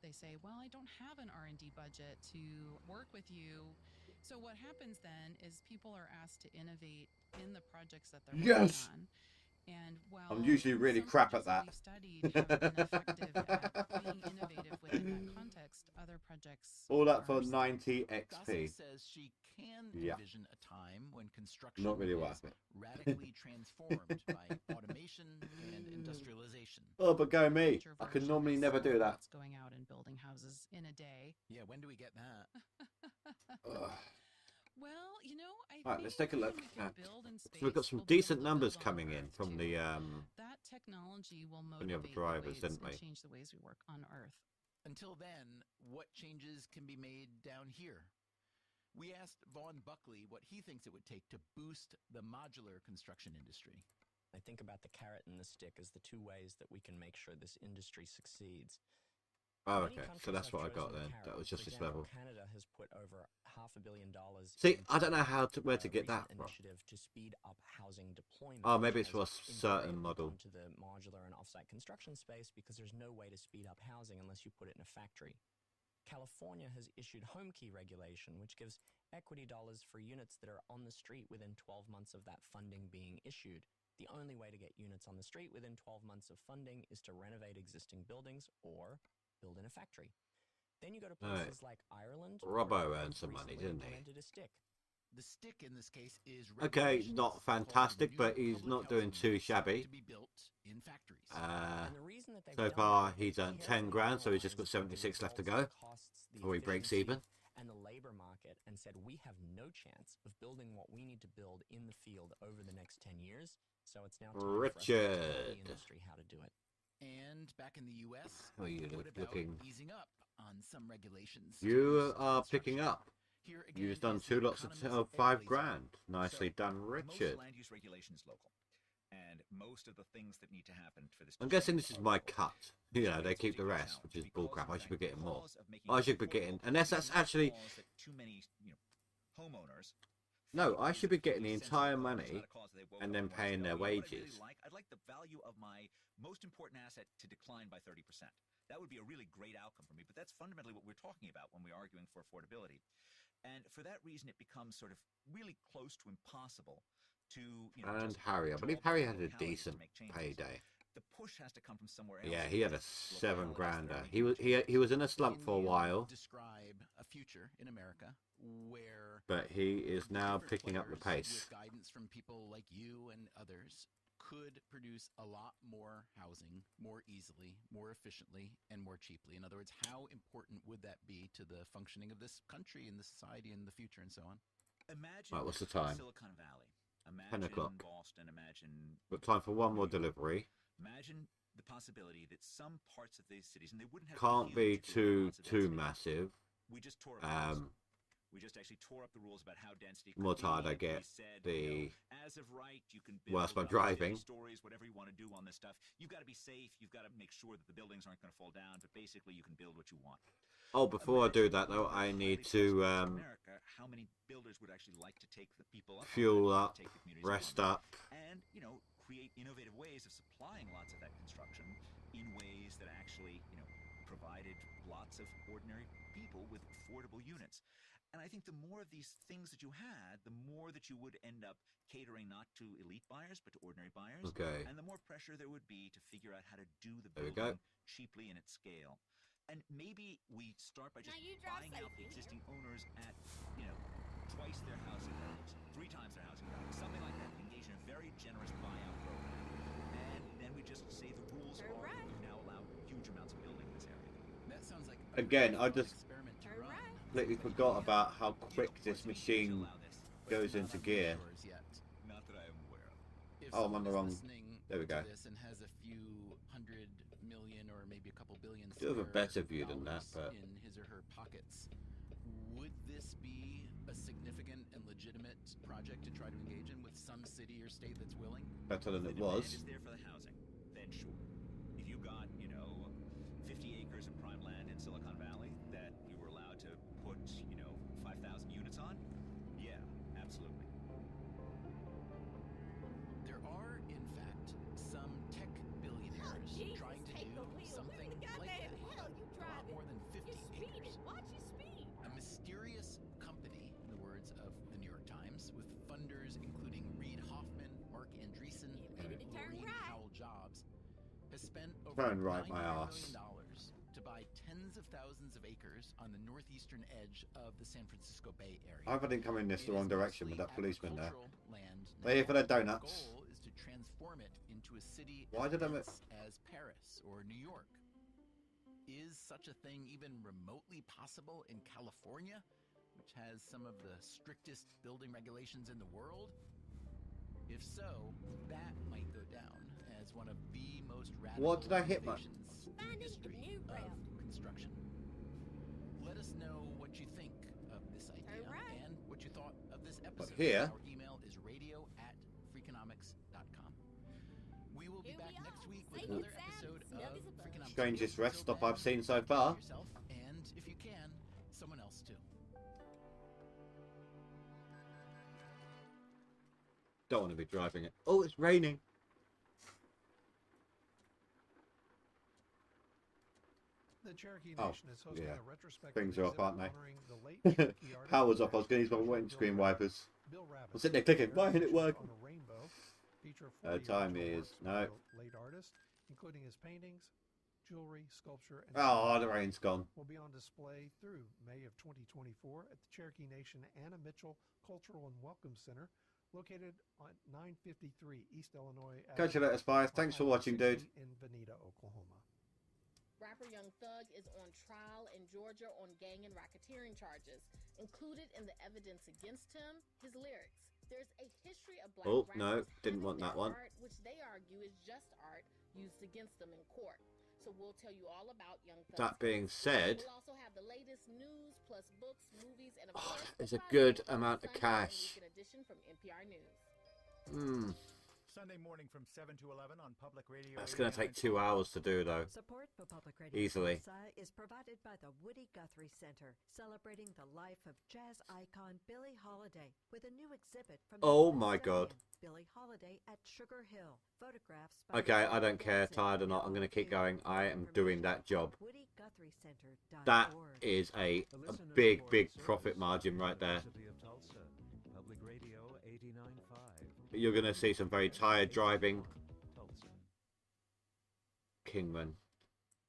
they say, well, I don't have an R&D budget to work with you. So what happens then is people are asked to innovate in the projects that they're working on. And while I'm usually really crap at that. we've studied have been effective at being innovative within that context, other projects All that for 90 XP. Dosick says she can envision a time when construction Not really is worth it. radically transformed by automation and industrialization. Oh, but go me. I could normally never do that. It's going out and building houses in a day. Yeah, when do we get that? Well, you know, I Right, think let's take a look. we can build in So we've got space, some we'll be decent able to numbers build on coming in Earth, from too. the That technology will from the other motivate drivers, ways didn't and we? change the ways we work on Earth. Until then, what changes can be made down here? We asked Vaughn Buckley what he thinks it would take to boost the modular construction industry. I think about the carrot and the stick as the two ways that we can make sure this industry succeeds. Oh, Many okay. So countries that's have what I chosen got the then. carrot. That was For just this example, level. Canada has put over $500 million. See, I don't know how to, where to get that from. Initiative to speed up housing deployment. Oh, maybe it's which for a has certain incorporated model. onto the modular and offsite construction space because there's no way to speed up housing unless you put it in a factory. California has issued home key regulation, which gives equity dollars for units that are on the street within 12 months of that funding being issued. The only way to get units on the street within 12 months of funding is to renovate existing buildings or build in a factory. Then you go to places like Ireland. Robbo earned some money, didn't he? A stick. The stick in this case is Okay, not fantastic, but he's not doing too shabby. to be built in factories. So far, he's earned 10 grand, so he's just got 76 left to go before he breaks even. And the labor market, and said we have no chance of building what we need to build in the field over the next 10 years. So it's now time for us to tell the industry how to do it. And back in the U.S., Oh, you're what about looking. easing up on some regulations? You are picking up. Here again You've done is 2 the lots of economist 5 grand. Nicely done, Richard. Most land use regulation is local, and most of the things that need to happen for this. I'm guessing this is my cut. You know, they keep the rest, which is bullcrap. I should be getting more. I should be getting, unless that's actually. Too many, homeowners. No, I should be getting the entire money and then paying their wages. I'd like the value of my most important asset to decline by 30%. That would be a really great outcome for me, but that's fundamentally what we're talking about when we're arguing for affordability. And for that reason, it becomes sort of really close to impossible to, And Harry, I believe Harry had a decent payday. The push has to come from somewhere else. Yeah, he had a 7 grander. He was in a slump for a while. Describe a future in America where, but he is now picking up the pace. With guidance from people like you and others, could produce a lot more housing more easily, more efficiently, and more cheaply. In other words, how important would that be to the functioning of this country and the society in the future and so on? Imagine right, what's the time? Silicon Valley. Imagine 10 o'clock. Boston. Imagine. Got time for one more delivery. Imagine the possibility that some parts of these cities, and they wouldn't have can't be too massive. We just tore we just actually tore up the rules about how density. The more tired I get, the as of right, you can build worse my driving. Stories, whatever you want to do on this stuff. You've got to be safe. You've got to make sure that the buildings aren't going to fall down. But basically, you can build what you want. Oh, before I do that though, I need to America, how many builders would actually like to take the people up, fuel up, rest up, and create innovative ways of supplying lots of that construction in ways that actually provided lots of ordinary people with affordable units. And I think the more of these things that you had, the more that you would end up catering not to elite buyers, but to ordinary buyers. Okay. And the more pressure there would be to figure out how to do the There we building go. cheaply and at scale. And maybe we start by just buying out the existing owners at, twice their housing values, 3 times their housing values, something like that. Engage in a very generous buyout program. And then we just say the rules are we now allow huge amounts of building in this area. That sounds like again, I just completely forgot about how quick this machine goes into gear. Not that I am aware of. Oh, I'm on the wrong. There we go. This and has a few $100 million or maybe a couple billion. Do have a better view than that, but in his or her pockets, would this be a significant and legitimate project to try to engage in with some city or state that's willing? better than it If the demand was. is there for the housing, then sure. If you got 50 acres of prime land in Silicon Valley that you were allowed to put 5,000 units on, yeah, absolutely. There are, in fact, some tech billionaires trying to do something like that. A lot more than 50 acres. Watch your speed. A mysterious company, in the words of the New York Times, with funders including Reid Hoffman, Mark Andreessen, and Maureen Howell Jobs, has spent over Try and right my $900 ass. million to buy tens of thousands of acres on the northeastern edge of the San Francisco Bay Area. I hope I didn't come in this the wrong direction with that policeman there. Land They're here for their The donuts. goal is to transform it into a city Why did I as Paris or New York. Is such a thing even remotely possible in California, which has some of the strictest building regulations in the world? If so, that might go down as one of the most radical What did I hit my? innovations in the history of construction. Let us know what you think of this idea and what you thought of this episode. here- Our email is radio@freakonomics.com. We will be back next week with another episode of Freakonomics. Strangest rest stop I've seen so far. Yourself, and if you can, someone else too. Don't want to be driving it. Oh, it's raining. The Cherokee Oh, Nation is hosting yeah. a retrospective Things are off, exhibit aren't they? honoring the late Cherokee artist Power's off. I was going to use my windscreen wipers. I'm sitting there clicking. Why isn't it working? On a rainbow, feature 40 Time original is works by no. the late artist, including his paintings, jewelry, sculpture, and Oh, the rain's gone. will be on display through May of 2024 at the Cherokee Nation Anna Mitchell Cultural and Welcome Center, located on 953 East Illinois Catch you later, Spice. Thanks for watching, dude. in Veneta, Oklahoma. Rapper Young Thug is on trial in Georgia on gang and racketeering charges. Included in the evidence against him, his lyrics. There's a history of black Oh, rappers no. Didn't having want that their one. art, which they argue is just art, used against them in court. So we'll tell you all about Young Thug's That being case. said, We'll also have the latest news plus books, movies, and of course, there's a the good Friday amount of Sunday cash. Weekend edition from NPR News. Sunday morning from 7 to 11 on Public Radio. That's going to take 2 hours to do, though. Support for Public Radio Easily. Tulsa is provided by the Woody Guthrie Center, celebrating the life of jazz icon Billie Holiday with a new exhibit from the Oh my God. Smithsonian, Billie Holiday at Sugar Hill. Photographs by Okay, Robert I don't care, Wilson. tired or not. I'm going to keep going. I am doing that job. WoodyGuthrieCenter.org. That is a big, big profit margin right there. University of Tulsa, Public Radio 89.5. You're going to see some very tired driving. Kingman.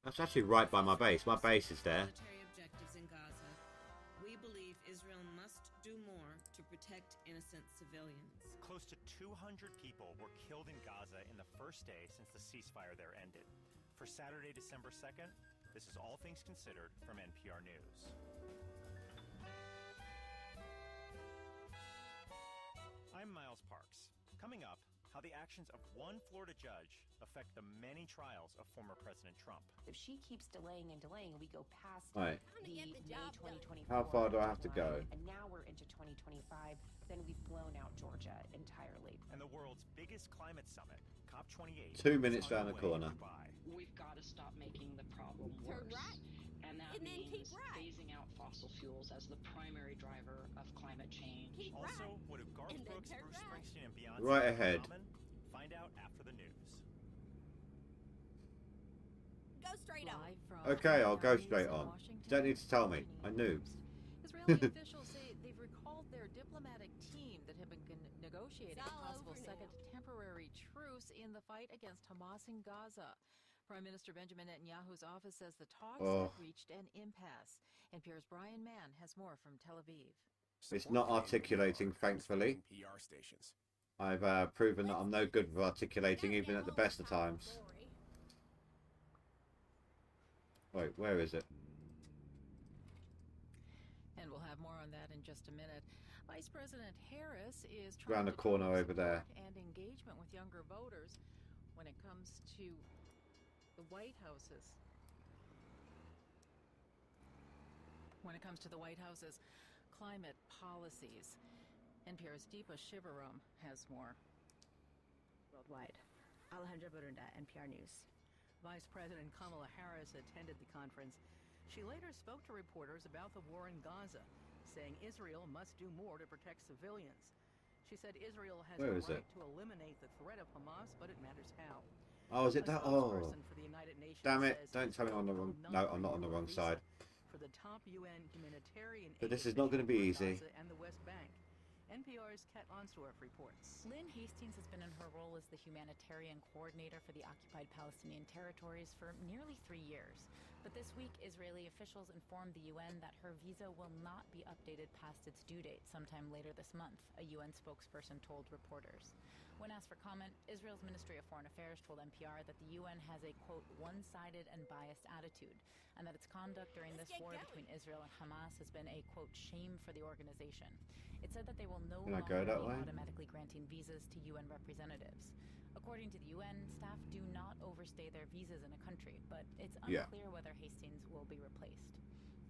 That's actually right by my base. My base is there. Military objectives in Gaza. We believe Israel must do more to protect innocent civilians. Close to 200 people were killed in Gaza in the first day since the ceasefire there ended. For Saturday, December 2nd, this is All Things Considered from NPR News. I'm Miles Parks. Coming up, how the actions of one Florida judge affect the many trials of former President Trump. If she keeps delaying and delaying, we go past Right. the May 2024 How far do I have to go? deadline, and now we're into 2025, then we've blown out Georgia entirely. And the world's biggest climate summit, COP28. 2 minutes down the corner. We've got to stop making the problem worse. And that means phasing out fossil fuels as the primary driver of climate change. Also, what do Garth Brooks, Bruce Springsteen, and Beyonce Right have in ahead. common? Find out after the news. Go straight on. Okay, I'll go straight on. You don't need to tell me. I knew. Israeli officials say they've recalled their diplomatic team that had been negotiating a possible second temporary truce in the fight against Hamas in Gaza. Prime Minister Benjamin Netanyahu's office says the talks have reached an impasse. NPR's Brian Mann has more from Tel Aviv. It's not articulating, thankfully. PR stations. I've proven that I'm no good with articulating, even at the best of times. Wait, where is it? And we'll have more on that in just a minute. Vice President Harris is Round the corner over there. and engagement with younger voters when it comes to the White House's. When it comes to the White House's climate policies. NPR's Deepa Shivaram has more. Worldwide. Alejandra Burunda, NPR News. Vice President Kamala Harris attended the conference. She later spoke to reporters about the war in Gaza, saying Israel must do more to protect civilians. She said Israel has Where the is right it? to eliminate the threat of Hamas, but it matters how. Oh, is it that? Oh, spokesperson for the United Nations damn it! says Don't tell me I'm on the wrong. No, I'm not on the wrong side. For the top UN humanitarian But this aid is not going to be official easy. for Gaza and the West Bank. NPR's Kat Lonsdorf reports. Lynn Hastings has been in her role as the humanitarian coordinator for the occupied Palestinian territories for nearly 3 years. But this week, Israeli officials informed the UN that her visa will not be updated past its due date sometime later this month, a UN spokesperson told reporters. When asked for comment, Israel's Ministry of Foreign Affairs told NPR that the UN has a, quote, one-sided and biased attitude, and that its conduct during this war between Israel and Hamas has been a, quote, shame for the organization. It said that they will no Can I longer go that be way? automatically granting visas to UN representatives. According to the UN, staff do not overstay their visas in a country, but it's Yeah. unclear whether Hastings will be replaced.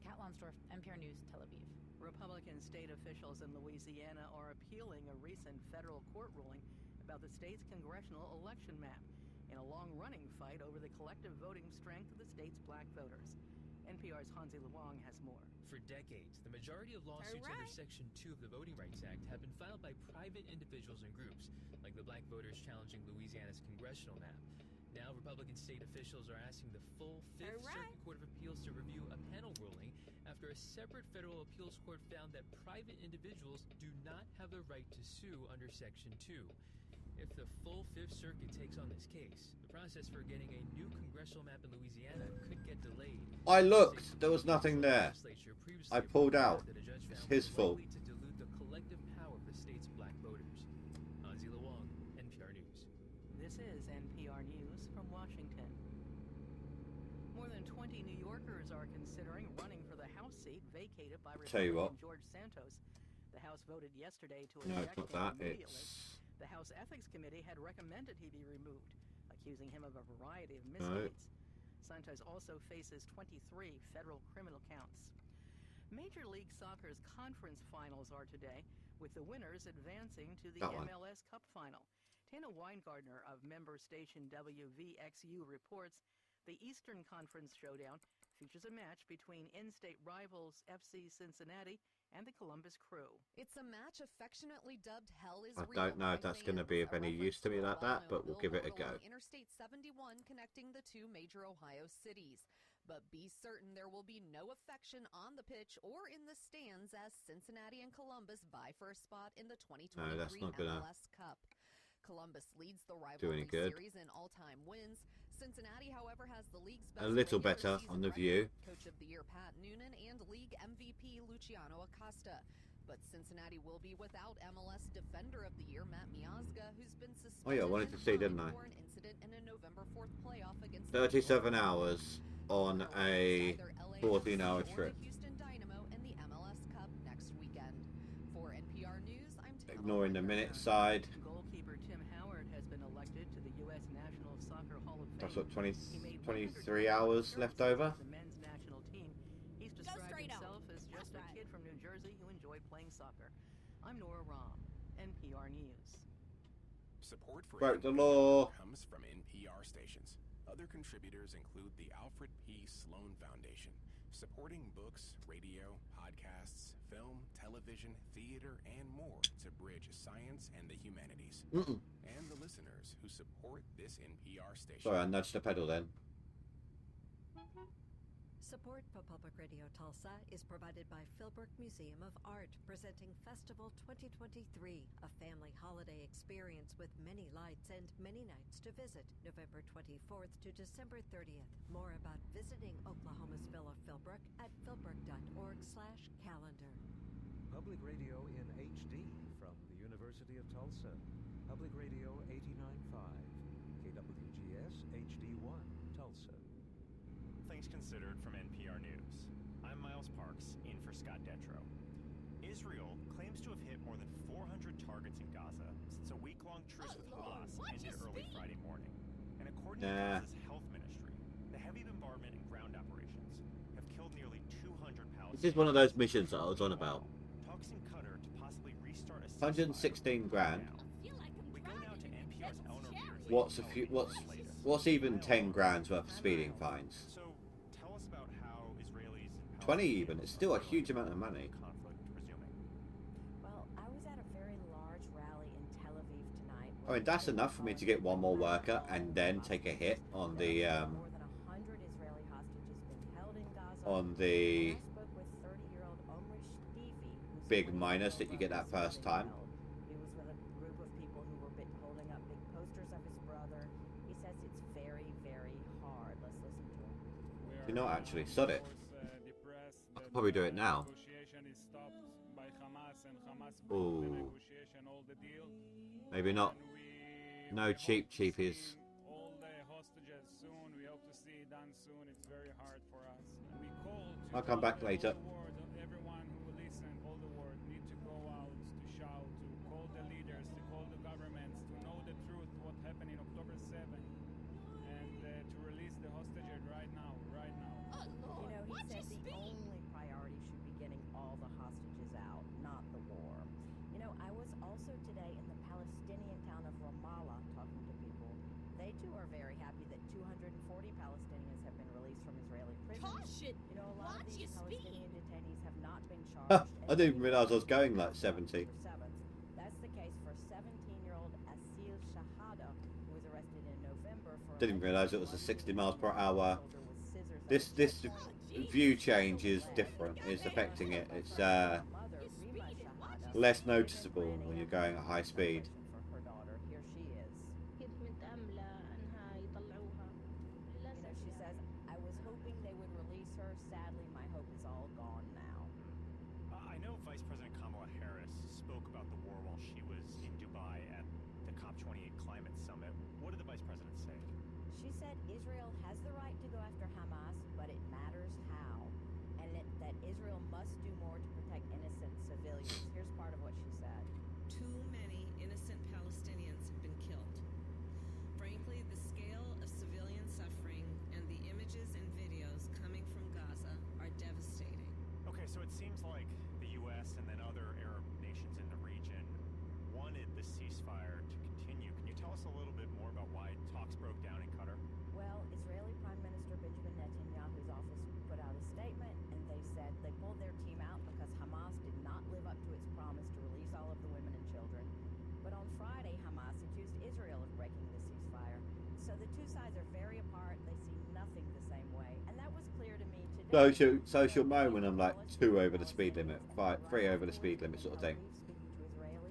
Kat Lonsdorf, NPR News, Tel Aviv. Republican state officials in Louisiana are appealing a recent federal court ruling about the state's congressional election map in a long-running fight over the collective voting strength of the state's black voters. NPR's Hansi Luong has more. For decades, the majority of lawsuits under Section 2 of the Voting Rights Act have been filed by private individuals and groups, like the black voters challenging Louisiana's congressional map. Now, Republican state officials are asking the full Fifth Circuit Court of Appeals to review a panel ruling after a separate federal appeals court found that private individuals do not have the right to sue under Section 2. If the full Fifth Circuit takes on this case, the process for getting a new congressional map in Louisiana could get delayed. I looked. There was nothing there. I pulled out. It's his fault. To dilute the collective power of the state's black voters. Hansi Luong, NPR News. This is NPR News from Washington. More than 20 New Yorkers are considering running for the House seat vacated by Republican George Santos. The House voted yesterday to eject him immediately. The House Ethics Committee had recommended he be removed, accusing him of a variety of misdeeds. Santos also faces 23 federal criminal counts. Major League Soccer's conference finals are today, with the winners advancing to the MLS Cup final. Tana Weingartner of member station WVXU reports the Eastern Conference Showdown features a match between in-state rivals FC Cincinnati and the Columbus Crew. It's a match affectionately dubbed Hell is I Real. don't know if that's going to be of any use to me like that, but we'll give it a go. Interstate 71 connecting the two major Ohio cities. But be certain there will be no affection on the pitch or in the stands as Cincinnati and Columbus vie for a spot in the 2023 MLS Cup. Columbus leads the rivalry series in all-time wins. Cincinnati, however, has the league's best a little better on the view. Coach of the year Pat Noonan and league MVP Luciano Acosta. But Cincinnati will be without MLS Defender of the Year Matt Miazga, who's been suspended. Oh yeah, I wanted to see, didn't I? For an incident in a November 4th playoff against 37 hours on a 14-hour trip. Houston Dynamo in the MLS Cup next weekend. For NPR News, I'm ignoring the minute side. Goalkeeper Tim Howard has been elected to the U.S. National Soccer Hall of Fame. That's what, 23 hours left over? The men's national team. He's described himself as just a kid from New Jersey who enjoyed playing soccer. I'm Nora Rahm, NPR News. Support for Broke the law comes from NPR stations. Other contributors include the Alfred P. Sloan Foundation, supporting books, radio, podcasts, film, television, theater, and more to bridge science and the humanities. And the listeners who support this NPR station. Sorry, I nudged the pedal then. Support for Public Radio Tulsa is provided by Philbrook Museum of Art, presenting Festival 2023, a family holiday experience with many lights and many nights to visit, November 24th to December 30th. More about visiting Oklahoma's Villa Philbrook at philbrook.org/calendar. Public Radio in HD from the University of Tulsa. Public Radio 89.5, KWGS HD1, Tulsa. Things Considered from NPR News. I'm Miles Parks, in for Scott Detro. Israel claims to have hit more than 400 targets in Gaza since a week-long truce with Hamas ended early Friday morning. And according to Gaza's health ministry, the heavy bombardment and ground operations have killed nearly 200 Palestinians. This is one of those missions that I was on about. Talks in Qatar to possibly restart a 116 grand. We go now to NPR's Eleanor Beers. What's even 10 grand's worth of speeding fines? So tell us about how Israelis and 20 even. It's still a huge amount of money. conflict resuming. Well, I was at a very large rally in Tel Aviv tonight. I mean, that's enough for me to get one more worker and then take a hit on the More than 100 Israeli hostages been held in Gaza. on the I spoke with 30-year-old Omri Shtivi, who's big minus that you get that first time. He was with a group of people who were holding up big posters of his brother. He says it's very, very hard. Let's listen to him. You know, actually, sod it. I could probably do it now. Ooh. Maybe not. No cheapies. All the hostages soon. We hope to see it done soon. It's very hard for us. We call to I'll come back later. everyone who listened, all the world, need to go out, to shout, to call the leaders, to call the governments, to know the truth, what happened in October 7, and to release the hostages right now, right now. You know, he said the only priority should be getting all the hostages I didn't even realise I was going like 70. That's the case for 17-year-old Asil Shahada, who was arrested in November for Didn't even realise it was a 60 miles per hour. This view change is different. It's affecting it. It's less noticeable when you're going at high speed. Here she is. She says, I was hoping they would release her. Sadly, my hope is all gone now. I know Vice President Kamala Harris spoke about the war while she was in Dubai at the COP28 climate summit. What did the Vice President say? She said Israel has the right to go after Hamas, but it matters how. And that Israel must do more to protect innocent civilians. Here's part of what she said. Too many innocent Palestinians have been killed. Frankly, the scale of civilian suffering and the images and videos coming from Gaza are devastating. Okay, so it seems like the U.S. and then other Arab nations in the region wanted the ceasefire to continue. Can you tell us a little bit more about why talks broke down in Qatar? Well, Israeli Prime Minister Benjamin Netanyahu's office put out a statement, and they said they pulled their team out because Hamas did not live up to its promise to release all of the women and children. But on Friday, Hamas accused Israel of breaking the ceasefire. So the two sides are very apart. They see nothing the same way. And that was clear to me today. So she'll moan when I'm like 2 over the speed limit, 3 over the speed limit sort of thing.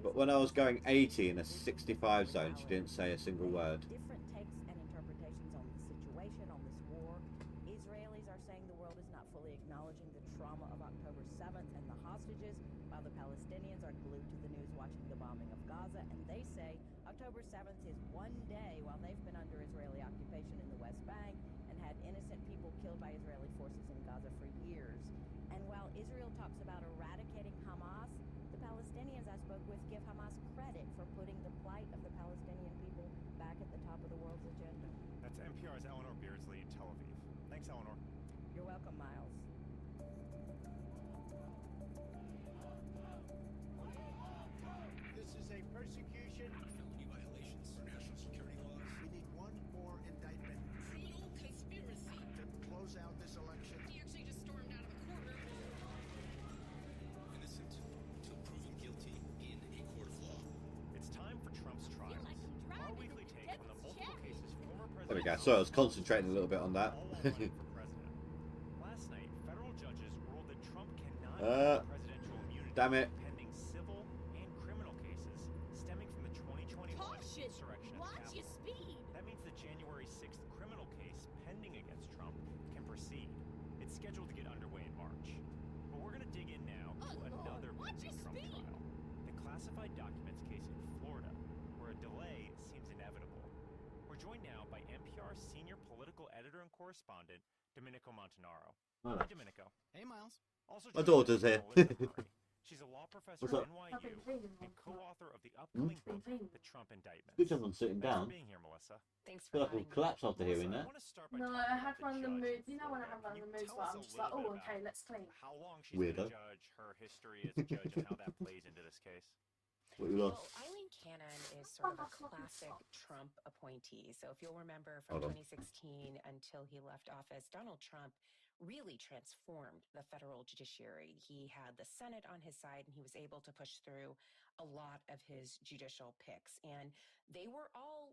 But when I was going 80 in a 65 zone, she didn't say a single word. Different takes and interpretations on the situation, on this war. Israelis are saying the world is not fully acknowledging the trauma of October 7th and the hostages, while the Palestinians are glued to the news watching the bombing of Gaza. And they say October 7th is one day while they've been under Israeli occupation in the West Bank and had innocent people killed by Israeli forces in Gaza for years. And while Israel talks about eradicating Hamas, the Palestinians I spoke with give Hamas credit for putting the plight of the Palestinian people back at the top of the world's agenda. That's NPR's Eleanor Beardsley in Tel Aviv. Thanks, Eleanor. You're welcome, Miles. This is a persecution. Felony violations for national security laws. We need one more indictment. Criminal conspiracy. To close out this election. He actually just stormed out of the courtroom. Innocent until proven guilty in a court of law. It's time for Trump's trial. Our weekly take on the multiple cases former President There we go. Sorry, I was concentrating a little bit on that. Last night, federal judges ruled that Trump cannot get presidential immunity damn it. pending civil and criminal cases stemming from the 2021 insurrection at Watch your Capitol. speed. That means the January 6th criminal case pending against Trump can proceed. It's scheduled to get underway in March. But we're going to dig in now to another pending Trump trial, the classified documents case in Florida, where a delay seems inevitable. We're joined now by NPR senior political editor and correspondent, Domenico Montanaro. Oh. Hi, Domenico. Hey, Miles. Also My joining us daughter's is here. Melissa Murray. She's a law professor What's at up? NYU and co-author of the upcoming book, The Trump Indictment. Good job on sitting Thanks down. for being here, Melissa. Thanks I feel for like I'll having me. collapse after hearing Melissa, I that. want to start by No, talking I about had the one of the judge moods. in You know when I Florida. have one of Can the you moods tell where us I'm a just like, little oh, bit okay, about let's clean. how long she's been Weirdo. a judge, her history as a judge, and how that plays into this case? What you Well, lost? Eileen Cannon is sort of a classic Trump appointee. So if you'll remember from Hold on. 2016 until he left office, Donald Trump really transformed the federal judiciary. He had the Senate on his side and he was able to push through a lot of his judicial picks. And they were all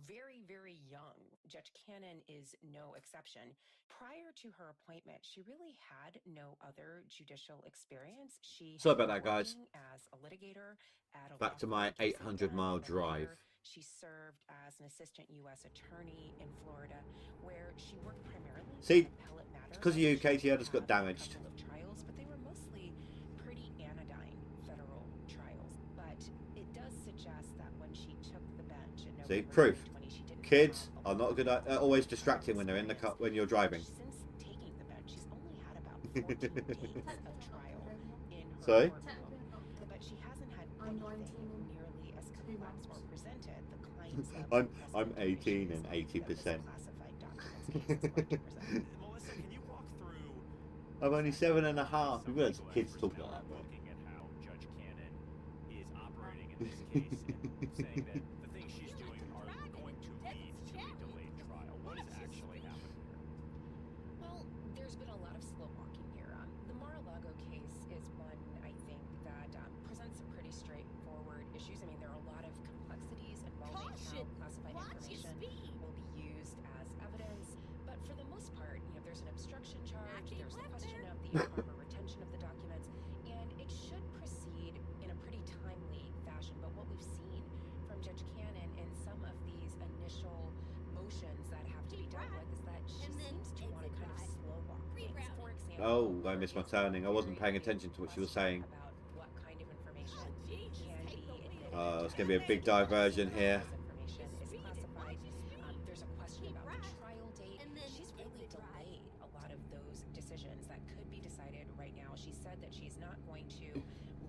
very, very young. Judge Cannon is no exception. Prior to her appointment, she really had no other judicial experience. She Sorry had about that, been guys. working as a litigator at a Back to law my firm just 800-mile then, and drive. later she served as an assistant U.S. attorney in Florida, where she worked primarily See, on appellate matters. because of you, Katie, I just got damaged. A couple of trials, but they were mostly pretty anodyne federal trials. But it does suggest that when she took the bench in See, November proof. 2020, she didn't Kids have are not good at always distracting when they're in the car when you're driving. Since taking the bench, she's only had about 14 days of trial in her Sorry? courtroom. But she hasn't had anything nearly as complex or presented the kinds of I'm 18 and 80%. classified documents case is going to present. Melissa, can you walk through I'm only 7.5. You realise kids talk like that, bro. looking at how Judge Cannon is operating in this case and saying that the things she's doing are going to lead to a delayed trial? What is actually happening here? Well, there's been a lot of slow walking here. The Mar-a-Lago case is one I the proper retention of the documents, and it should proceed in a pretty timely fashion. But what we've seen from Judge Cannon in some of these initial motions that have to be dealt with is that she seems to want to kind of slow walk things. For example, Oh, I missed my turning. I wasn't paying attention to what she was saying. about what kind of information can be admitted. It's going to be a big diversion here. Information is classified. There's a question about the trial date. She's really delayed a lot of those decisions that could be decided right now. She said that she's not going to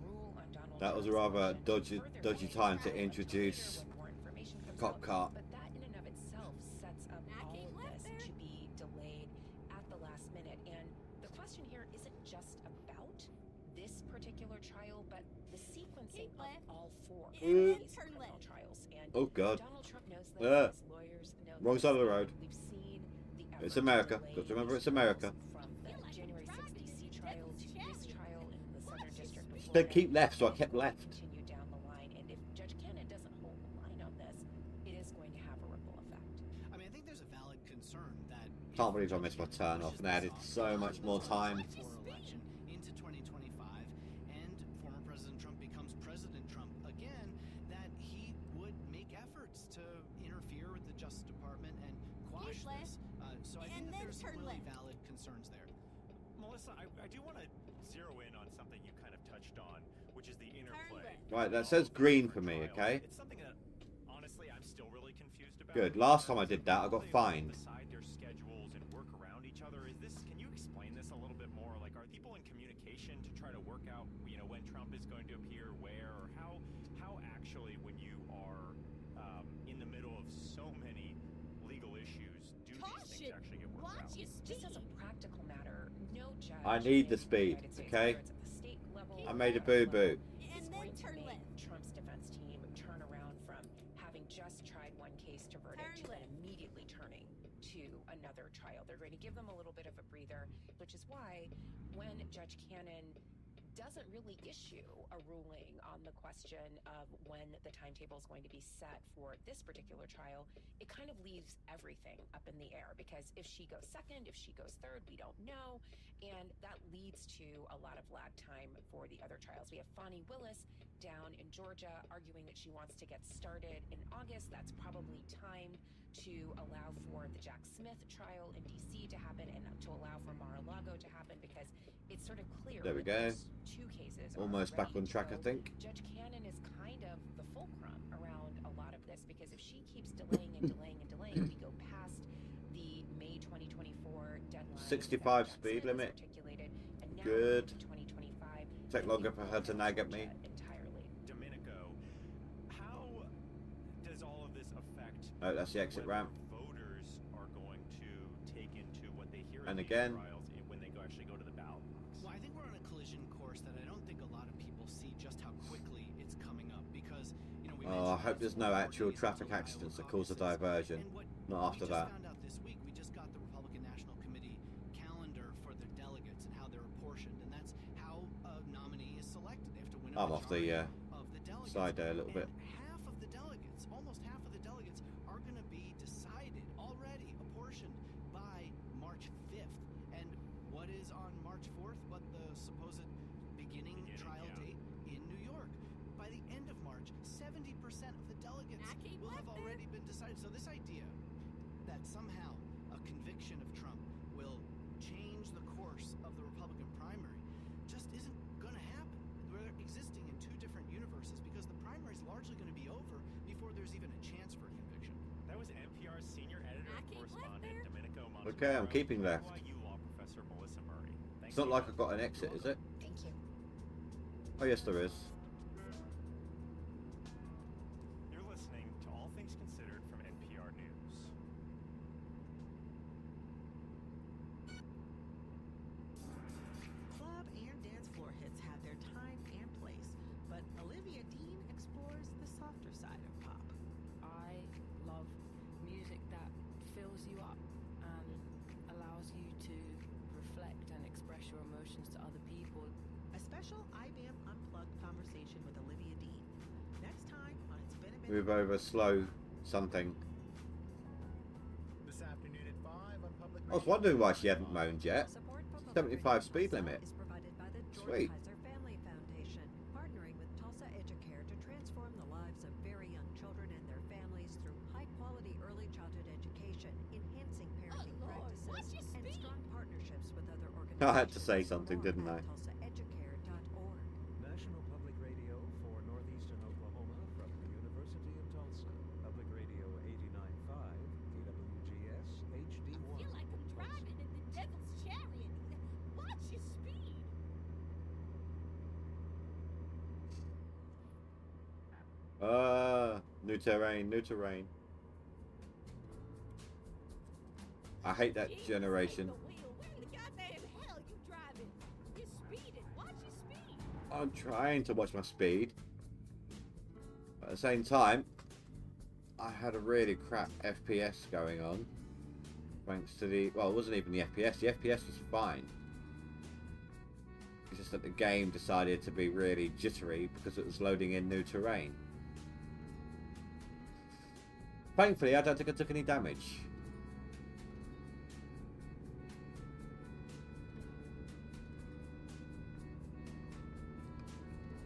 rule on Donald That was a rather dodgy time to introduce cop car. But that in and of itself sets up all of this to be delayed at the last minute. And the question here isn't just about this particular trial, but the sequencing of all four of these criminal trials. And Oh God. Donald Trump knows this. His lawyers know Wrong this. side of the road. We've seen the It's effort America. to delay Got to remember it's America. from the January 6th DC trial to this trial in the Southern District of Said Florida. keep left, so I kept left. Continue down the line, and if Judge Cannon doesn't hold the line on this, it is going to have a ripple effect. I mean, I think there's a valid concern that Can't believe I missed my turn off and added so much more time. for election into 2025 and former President Trump becomes President Trump again, that he would make efforts to interfere with the Justice Department and quash this. So I think that there's some really valid concerns there. Melissa, I do want to zero in on something you kind of touched on, which is the interplay. Right, that says green for me, okay? It's something that, honestly, I'm still really confused about. Good. Last time I did that, I got fined. Decide their schedules and work around each other. Can you explain this a little bit more? Like, are people in communication to try to work out, when Trump is going to appear, where, or how actually, when you are in the middle of so many legal issues, do these things actually get worked out? Just as a practical matter, no judge I need the in speed, United States, okay? whether it's at the state level I or made a federal boo-boo. level, is going to make Trump's defense team turn around from having just tried one case to verdict to then immediately turning to another trial. They're going to give them a little bit of a breather, which is why when Judge Cannon doesn't really issue a ruling on the question of when the timetable is going to be set for this particular trial, it kind of leaves everything up in the air, because if she goes second, if she goes third, we don't know, and that leads to a lot of lag time for the other trials. We have Fani Willis down in Georgia arguing that she wants to get started in August. That's probably timed to allow for the Jack Smith trial in DC to happen and to allow for Mar-a-Lago to happen, because it's sort of clear There we that go. those two cases are Almost back ready on to track, go. I think. Judge Cannon is kind of the fulcrum around a lot of this, because if she keeps delaying and delaying and delaying, we go past the May 2024 deadline. 65 speed limit. And now Good. 2025. Take longer for her to nag at me. Entirely. Domenico, how does all of this affect Oh, that's the exit ramp. voters are going to take into what they hear And in these again. trials when they actually go to the ballot box? Well, I think we're on a collision course that I don't think a lot of people see just how quickly it's coming up, because we Oh, I hope there's no actual traffic accidents that cause a diversion. Not after that. found out this week, we just got the Republican National Committee calendar for their delegates and how they're apportioned, and that's how a nominee is selected. They have to win a I'm off the majority of the delegates. side there a little bit. And half of the delegates, almost half of the delegates, are going to be decided already, apportioned by March 5th. And what is on March 4th but the supposed beginning trial date in New York? By the end of March, 70% of the delegates will have already been decided. So this idea that somehow a conviction of Trump will change the course of the Republican primary just isn't going to happen. We're existing in two different universes, because the primary is largely going to be over before there's even a chance for a conviction. That was NPR's senior editor and correspondent Domenico Montanaro. Okay, I'm keeping left. NYU law professor Melissa Murray. It's not like I've got an exit, is it? Thank you. Oh, yes, there is. You're listening to All Things Considered from NPR News. Club and dance floor hits have their time and place, but Olivia Dean explores the softer side of pop. I love music that fills you up and allows you to reflect and express your emotions to other people. A special IBM Unplugged conversation with Olivia Dean. Next time on It's Been a Minute. Move over slow something. This afternoon at 5 on Public I was wondering why she hadn't moaned yet. 75 speed limit. Is provided by the George Sweet. Kaiser Family Foundation, partnering with Tulsa Educare to transform the lives of very young children and their families through high-quality early childhood education, enhancing parenting practices, and strong partnerships with other organizations. I had to say something, didn't I? TulsaEducare.org. National Public Radio for Northeastern Oklahoma from the University of Tulsa. Public Radio 89.5, KWGS HD1. I feel like I'm driving in the devil's chariot. Watch your speed. New terrain, new terrain. I hate that generation. Where in the goddamn hell you driving? You're speeding. Watch your speed. I'm trying to watch my speed. At the same time, I had a really crap FPS going on. Thanks to the... Well, it wasn't even the FPS. The FPS was fine. It's just that the game decided to be really jittery because it was loading in new terrain. Thankfully, I don't think I took any damage.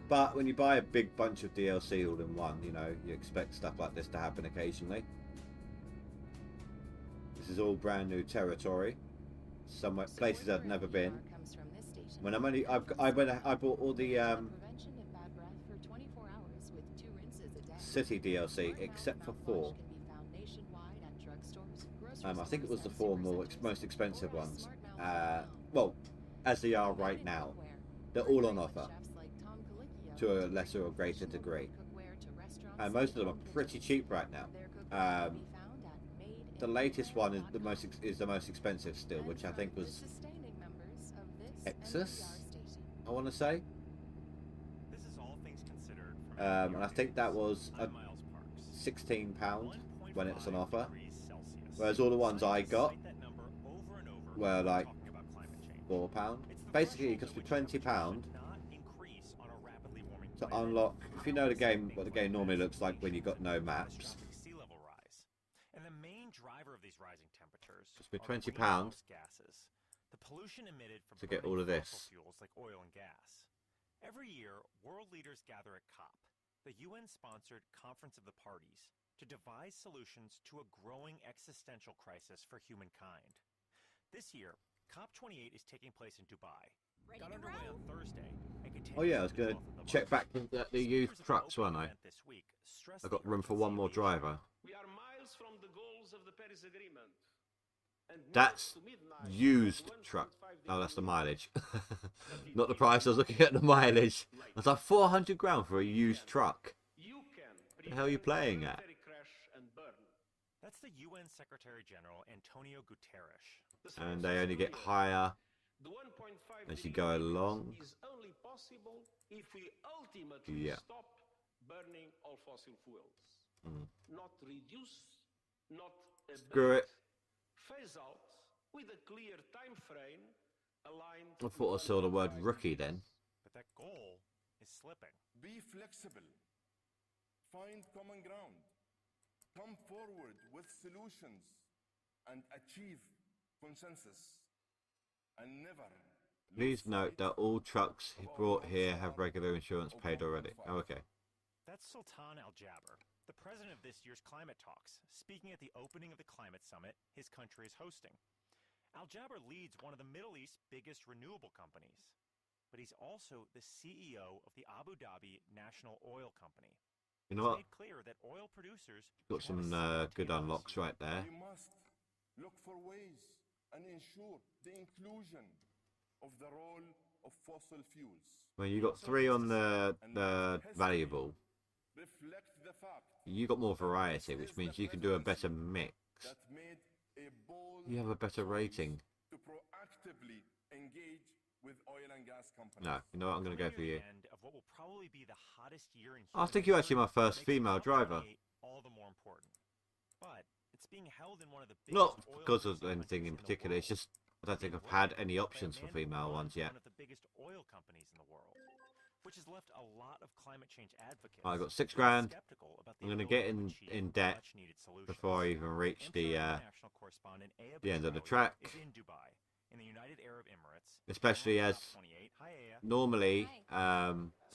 But when you buy a big bunch of DLC all in one, you know, you expect stuff like this to happen occasionally. This is all brand new territory. Somewhere, places I've never been. When I'm only, I bought all the city DLC except for 4. I think it was the 4 most expensive ones. Well, as they are right now, they're all on offer to a lesser or greater degree. And most of them are pretty cheap right now. The latest one is the most expensive still, which I think was Exus, I want to say. And I think that was £16 when it's on offer. Whereas all the ones I got were like £4. Basically, it cost me £20 to unlock. If you know the game, what the game normally looks like when you've got no maps. And the main driver of these rising temperatures Cost me are £20 greenhouse gases, the pollution emitted from to get burning all of fossil this. fuels like oil and gas. Every year, world leaders gather at COP, the UN-sponsored Conference of the Parties, to devise solutions to a growing existential crisis for humankind. This year, COP28 is taking place in Dubai. Got underway on Thursday and continues. Oh yeah, I was going to check back the used trucks, weren't I? I got room for one more driver. We are miles from the goals of the Paris Agreement. That's used truck. Oh, that's the mileage. Not the price. I was looking at the mileage. I was like, 400 grand for a used truck. What the hell are you playing at? That's the UN Secretary General Antonio Guterres. And they only get higher as you go along. Is only possible if we ultimately stop burning all fossil fuels. Not reduce, not Screw it. phase out with a clear time frame aligned. I thought I saw the word rookie then. But that goal is slipping. Be flexible. Find common ground. Come forward with solutions and achieve consensus. And never. Please note that all trucks brought here have regular insurance paid already. Oh, okay. That's Sultan Al Jaber, the president of this year's climate talks, speaking at the opening of the climate summit his country is hosting. Al Jaber leads one of the Middle East's biggest renewable companies, but he's also the CEO of the Abu Dhabi National Oil Company. You know what? He's made clear that oil producers Got some good unlocks right there. We must look for ways and ensure the inclusion of the role of fossil fuels. Well, you got 3 on the valuable. Reflect the fact You got more variety, which means you can do a better mix. that made a bold You have a better rating. to proactively engage with oil and gas companies. No, you know what? I'm going to go for you. End of what will probably be the hottest year in I think you're actually my first female driver. all the more important. But it's being held in one of the biggest Not oil because of facilities anything in the particular. It's world. just I don't think I've had any options for female ones yet. One of the biggest oil companies in the world, which has left a lot of climate change advocates. I got 6 grand. skeptical about the I'm going to ability get to achieve in debt much-needed solutions. before I even reach the International correspondent Aya end of the Batrawi track. is in Dubai in the United Arab Emirates. Especially as 28. Hi, Aya. normally,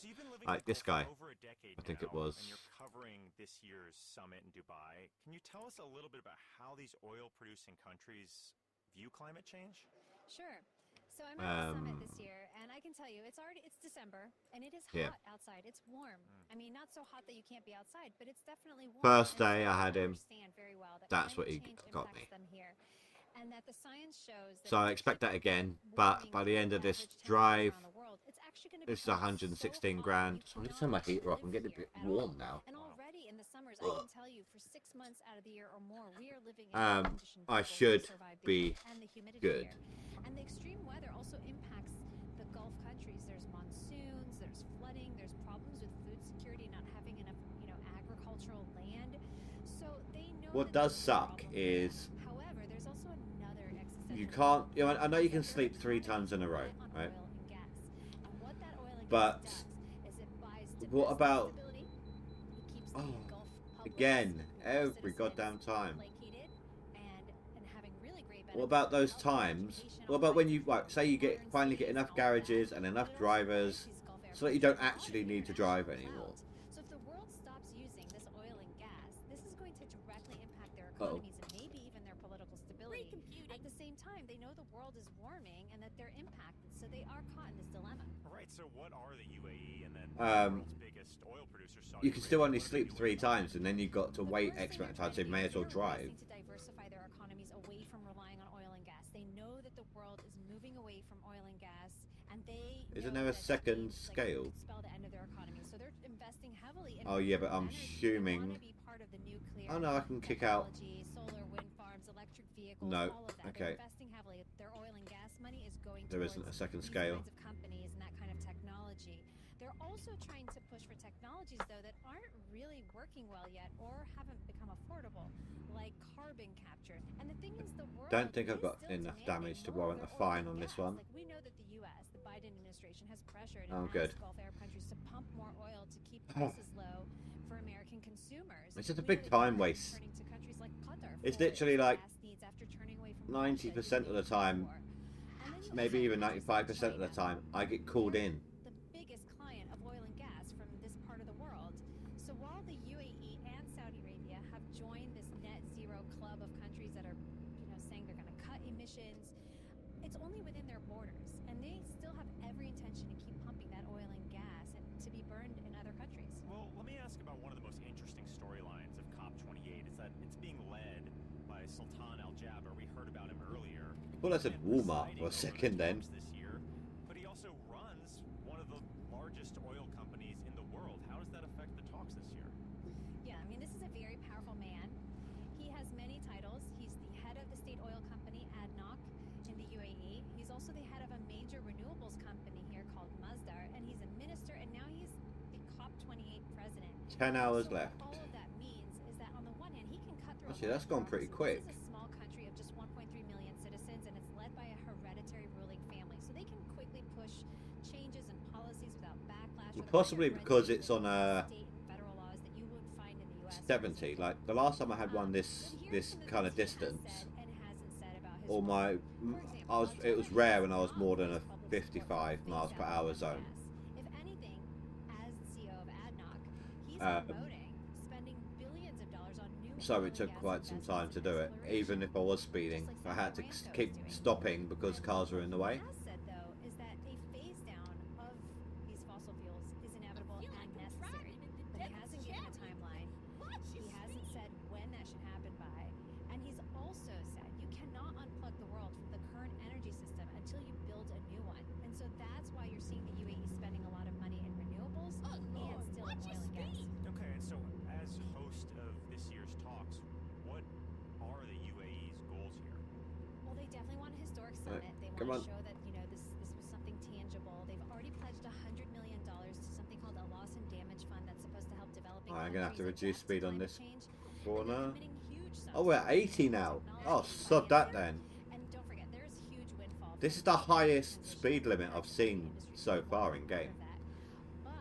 So you've been living like in the this Gulf guy, for over a decade I think now, it was. and you're covering this year's summit in Dubai. Can you tell us a little bit about how these oil-producing countries view climate change? Sure. So I'm at the summit this year, and I can tell you, it's December, and it is hot outside. It's warm. I mean, not so hot that you can't be outside, but it's definitely warm. First And day so I had him. understand very well that That's what climate he change got impacts me. them here, and that the science shows that So I expect that again, but by the end of this drive, this is 116 grand. So I'm going to turn my heater off and get a bit warm now. And already in the summers, I can tell you, for 6 months out of the year or more, we are living in conditions I that will should survive the be heat and the humidity good. here. And the extreme weather also impacts the Gulf countries. There's monsoons, there's flooding, there's problems with food security, not having enough, agricultural land. So they know. What does suck is However, there's also another existential. you can't. I know you can sleep 3 times in a row, right? But what about? Oh, again, every goddamn time. What about those times? What about when you say you finally get enough garages and enough drivers so that you don't actually need to drive anymore? So if the world stops using this oil and gas, this is going to directly impact their economies and maybe even their political stability. At the same time, they know the world is warming and that they're impacted, so they are caught in this dilemma. All right, so what are the UAE and then the world's biggest oil producers? You can still only sleep 3 times, and then you've got to wait X amount of time, so you may as well drive. To diversify their economies away from relying on oil and gas. They know that the world is moving away from oil and gas, and they Isn't there a second scale? spell the end of their economy. So they're investing heavily in Oh yeah, but I'm assuming. Oh no, I can kick out. Solar, wind farms, electric vehicles, No, all of that. okay. They're investing heavily. Their oil and gas money is going There towards isn't a second these scale. kinds of companies and that kind of technology. They're also trying to push for technologies, though, that aren't really working well yet or haven't become affordable, like carbon capture. And the thing is, the world Don't think I've is got still enough demanding damage to more warrant of a their oil fine and on this gas. one. Like, we know that the U.S., the Biden administration, has pressured Oh, and good. asked Gulf Arab countries to pump more oil to keep prices low for American consumers. It's just a We big know that time Europe is waste. turning to countries like Qatar It's for literally its like gas needs after turning away from 90% of the time, maybe even 95% of the time, I get called in. the biggest client of oil and gas from this part of the world. So while the UAE and Saudi Arabia have joined this net zero club of countries that are, saying they're going to cut emissions, it's only within their borders, and they still have every intention to keep pumping that oil and gas and to be burned in other countries. Well, let me ask about one of the most interesting storylines of COP28. Is that it's being led by Sultan Al Jaber. We heard about him earlier. Well, I said Walmart for a second then. This year, but he also runs one of the largest oil companies in the world. How does that affect the talks this year? Yeah, I mean, this is a very powerful man. He has many titles. He's the head of the state oil company ADNOC in the UAE. He's also the head of a major renewables company here called Masdar, and he's a minister, and now he's the COP28 president. 10 hours So left. all of that means is that on the one hand, he can cut through. Actually, that's gone pretty quick. This is a small country of just 1.3 million citizens, and it's led by a hereditary ruling family, so they can quickly push changes and policies without backlash. Well, possibly because it's on a state and federal laws that you would find in the U.S. 70. Like the last time I had one this kind of distance, or it was rare when I was more than a 55 miles per hour zone. If anything, as CEO of ADNOC, he's promoting spending billions of dollars on new. So it took quite some time to do it, even if I was speeding. I had to keep stopping because cars were in the way. What he has said, though, is that a phase down of these fossil fuels is inevitable and necessary. But he hasn't given a timeline. He hasn't said when that should happen by. And he's also said you cannot unplug the world from the current energy system until you build a new one. And so that's why you're seeing the UAE spending a lot of money in renewables and still in oil and gas. Okay, and so as host of this year's talks, what are the UAE's goals here? Well, they definitely want a historic summit. They come want on. to show that, this was something tangible. They've already pledged $100 million to something called a loss and damage fund that's supposed to help developing I'm gonna have to countries reduce speed on this change. corner. Committing huge sums Oh, we're at 80 now. Oh, sod that then. And don't forget, there's huge windfall. This is the highest speed limit I've seen so far in game.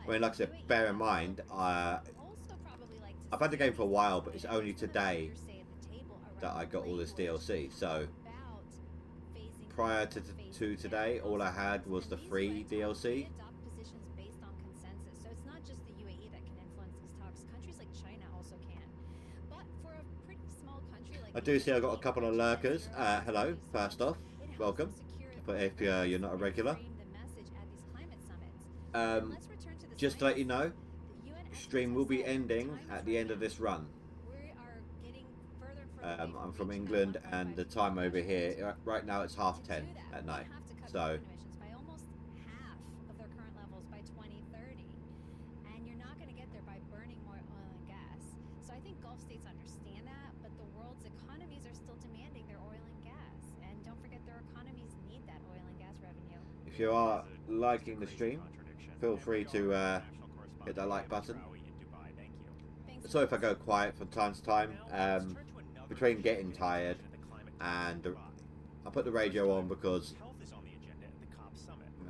I mean, like I said, bear in mind, I've had the game for a while, but it's only today that I got all this DLC. So prior to today, all I had was the free DLC. Adopt positions based on consensus. So it's not just the UAE that can influence these talks. Countries like China also can. But for a pretty small country like I do see I've got a couple of lurkers. Hello, first off, welcome. But if you're not a regular, just to let you know, stream will be ending at the end of this run. I'm from England, and the time over here right now it's 10:30 at night. So. By almost half of their current levels by 2030, and you're not going to get there by burning more oil and gas. So I think Gulf states understand that, but the world's economies are still demanding their oil and gas, and don't forget their economies need that oil and gas revenue. If you are liking the stream, feel free to hit that like button. Sorry if I go quiet from time to time. Between getting tired and I put the radio on because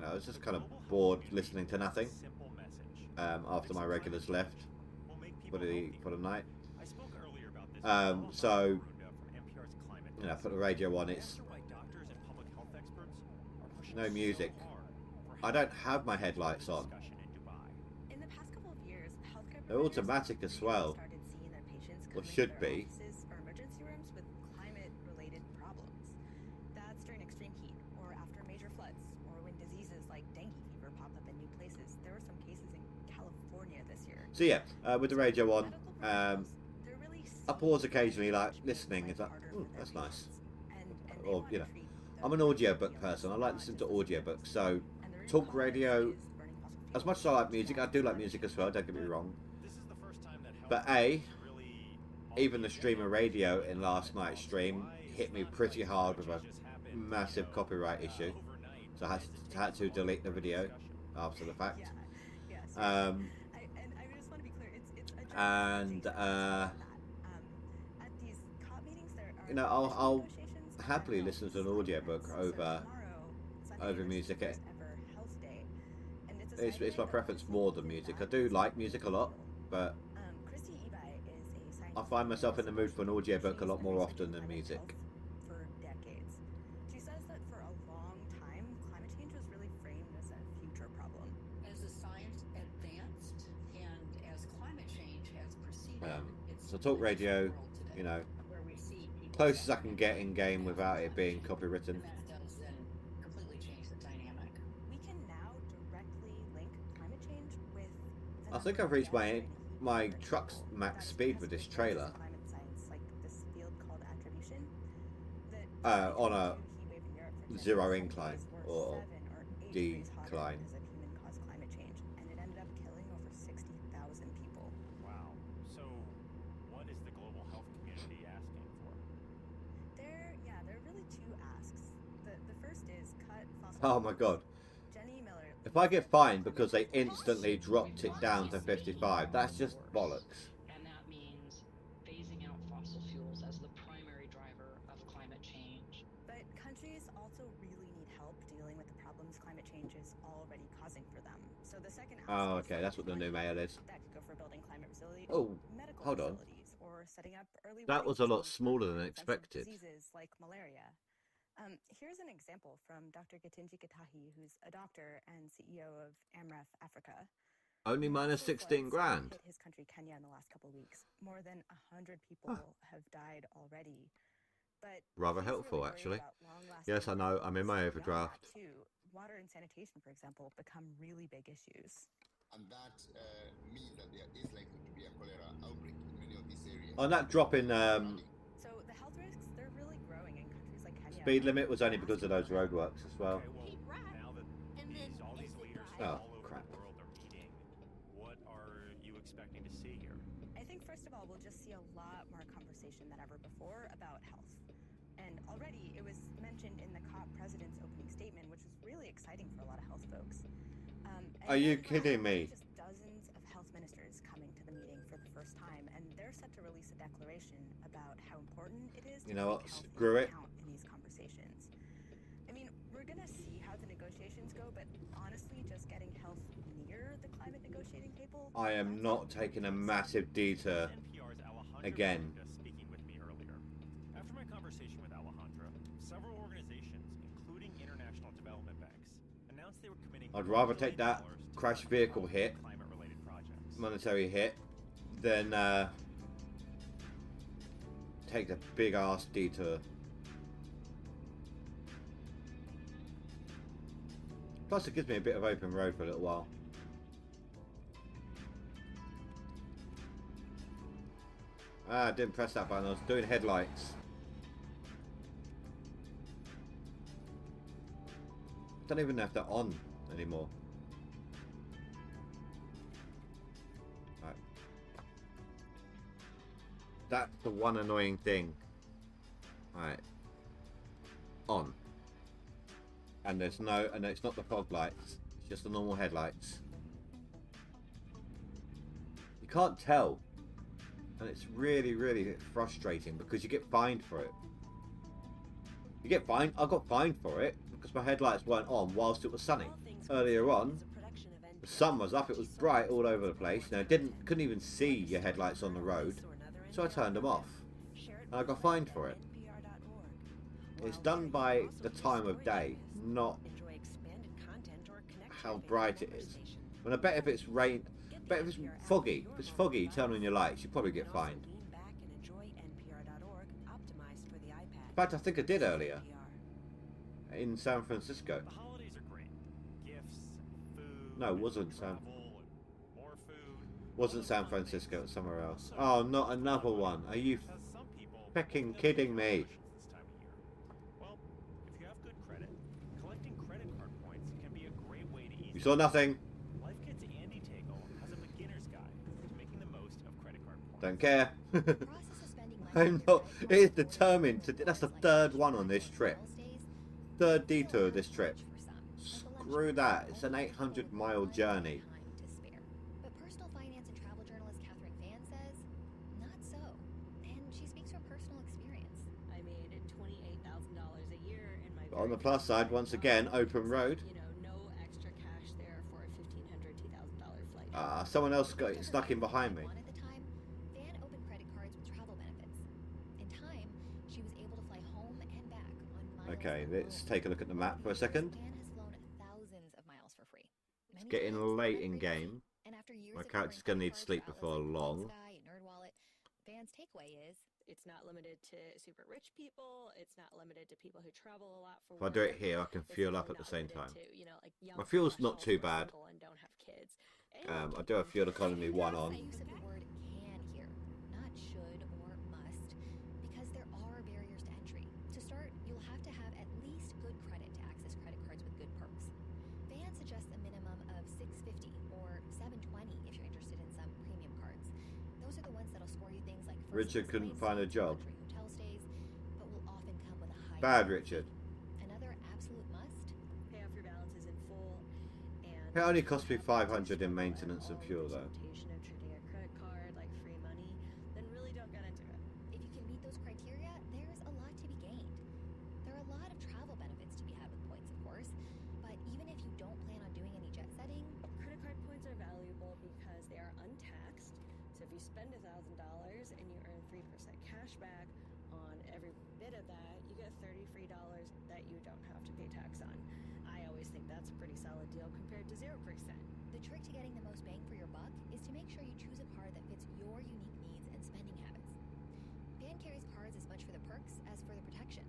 I was just kind of bored listening to nothing after my regulars left for the night. So I put the radio on. It's no music. I don't have my headlights on. They're automatic as well, or should be. So yeah, with the radio on, I pause occasionally, like listening. It's like, that's nice. Or I'm an audiobook person. I like listening to audiobooks. So talk radio. As much as I like music, I do like music as well. Don't get me wrong. But even the streamer radio in last night's stream hit me pretty hard with a massive copyright issue. So I had to delete the after the fact. And I'll happily listen to an audiobook over music. It's my preference more than music. I do like music a lot, but I find myself in the mood for an audiobook a lot more often than music. For decades. She says that for a long time, climate change was really framed as a future problem. As the science advanced and as climate change has proceeded, So talk radio, close as I can get in game without it being copywritten. that does then completely change the dynamic. We can now directly link climate change with I think I've reached my truck's max speed with this trailer. climate science, like this field called attribution. On a zero incline or decline. Because of human-caused climate change, and it ended up killing over 60,000 people. Wow. So, what is the global health community asking for? There are really two asks. The first is cut fossil Oh my god. Jenny Miller. If I get fined because they instantly dropped it down to 55, that's just bollocks. And that means phasing out fossil fuels as the primary driver of climate change. But countries also really need help dealing with the problems climate change is already causing for them. So the second ask Oh, is okay, that's what the new mail is. that could go for building climate resilient medical hold on. facilities or setting up early That warning was a lot systems smaller for than infectious expected. Diseases like malaria. Here's an example from Dr. Gitinji Katahi, who's a doctor and CEO of AMREF Africa. Only minus 16 grand. Hit his country, Kenya, in the last couple of weeks. More than 100 people have died already. But Rather he's helpful, really worried actually. about long-lasting Yes, I know. I'm in my effects beyond overdraft. that, too. Water and sanitation, for example, become really big issues. And that means that there is likely to be a cholera outbreak in many of these areas. On that drop in So the health risks, they're really growing in countries like Kenya. speed limit was only because of those roadworks as well. Now that all these leaders from Oh, all over crap. the world are meeting, what are you expecting to see here? I think, first of all, we'll just see a lot more conversation than ever before about health. And already it was mentioned in the COP president's opening statement, which was really exciting for a lot of health folks. Are you kidding me? Just dozens of health ministers coming to the meeting for the first time, and they're set to release a declaration about how important it is to You know take what? health Screw into it. account in these conversations. I mean, we're gonna see how the negotiations go, but honestly, just getting health near the climate negotiating table. I am not taking a massive detour NPR's Alejandra again. Speaking with me earlier. After my conversation with Alejandra, several organizations, including I'd rather take that crash vehicle hit, monetary hit, than take the big ass detour. Plus it gives me a bit of open road for a little while. Ah, I didn't press that button, I was doing headlights. Don't even know if they're on anymore. Right. That's the one annoying thing. Right. On. And there's no, and it's not the fog lights, it's just the normal headlights. You can't tell. And it's really, really frustrating because you get fined for it. You get fined. I got fined for it because my headlights weren't on whilst it was sunny. Earlier on, the sun was up. It was bright all over the place. Now, couldn't even see your headlights on the road, so I turned them off, and I got fined for it. It's done by the time of day, not how bright it is. And I bet if it's rain. But if it's foggy, turn on your lights, you probably get fined. In fact, I think I did earlier in San Francisco. The holidays are great. Gifts, food, No, it wasn't San Francisco, it was somewhere else. Oh, not another one. Are you fucking kidding me? Well, if you have good credit, collecting credit card points can be a great way to ease. You saw nothing. Don't care. I'm not. It is determined to. That's the third one on this trip. Third detour of this trip. Screw that. It's an 800-mile journey. But personal finance and travel journalist Catherine Van says, not so. And she speaks from personal experience. I made $28,000 a year in my. But on the plus side, once again, open road. You know, no extra cash there for a $1,500, $2,000 flight. Someone else got stuck in behind me. Okay, let's take a look at the map for a second. It's getting late in game. My character's gonna need sleep before long. Van's takeaway is it's not limited to super rich people. It's not limited to people who travel a lot for If I do it here, I can fuel up at the same time. My fuel's not too bad. I do have fuel economy 1 on. Richard couldn't find a job. Bad Richard. Another absolute must. Pay off your balances in full, and it only cost me 500 in maintenance and fuel though. Of treating a credit card like free money, then really don't get into it. If you can meet those criteria, there's a lot to be gained. There are a lot of travel benefits to be had with points, of course, but even if you don't plan on doing any jet setting, credit card points are valuable because they are untaxed. So if you spend $1,000 and you earn 3% cash back on every bit of that, you get $30 free that you don't have to pay tax on. I always think that's a pretty solid deal compared to 0%. The trick to getting the most bang for your buck is to make sure you choose a card that fits your unique needs and spending habits. Van carries cards as much for the perks as for the protection.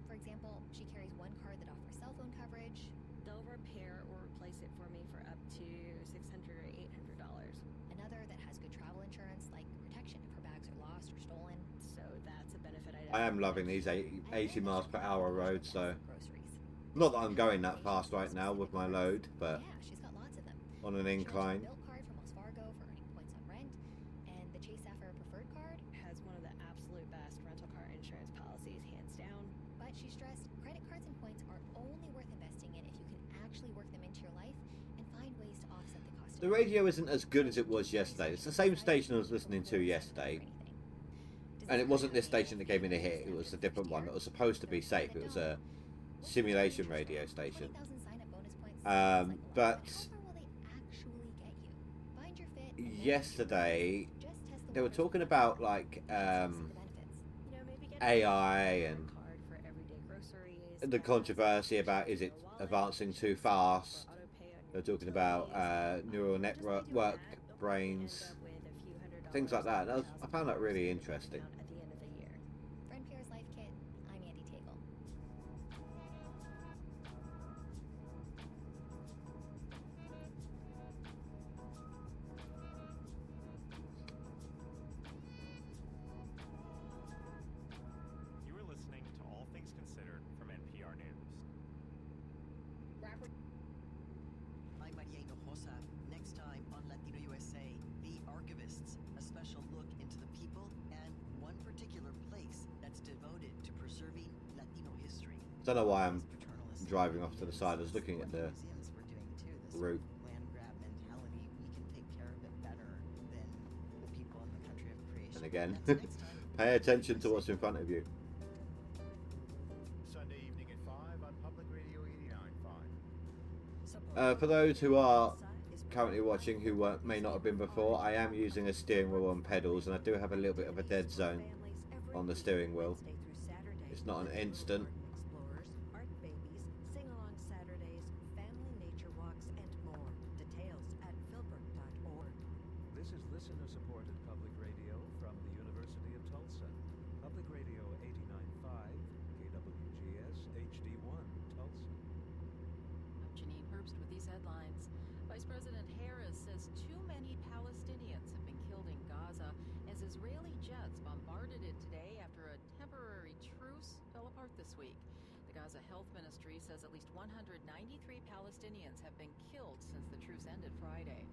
For example, she carries one card that offers cell phone coverage. They'll repair or replace it for me for up to $600 or $800. Another that has good travel insurance, like protection if her bags are lost or stolen. So that's a benefit I am loving these 80 miles per hour roads, so not that I'm going that fast right now with my load, but yeah, she's got lots of them. On an incline. She has a Bilt card from Wells Fargo for earning points on rent, and the Chase Sapphire Preferred card has one of the absolute best rental car insurance policies, hands down. But she stressed credit cards and points are only worth investing in if you can actually work them into your life and find ways to offset the cost. The radio isn't as good as it was yesterday. It's the same station I was listening to yesterday. And it wasn't this station that gave me the hit, it was a different one that was supposed to be safe. It was a simulation radio station. But yesterday they were talking about like AI and the controversy about is it advancing too fast. They're talking about neural network, brains, things like that. I found that really interesting. At the end of the year. For NPR's Life Kit, I'm Andy Tagle. You are listening to All Things Considered from NPR News. I'm Maria Hinojosa. Next time on Latino USA, The Archivists, a special look into the people and one particular place that's devoted to preserving Latino history. Don't know why I'm driving off to the side. I was looking at the route. Land grab mentality, we can take care of it better than the people in the country of creation. And again, pay attention to what's in front of you. Sunday evening at 5 on Public Radio 89.5. For those who are currently watching who may not have been before, I am using a steering wheel on pedals, and I do have a little bit of a dead zone on the steering wheel. It's not an instant. Explorers, art babies, sing-along Saturdays, family nature walks, and more. Details at philbrook.org. This is listener-supported public radio from the University of Tulsa. Public Radio 89.5, KWGS HD1, Tulsa. I'm Janine Herbst with these headlines. Vice President Harris says too many Palestinians have been killed in Gaza as Israeli jets bombarded it today after a temporary truce fell apart this week. The Gaza Health Ministry says at least 193 Palestinians have been killed since the truce ended Friday.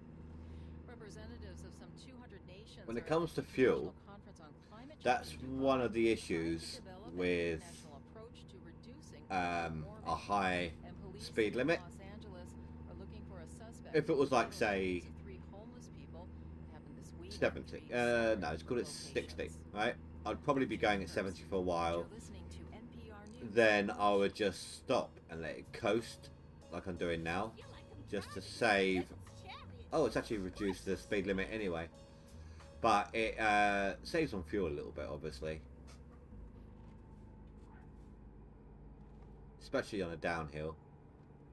Representatives of some 200 nations. When it comes to fuel, that's one of the issues with a high speed limit. If it was like, say, 70, no, let's call it 60, right? I'd probably be going at 70 for a while. Then I would just stop and let it coast, like I'm doing now, just to save. Oh, it's actually reduced the speed limit anyway, but it saves on fuel a little bit, obviously, especially on a downhill.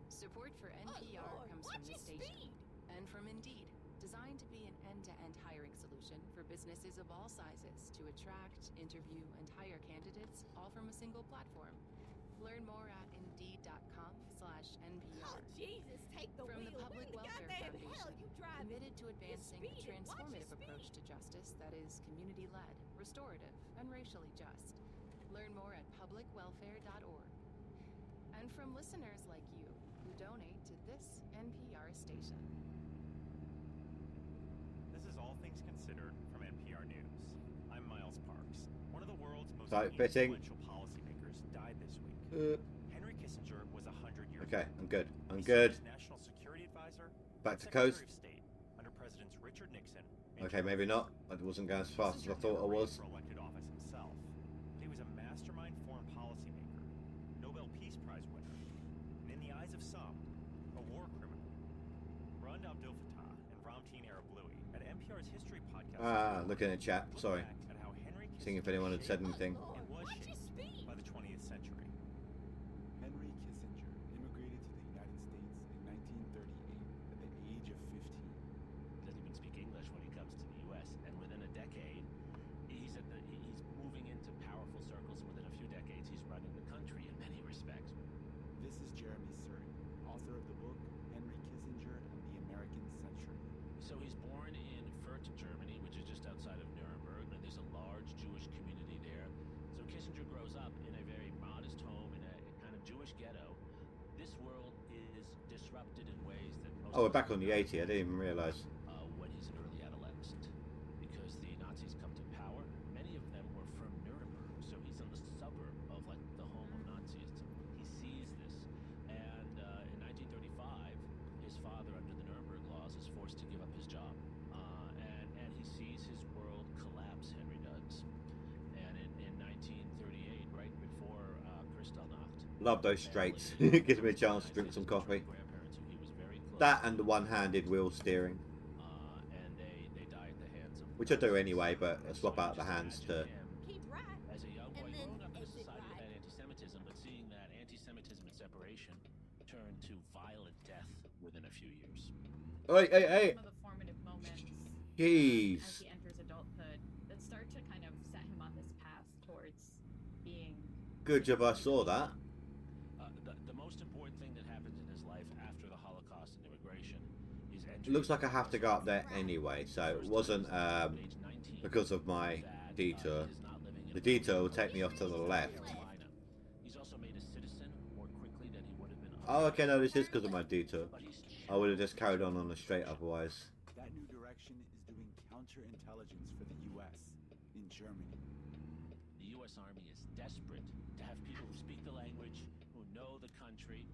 Support for NPR comes from this station and from Indeed, designed to be an end-to-end hiring solution for businesses of all sizes to attract, interview, and hire candidates all from a single platform. Learn more at Indeed.com/NPR. Oh, Jesus, take the From wheel. the Public Where in the Welfare goddamn Foundation, hell you driving? committed to advancing a You're speeding. Watch your transformative approach to justice that is community-led, restorative, and racially just. Learn more at publicwelfare.org. And from listeners like you who donate to this NPR station. This is All Things Considered from NPR News. I'm Miles Parks. One of the world's most Fitting. influential policymakers died this week. Henry Kissinger was 100 years Okay, old. I'm good. I'm He good. served as National Security Advisor Back and to Secretary coast. of State under Presidents Richard Nixon. Okay, maybe not. I wasn't going as fast as I thought I was. For elected office himself. He was a mastermind foreign policymaker, Nobel Peace Prize winner, and in the eyes of some, a war criminal. Rund Abdel Fattah and Ramtin Arablouei at NPR's History podcast. Looking at chat. Sorry. At how Henry Seeing if anyone had said anything. and was shaped by the 20th century. Henry Kissinger immigrated to the United States in 1938 at the age of 15. Doesn't even speak English when he comes to the U.S. And within a decade, he's moving into powerful circles. Within a few decades, he's running the country in many respects. This is Jeremy Suri, author of the book Henry Kissinger and the American Century. So he's born in Fürth, Germany, which is just outside of Nuremberg, and there's a large Jewish community there. So Kissinger grows up in a very modest home in a kind of Jewish ghetto. This world is disrupted in ways that most Oh, we're back on the 80. I didn't even realise. when he's an early adolescent. Because the Nazis come to power, many of them were from Nuremberg, so he's in the suburb of like the home of Nazism. He sees this, and in 1935, his father, under the Nuremberg laws, is forced to give up his job, and he sees his world collapse. Henry does, and in 1938, right before Kristallnacht, Love those straights. It gives me a chance to drink some coffee. That and the one-handed wheel steering. and they die at the hands of. Which I do anyway, but I swap out the hands to... Keep right. As a young boy, And then growing up in a exit society right. that had anti-Semitism, but seeing that anti-Semitism and separation turn to violent death within a few years. Hey. Some of the formative moments Jeez. as he enters adulthood that start to kind of set him on this path towards being. Good job I saw that. The most important thing that happens in his life after the Holocaust and immigration is It looks like I have to go up there anyway, so it wasn't because of my detour. The detour will take me off to the left. He's also made a citizen more quickly than he would have been. Oh, okay, no, this is because of my detour. I would have just carried on the straight otherwise. That new direction is doing counterintelligence for the U.S. in Germany. The U.S. Army is desperate to have people who speak the language, who know the country,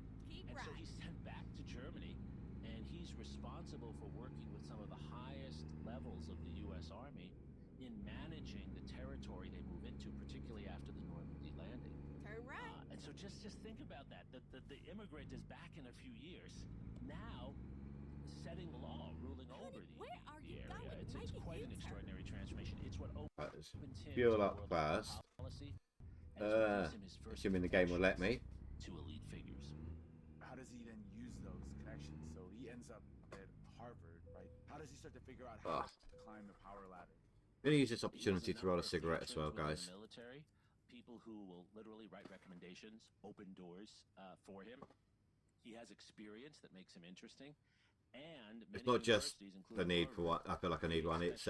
so he's sent back to Germany, and he's responsible for working with some of the highest levels of the U.S. Army in managing the territory they move into, particularly after the Normandy landing. Turn right. And so just think about that. The immigrant is back in a few years. Now, setting the law, ruling over the area. It's quite an extraordinary transformation. It's what opens him Fuel to up world first. policy, and it's what gives him his first Assuming the game will let me. to elite figures. How does he then use those connections? So he ends up at Harvard, right? How does he start to figure out how to climb the power ladder? I'm going to use this opportunity to roll a cigarette as well, guys. Military, people who will literally write recommendations, open doors for him. He has experience that makes him interesting, and It's not just the need for what I feel like I need one. It's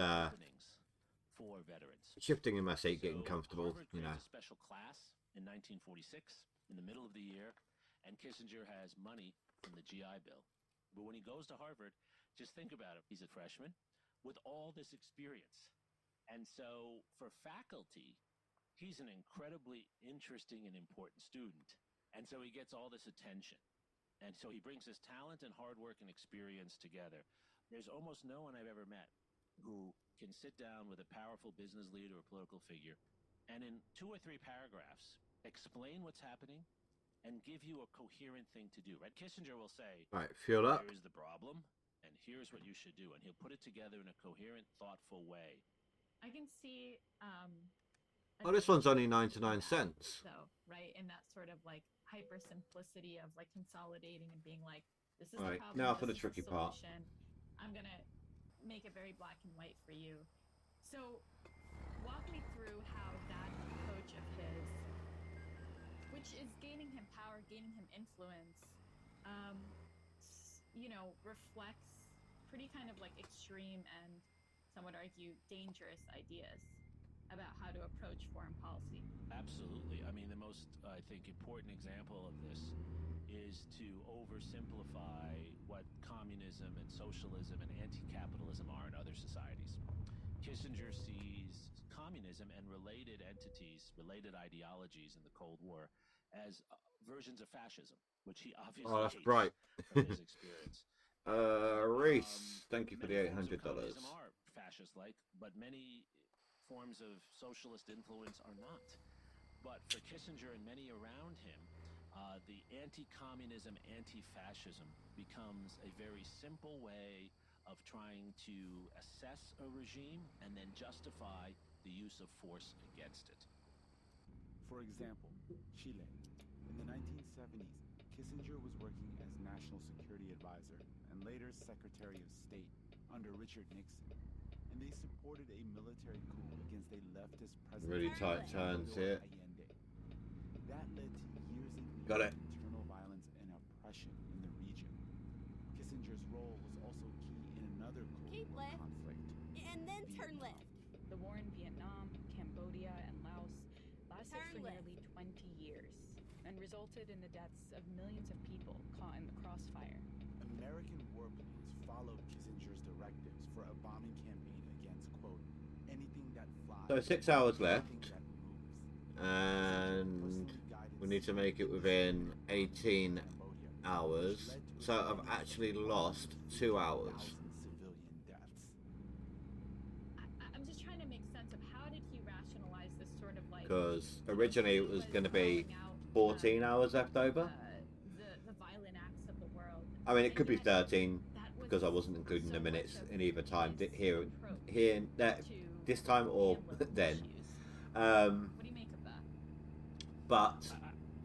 for veterans. shifting in my seat, getting comfortable, Harvard you know. creates a special class in 1946 in the middle of the year, and Kissinger has money from the GI Bill. But when he goes to Harvard, just think about it. He's a freshman with all this experience. And so for faculty, he's an incredibly interesting and important student. And so he gets all this attention. And so he brings his talent and hard work and experience together. There's almost no one I've ever met who can sit down with a powerful business leader or political figure and in 2 or 3 paragraphs explain what's happening and give you a coherent thing to do. Right? Kissinger will say, Right, fuel up. here's the problem, and here's what you should do. And he'll put it together in a coherent, thoughtful way. I can see. Oh, this one's only 99 cents. So, right, in that sort of like hyper simplicity of like consolidating and being like, this is Right, the problem. now for this the is tricky part. solution. I'm gonna make it very black and white for you. So, walk me through how that approach of his, which is gaining him power, gaining him influence, reflects pretty kind of like extreme and some would argue dangerous ideas about how to approach foreign policy. Absolutely. I mean, the most, I think, important example of this is to oversimplify what communism and socialism and anti-capitalism are in other societies. Kissinger sees communism and related entities, related ideologies in the Cold War as versions of fascism, which he obviously that's hates bright. from his experience. Reese, thank you for the $800. Communism are fascist-like, but many forms of socialist influence are not. But for Kissinger and many around him, the anti-communism, anti-fascism becomes a very simple way of trying to assess a regime and then justify the use of force against it. For example, Chile. In the 1970s, Kissinger was working as National Security Advisor and later Secretary of State under Richard Nixon, and they supported a military coup against a leftist president. Really tight turns here. Allende. That led to years and years Got of it. internal violence and oppression in the region. Kissinger's role was also key in another Cold War conflict. And then turn left. The war in Vietnam, Cambodia, and Laos lasted Turn for left. nearly 20 years and resulted in the deaths of millions of people caught in the crossfire. American warplanes followed Kissinger's directives for a bombing campaign against, quote, anything that flies. So 6 hours left, anything that moves. and we need to make it within 18 hours. So I've actually lost 2 hours. Civilian deaths. I'm just trying to make sense of how did he rationalize this sort of like Because originally it was going to be 14 hours left over. the violent acts of the world. I mean, it could be 13 because I wasn't including the minutes in either time here, this time or then. What do you make of that? But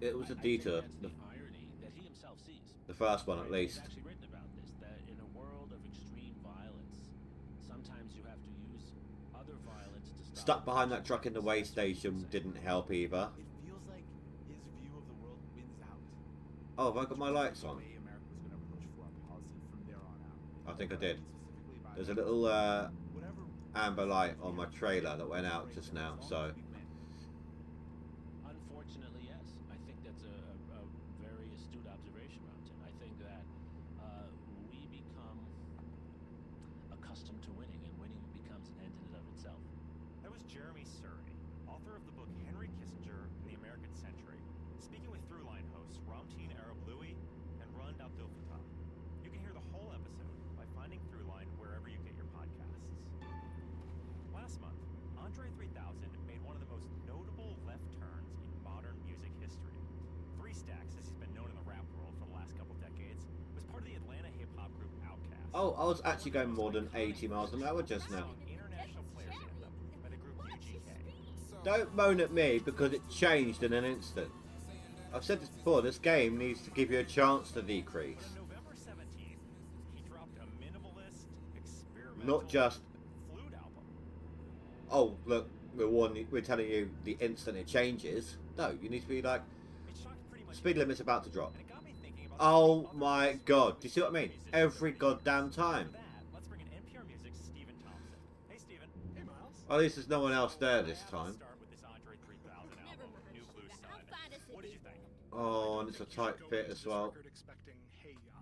it was a detour. That's the irony that he himself sees. The first one, at least. He's actually written about stuck behind that truck in the way station didn't help either. It feels like his view of the world wins out. Oh, have I got my lights on? The way America was going to approach foreign policy from there on out. I think I did. There's a little amber light on my trailer that went out just now, so... Unfortunately, yes. I think that's a very astute observation, Mountain. I think that we become accustomed to winning, and winning becomes an end in and of itself. That was Jeremy Surrey, author of the book Henry Kissinger and the American Century, speaking with Throughline hosts Ramtin Arab Louie and Rund Abdul Fattah. You can hear the whole episode by finding Throughline wherever you get your podcasts. Last month, Andre 3000 made one of the most notable left turns in modern music history. Three Stacks, as he's been known in the rap world for the last couple decades, was part of the Atlanta hip-hop group Outkast. Oh, I was actually going more than 80 miles an hour just now. International Players Anthem by the group UGK. Don't moan at me because it changed in an instant. I've said this before, this game needs to give you a chance to decrease. On November 17th, he dropped a minimalist, experimental Not just, flute album. oh, look, we're telling you the instant it changes. No, you need to be like, speed limit's about to drop. Oh my god, do you see what I mean? Every goddamn time. Let's bring in NPR Music's Stephen Thompson. Hey, Stephen. Hey, Miles. At least there's no one else there this time. Start with this Andre 3000 album, New Blue Sun. What did you think? Oh, and it's a tight fit as well. Expecting hey ya.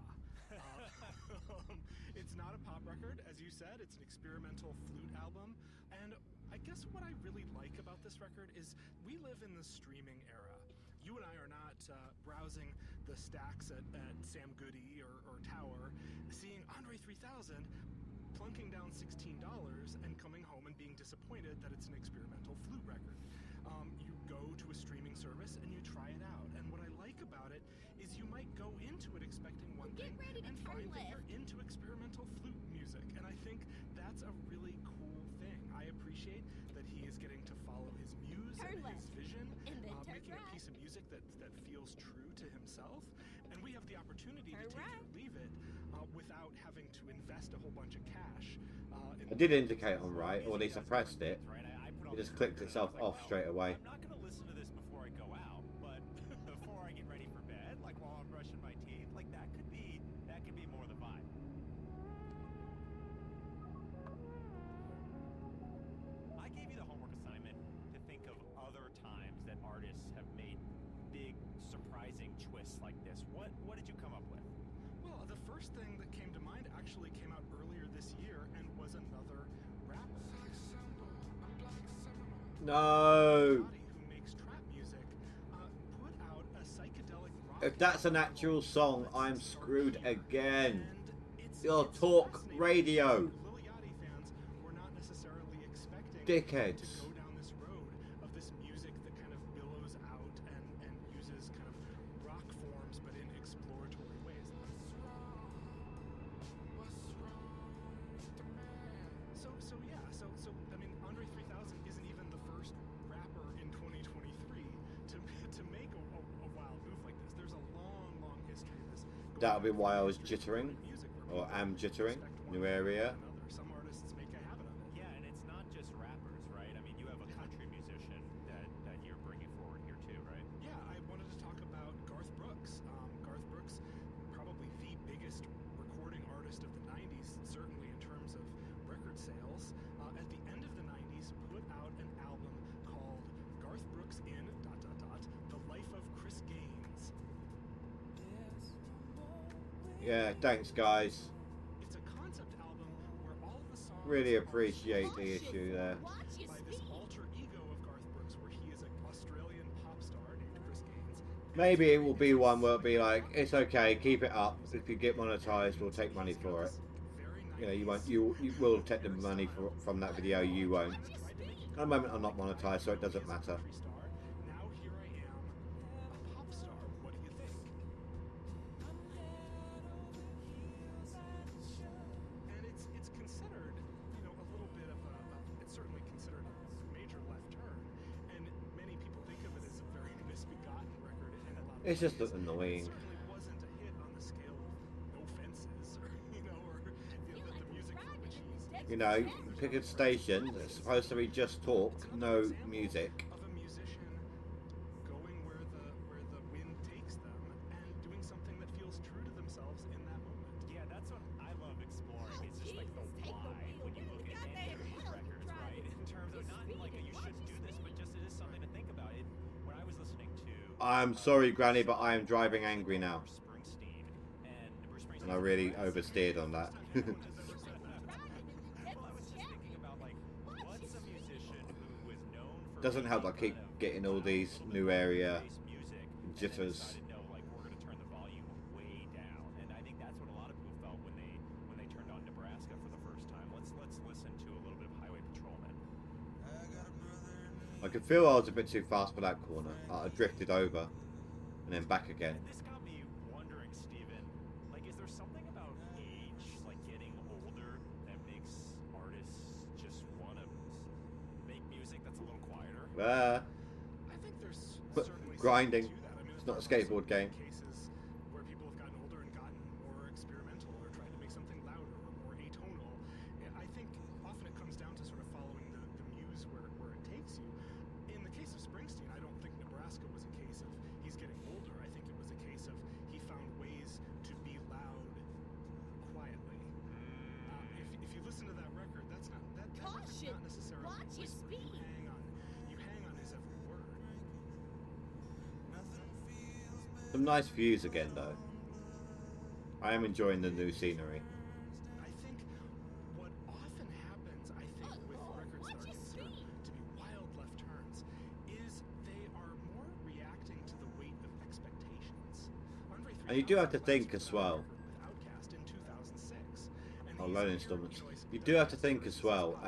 It's not a pop record, as you said. It's an experimental flute album, and I guess what I really like about this record is we live in the streaming era. You and I are not browsing the stacks at Sam Goody or Tower, seeing Andre 3000 plunking down $16 and coming home and being disappointed that it's an experimental flute record. You go to a streaming service and you try it out, and what I like about it is you might go into it expecting one thing and find that you're into experimental flute music, and I think that's a really cool thing. I appreciate that he is getting to follow his muse and his vision, making a piece of music that feels true to himself, and we have the opportunity to take it or leave it without having to invest a whole bunch of cash. I did indicate on right, or at least I pressed it. It just clicked itself off straight away. I'm not going to listen to this before I go out, but before I get ready for bed, like while I'm brushing my teeth, like that could be more the vibe. I gave you the homework assignment to think of other times that artists have made big, surprising twists like this. What did you come up with? Well, the first thing that came to mind actually came out earlier this year and was another rapper. No. Who makes trap music, put out a psychedelic rock. If that's an actual song, I'm screwed again. Your talk radio. Dickheads. To go down this road of this music that kind of billows out and uses kind of rock forms but in exploratory ways. So I mean, Andre 3000 isn't even the first rapper in 2023 to make a wild move like this. There's a long history of this. That'll be why I was jittering, or am jittering. New area. Some artists make a habit of it. Yeah, and it's not just rappers, right? I mean, you have a country musician that you're bringing forward here too, right? Yeah, I wanted to talk about Garth Brooks. Garth Brooks, probably the biggest recording artist of the 90s, certainly in terms of record sales. At the end of the 90s, put out an album called Garth Brooks in ... The Life of Chris Gaines. Yeah, thanks guys. It's a concept album where all of the songs Really appreciate the issue there. by this alter ego of Garth Brooks, where he is an Australian pop star named Chris Gaines. Maybe it will be one where it'll be like, it's okay, keep it up. If you get monetized, we'll take money for it. You know, you won't. You will take the money from that video. You won't. At the moment, I'm not monetized, so it doesn't matter. Now here I am, a pop star. What do you think? And it's considered, you know, a little bit of it's certainly considered a major left turn, and many people think of it as a very misbegotten record in a lot of It's just ways. annoying. It certainly wasn't a hit on the scale of No Fences, or you know, or the music for which he's You know, pick a station that's supposed to be just talk, no music. Of a musician going where the wind takes them and doing something that feels true to themselves in that moment. Yeah, that's what I love exploring. It's just like the why when you look at any of these records, right? In terms of not like you shouldn't do this, but just it is something to think about. When I was listening to I'm sorry, Granny, but I am driving angry now. And I really oversteered on that. Doesn't help I keep getting all these new area jitters. I could feel I was a bit too fast for that corner. I drifted over and then back again. And this got me wondering, Steven, like, is there something about age, like getting older, that makes artists just want to make music that's a little quieter? I think there's certainly grinding. something to that. I mean, It's not a skateboard game. Cases where people have gotten older and gotten more experimental or tried to make something louder or more atonal. I think often it comes down to sort of following the muse where it takes you. In the case of Springsteen, I don't think Nebraska was a case of he's getting older. I think it was a case of he found ways to be loud quietly. If you listen to that record, that's not necessarily Watch your speed. You hang on his every word. Some nice views again, though. I am enjoying the new scenery. I think what often happens, with records that are considered to be wild left turns, is they are more reacting to the weight of expectations. Andre 3000 And you do have to think as well. with Outkast in 2006. And Oh, loan installments. You do have to think as well.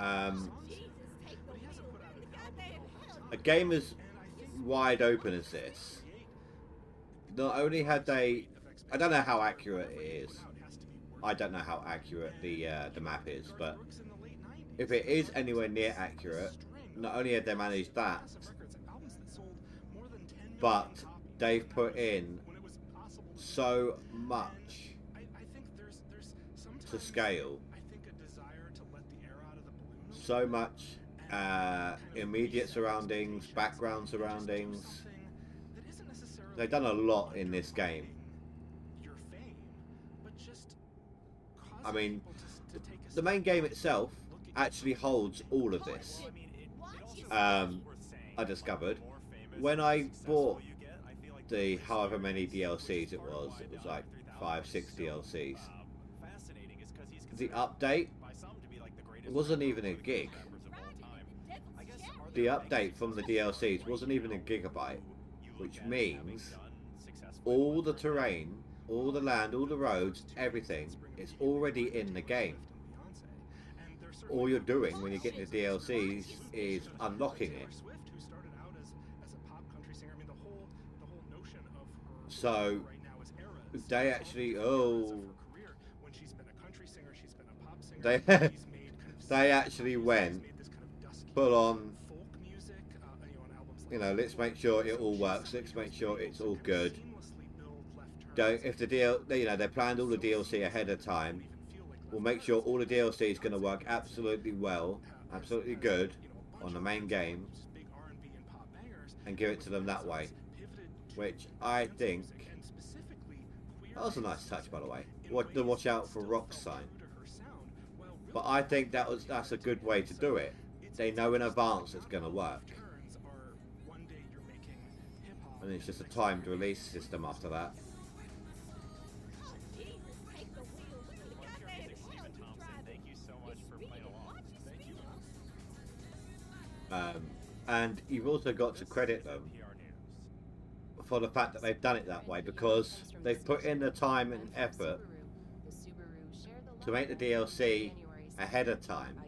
A game as wide open as this, not only had they, I don't know how accurate it is. I don't know how accurate the map is, but if it is anywhere near accurate, not only had they managed that, but they've put in so much to scale, so much immediate surroundings, background surroundings. They've done a lot in this game. I mean, the main game itself actually holds all of this. I discovered when I bought the however many DLCs it was like 5-6 DLCs. The update wasn't even a gig. The update from the DLCs wasn't even a gigabyte, which means all the terrain, all the land, all the roads, everything is already in the game. All you're doing when you get the DLCs is unlocking it. So they actually, they actually went full on. You know, let's make sure it all works. Let's make sure it's all good. Don't, if the they planned all the DLC ahead of time. We'll make sure all the DLC is going to work absolutely well, absolutely good on the main game, and give it to them that way. Which I think that was a nice touch, by the way. The watch out for rocks sign. But I think that's a good way to do it. They know in advance it's going to work. And it's just a timed release system after that. And you've also got to credit them for the fact that they've done it that way, because they've put in the time and effort to make the DLC ahead of time.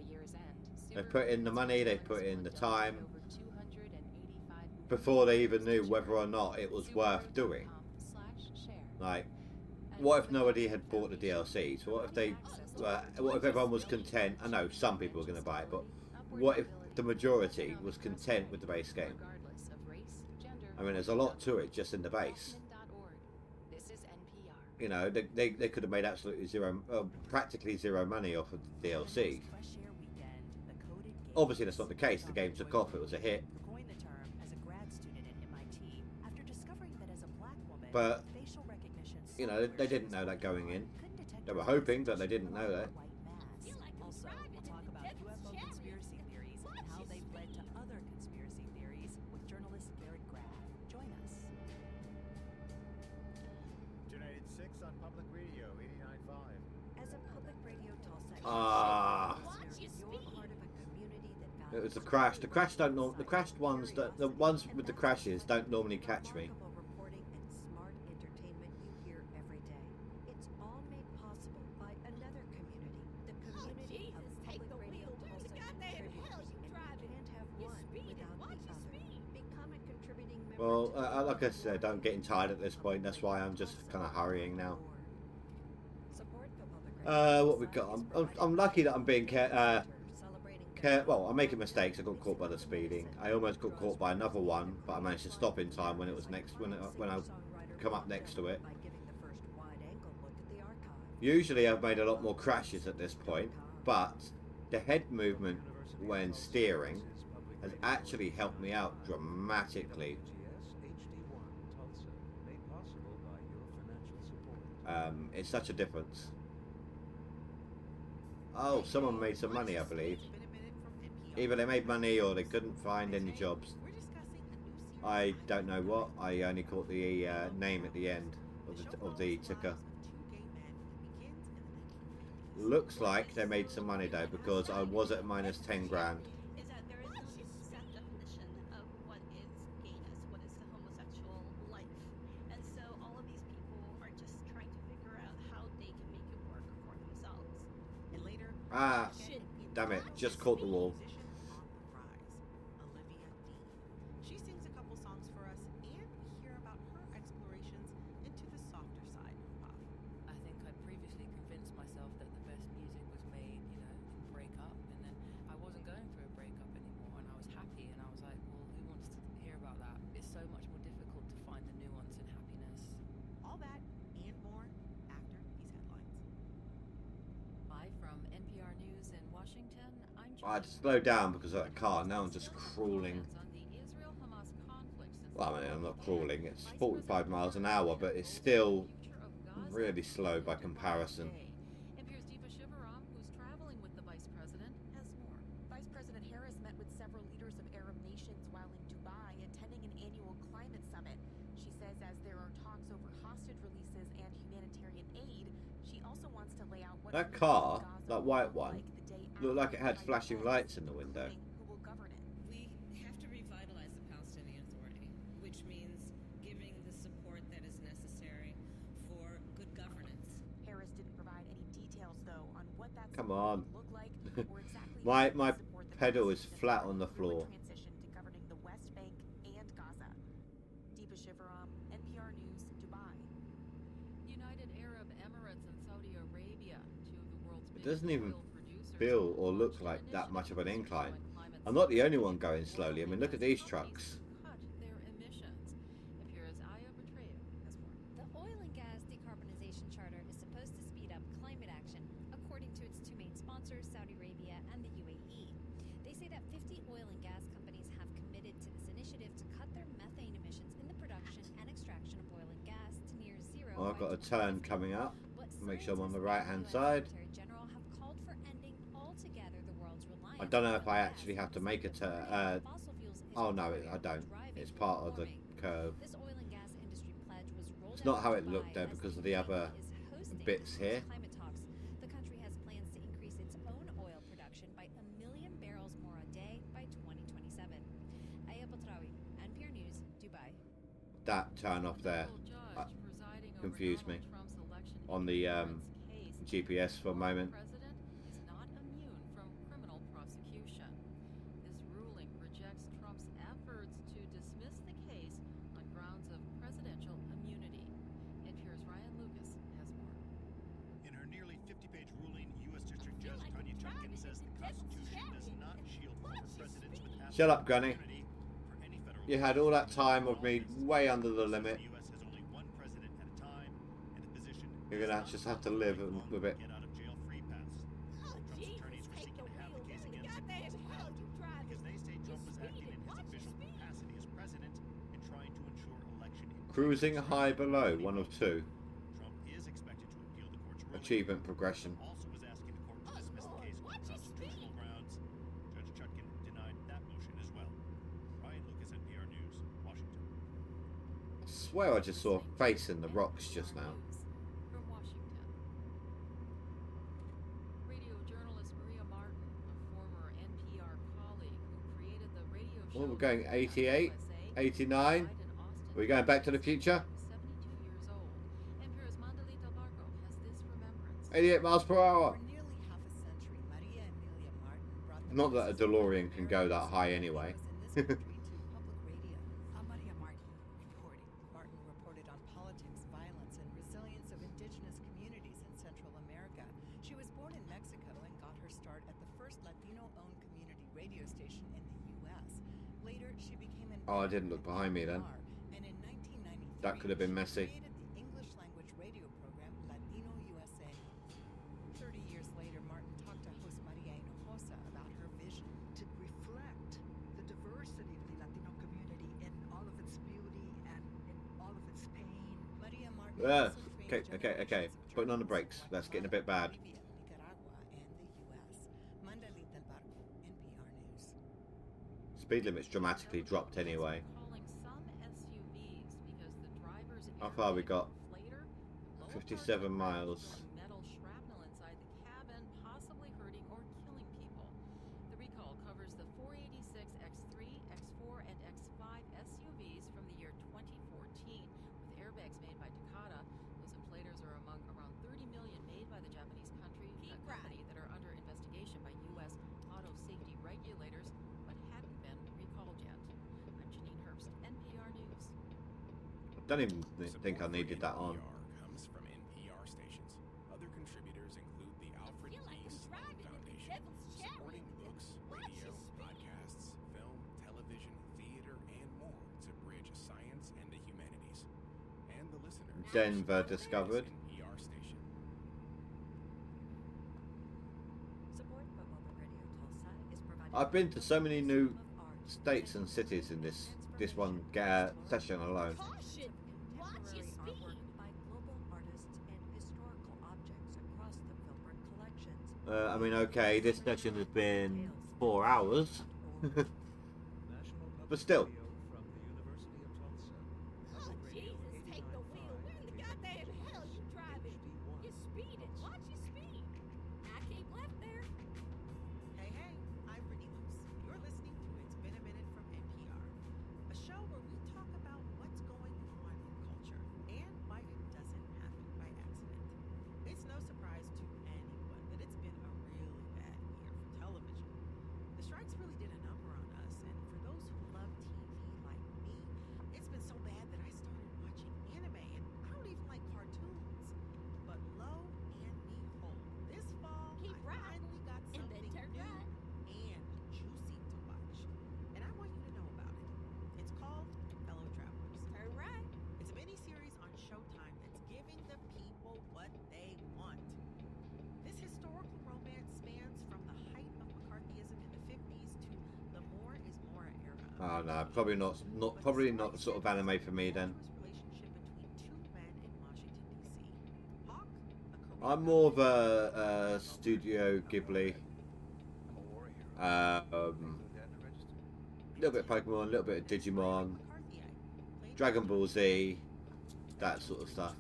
They've put in the money, they've put in the time before they even knew whether or not it was worth doing. Like, what if nobody had bought the DLCs? What if everyone was content? I know some people were going to buy it, but what if the majority was content with the base game? I mean, there's a lot to it just in the base. You know, they could have made absolutely zero, practically zero money off of the DLC. Obviously, that's not the case. The game took off. It was a hit. But, you know, they didn't know that going in. They were hoping, but they didn't know that. Also, we'll talk about UFO conspiracy theories and how they've led to other conspiracy theories with journalist Garrett Graff. Join us. Tonight at 6 on Public Radio 89.5. As a public radio Tulsa, you're part of a community that values. It was the crash. The crash don't the crashed ones that the ones with the crashes don't normally catch me. Reporting and smart entertainment you hear every day. It's all made possible by another community, the community of public radio Tulsa contributors. And you can't have one without the other. Become a contributing member. Well, like I said, I'm getting tired at this point. That's why I'm just kind of hurrying now. What we got? I'm lucky that I'm being well, I'm making mistakes. I got caught by the speeding. I almost got caught by another one, but I managed to stop in time when it was next when I come up next to it. Usually, I've made a lot more crashes at this point, but the head movement when steering has actually helped me out dramatically. It's such a difference. Oh, someone made some money, I believe. Either they made money or they couldn't find any jobs. I don't know what. I only caught the name at the end of the ticker. Looks like they made some money though, because I was at minus 10 grand. Is that there is no set definition of what is gayness, what is the homosexual life. And so all of these people are just trying to figure out how they can make it work for themselves. And later, Ah, damn it, just caught the wall. she sings a couple songs for us, and we hear about her explorations into the softer side of pop. I think I previously convinced myself that the best music was made, you know, in breakup, and then I wasn't going through a breakup anymore, and I was happy, and I was like, well, who wants to hear about that? It's so much more difficult to find the nuance in happiness. All that and more after these headlines. Live from NPR News in Washington, I'm I had to slow down because of that car. Now I'm just crawling. Well, I mean, I'm not crawling. It's 45 miles an hour, but it's still really slow by comparison. NPR's Deepa Shivaram, who's traveling with the Vice President, has more. Vice President Harris met with several leaders of Arab nations while in Dubai attending an annual climate summit. She says as there are talks over hostage releases and humanitarian aid, she also wants to lay out what That car, that white one, looked like it had flashing lights in the window. We have to revitalize the Palestinian Authority, which means giving the support that is necessary for good governance. Harris didn't provide any details though on what that Come on. would look like or exactly my pedal is flat on the floor. transition to governing the West Bank and Gaza. Deepa Shivaram, NPR News, Dubai. United Arab Emirates and Saudi Arabia, two of the world's It doesn't even feel or look like that much of an incline. I'm not the only one going slowly. I mean, look at these trucks. their emissions. NPR's Aya Betraya has more. The Oil and Gas Decarbonization Charter is supposed to speed up climate action, according to its two main sponsors, Saudi Arabia and the UAE. They say that 50 oil and gas companies have committed to this initiative to cut their methane emissions in the production and extraction of oil and gas to near zero. Oh, I've got a turn coming up. Make sure I'm on the right-hand side. General have called for ending altogether the world's reliance. I don't know if I actually have to make a turn. Oh no, I don't. It's part of the curve. This oil and gas industry pledge was rolled It's not out how in it Dubai looked there as because of the the other UAE is hosting bits here. climate talks. The country has plans to increase its own oil production by 1 million barrels more a day by 2027. Aya Batrawi, NPR News, Dubai. That turn off there confused me on the GPS for a moment. President is not immune from criminal prosecution. This ruling rejects Trump's efforts to dismiss the case on grounds of presidential immunity. NPR's Ryan Lucas has more. In her nearly 50-page ruling, U.S. District Judge Tanya Chutkan says the Constitution does not shield former presidents with absolute Shut up, Granny. immunity for any federal You had all that time of me way under the limit. The U.S. has only one president at a time, and the position You're gonna just have to live with it. Get out of jail free pass. Oh, Trump's Jesus, attorneys were take seeking the to have the wheel. case Where in the against him goddamn hell postponed you driving? because they say Trump was acting in his Watch your official speed. capacity as president and trying to ensure election integrity. Cruising high below, 1 of 2. Trump is expected to appeal the court's ruling. Achievement progression. Also was asking the court to dismiss the case on constitutional grounds. Judge Chutkin denied that motion as well. Ryan Lucas, NPR News, Washington. I swear I just saw a face in the rocks just now. From Washington. Radio journalist Maria Martin, a former NPR colleague who created the radio show. Well, we're going 88, 89. We're going back to the future. 88 miles per hour. Not that a DeLorean can go that high anyway. Maria Martin reporting. Martin reported on politics, violence, and resilience of indigenous communities in Central America. She was born in Mexico and got her start at the first Latino-owned community radio station in the U.S. Later, she became an Oh, I didn't look behind me then. and in 1993, That could have been messy. created the English-language radio program Latino USA. 30 years later, Martin talked to host Maria Hinojosa about her vision. To reflect the diversity of the Latino community in all of its beauty and in all of its pain. Maria Martin Okay. Putting on the brakes. That's getting a bit bad. Nicaragua and the U.S. Mandalita del Barco, NPR News. Speed limit's dramatically dropped anyway. Calling some SUVs because the driver's How far we got? later 57 miles. metal shrapnel inside the cabin, possibly hurting or killing people. The recall covers the 486 X3, X4, and X5 SUVs from the year 2014, with airbags made by Takata. Those inflators are among around 30 million made by the Japanese company that are under investigation by U.S. auto safety regulators, but hadn't been recalled yet. I'm Janine Herbst, NPR News. I don't even think I needed that on. Comes from NPR stations. Other contributors include the Alfred E. Sloan Foundation, supporting books, radio, podcasts, film, television, theater, and more to bridge science and the humanities. And the listeners. Denver discovered. NPR station. Support for Public Radio Tulsa is provided I've been to so many new states and cities in this one session alone. Caution! Watch your speed. by global artists and historical objects across the Philbrook collections. I mean, okay, this session has been 4 hours. But still. Oh, Jesus, take the wheel. Where in the goddamn hell you driving? You're speeding. Watch your speed. I keep left there. Hey, I'm Brittany Luce. You're listening to It's Been a Minute from NPR, a show where we talk about what's going on in culture and why it doesn't happen by accident. It's no surprise to anyone that it's been a really bad year for television. The strikes really did a number on us, and for those who love TV like me, it's been so bad that I started watching anime, and I don't even like cartoons. But lo and behold, this fall, I finally got something new and juicy to watch. And I want you to know about it. It's called Fellow Travelers. Turn right. It's a mini-series on Showtime that's giving the people what they want. This historical romance spans from the height of McCarthyism in the 50s to the more is more era. Oh no, probably not the sort of anime for me then. I'm more of a Studio Ghibli. Little bit of Pokemon, a little bit of Digimon, Dragon Ball Z, that sort of stuff.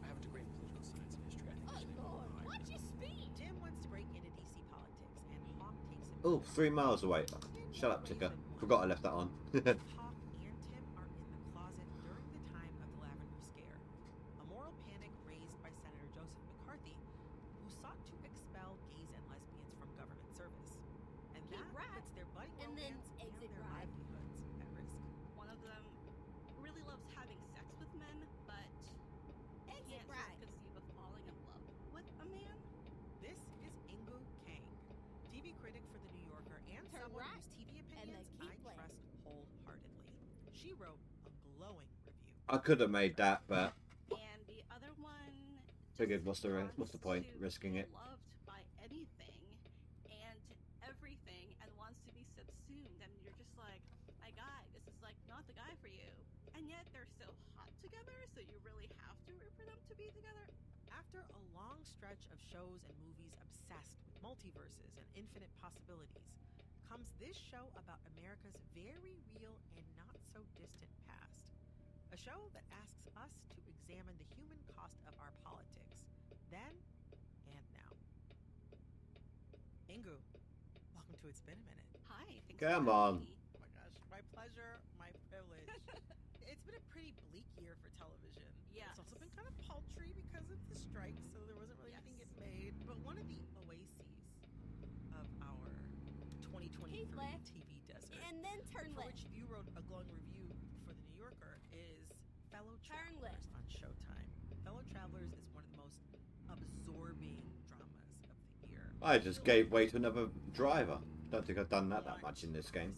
I have a degree in political science and history. I think Oh, Lord, watch your speed. Tim wants to break into DC politics, and Hawk takes him. Oh, 3 miles away. Shut up, Ticker. Forgot I left that on. Hawk and Tim are in the closet during the time of the Lavender Scare, a moral panic raised by Senator Joseph McCarthy, who sought to expel gays and lesbians from government service. And that puts their budding and then romance and exit their right. livelihoods at risk. One of them really loves having sex with men, but Exit can't right. conceive of falling in love with a man. This is Ingu Kang, TV critic for The New Yorker and Turn someone right, whose TV and then opinions keep I left. trust wholeheartedly. She wrote a glowing I could have made that, but And the other one figured what's the point risking it? loved by anything and everything and wants to be subsumed, and you're just like, my guy, this is like not the guy for you. And yet they're so hot together, so you really have to root for them to be together. After a long stretch of shows and movies obsessed with multiverses and infinite possibilities, comes this show about America's very real and not so distant past. A show that asks us to examine the human cost of our politics, then and now. Ingu, welcome to It's Been a Minute. Hi, thanks Come for on. having me. Oh my gosh, my pleasure, my privilege. It's been a pretty bleak year for television. Yes. It's also been kind of paltry because of the strike, so there wasn't really anything getting made. But one of the oases of our 2023 TV desert, and then turn for left. which you wrote a glowing review for The New Yorker, is Fellow Travelers on Showtime. Fellow Travelers is one of the most absorbing dramas of the year. I just gave way to another driver. Don't think I've done that much in this game.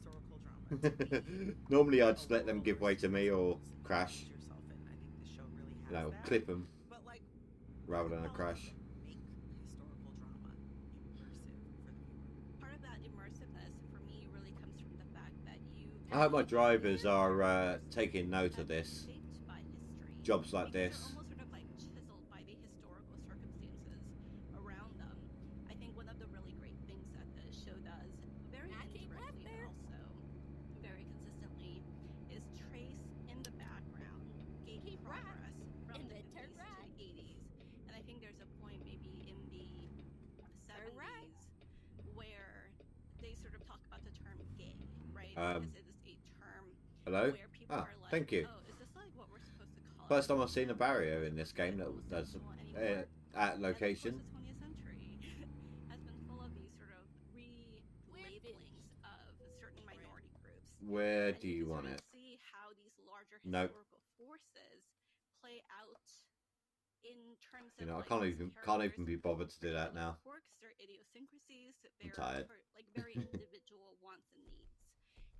Normally I'd just let them give way to me or crash. You know, clip them rather than a crash. Part of that immersiveness for me really comes from the fact that you I hope my drivers are taking note of this. Jobs like this. almost sort of like chiseled by the historical circumstances around them. I think one of the really great things that the show does, very indirectly but also very consistently, is trace in the background gaining progress from the 50s to the 80s. And I think there's a point maybe in the 70s where they sort of talk about the term gay, right? Because it is a term Hello? where people are like, thank you. oh, is this like what we're supposed to call First time I've seen a barrier in this game that's at location. The 20th century has been full of these sort of re-labelings of certain minority groups. Where And do you want sort it? of see how these larger Nope. historical forces play out in terms of You know, I like, can't these even be bothered to do that now. quirks, their idiosyncracies, I'm their tired. like very individual wants and needs.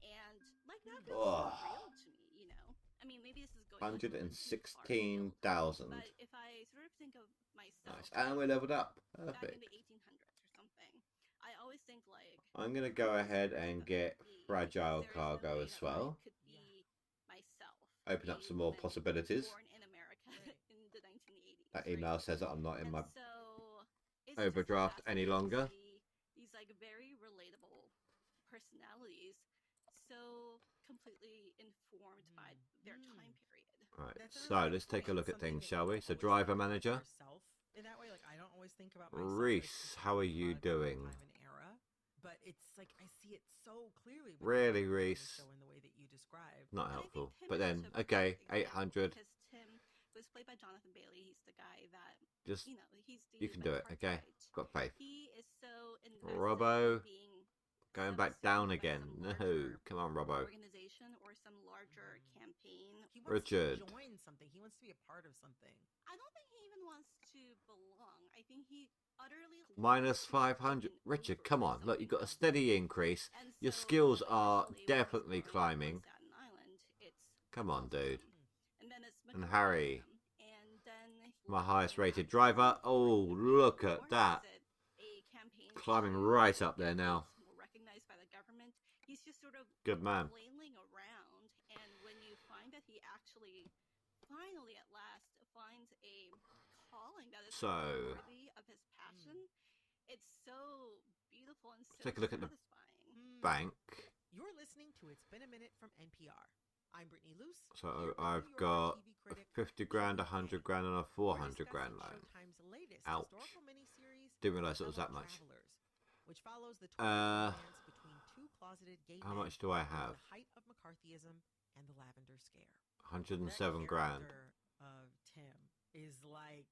And like that feels Ugh. so real to me, you know? I mean, maybe this is going a little bit too far, 116,000. but if I sort of think of myself Nice. And we're leveled up. back in Perfect. the 1800s or something, I always think like I'm going to go ahead and get fragile cargo as well. could be myself, Open up some more possibilities. born in America in the 1980s. That email says that I'm not in my So it's overdraft any longer. these like very relatable personalities, so completely informed by their time period. Right, so let's take a look at things, shall we? So driver manager. In that way, like I don't always think about myself. Reese, how are you doing? But it's like I see it so clearly. Really, Reese? In the way that you described. Not helpful. But then, okay, 800. Because Tim was played by Jonathan Bailey. He's the guy that Just, you know. He's the you can do it, okay? Got faith. He is so invested Robbo, in being going back down again. No, come on, Robbo. organization or some larger campaign. He wants Richard. to join something. He wants to be a part of something. I don't think he even wants to belong. I think he utterly Minus 500. Richard, come on. Look, you've got a steady increase. Your skills are definitely climbing. Come on, dude. And Harry. My highest rated driver. Oh, look at that. Climbing right up there now. Recognized by the government. He's just sort of Good man. flailing around, and when you find that he actually finally at last finds a calling that is worthy of his passion, it's so beautiful and so Take a look at the satisfying. bank. You're listening to It's Been a Minute from NPR. I'm Brittany Luce. So I've got a 50 grand, 100 grand, and a 400 grand loan. Ouch. Didn't realise it was that much. Which follows the between two closeted gay How men much do I at have? the height of McCarthyism and the Lavender Scare. 107 The grand. character of Tim is like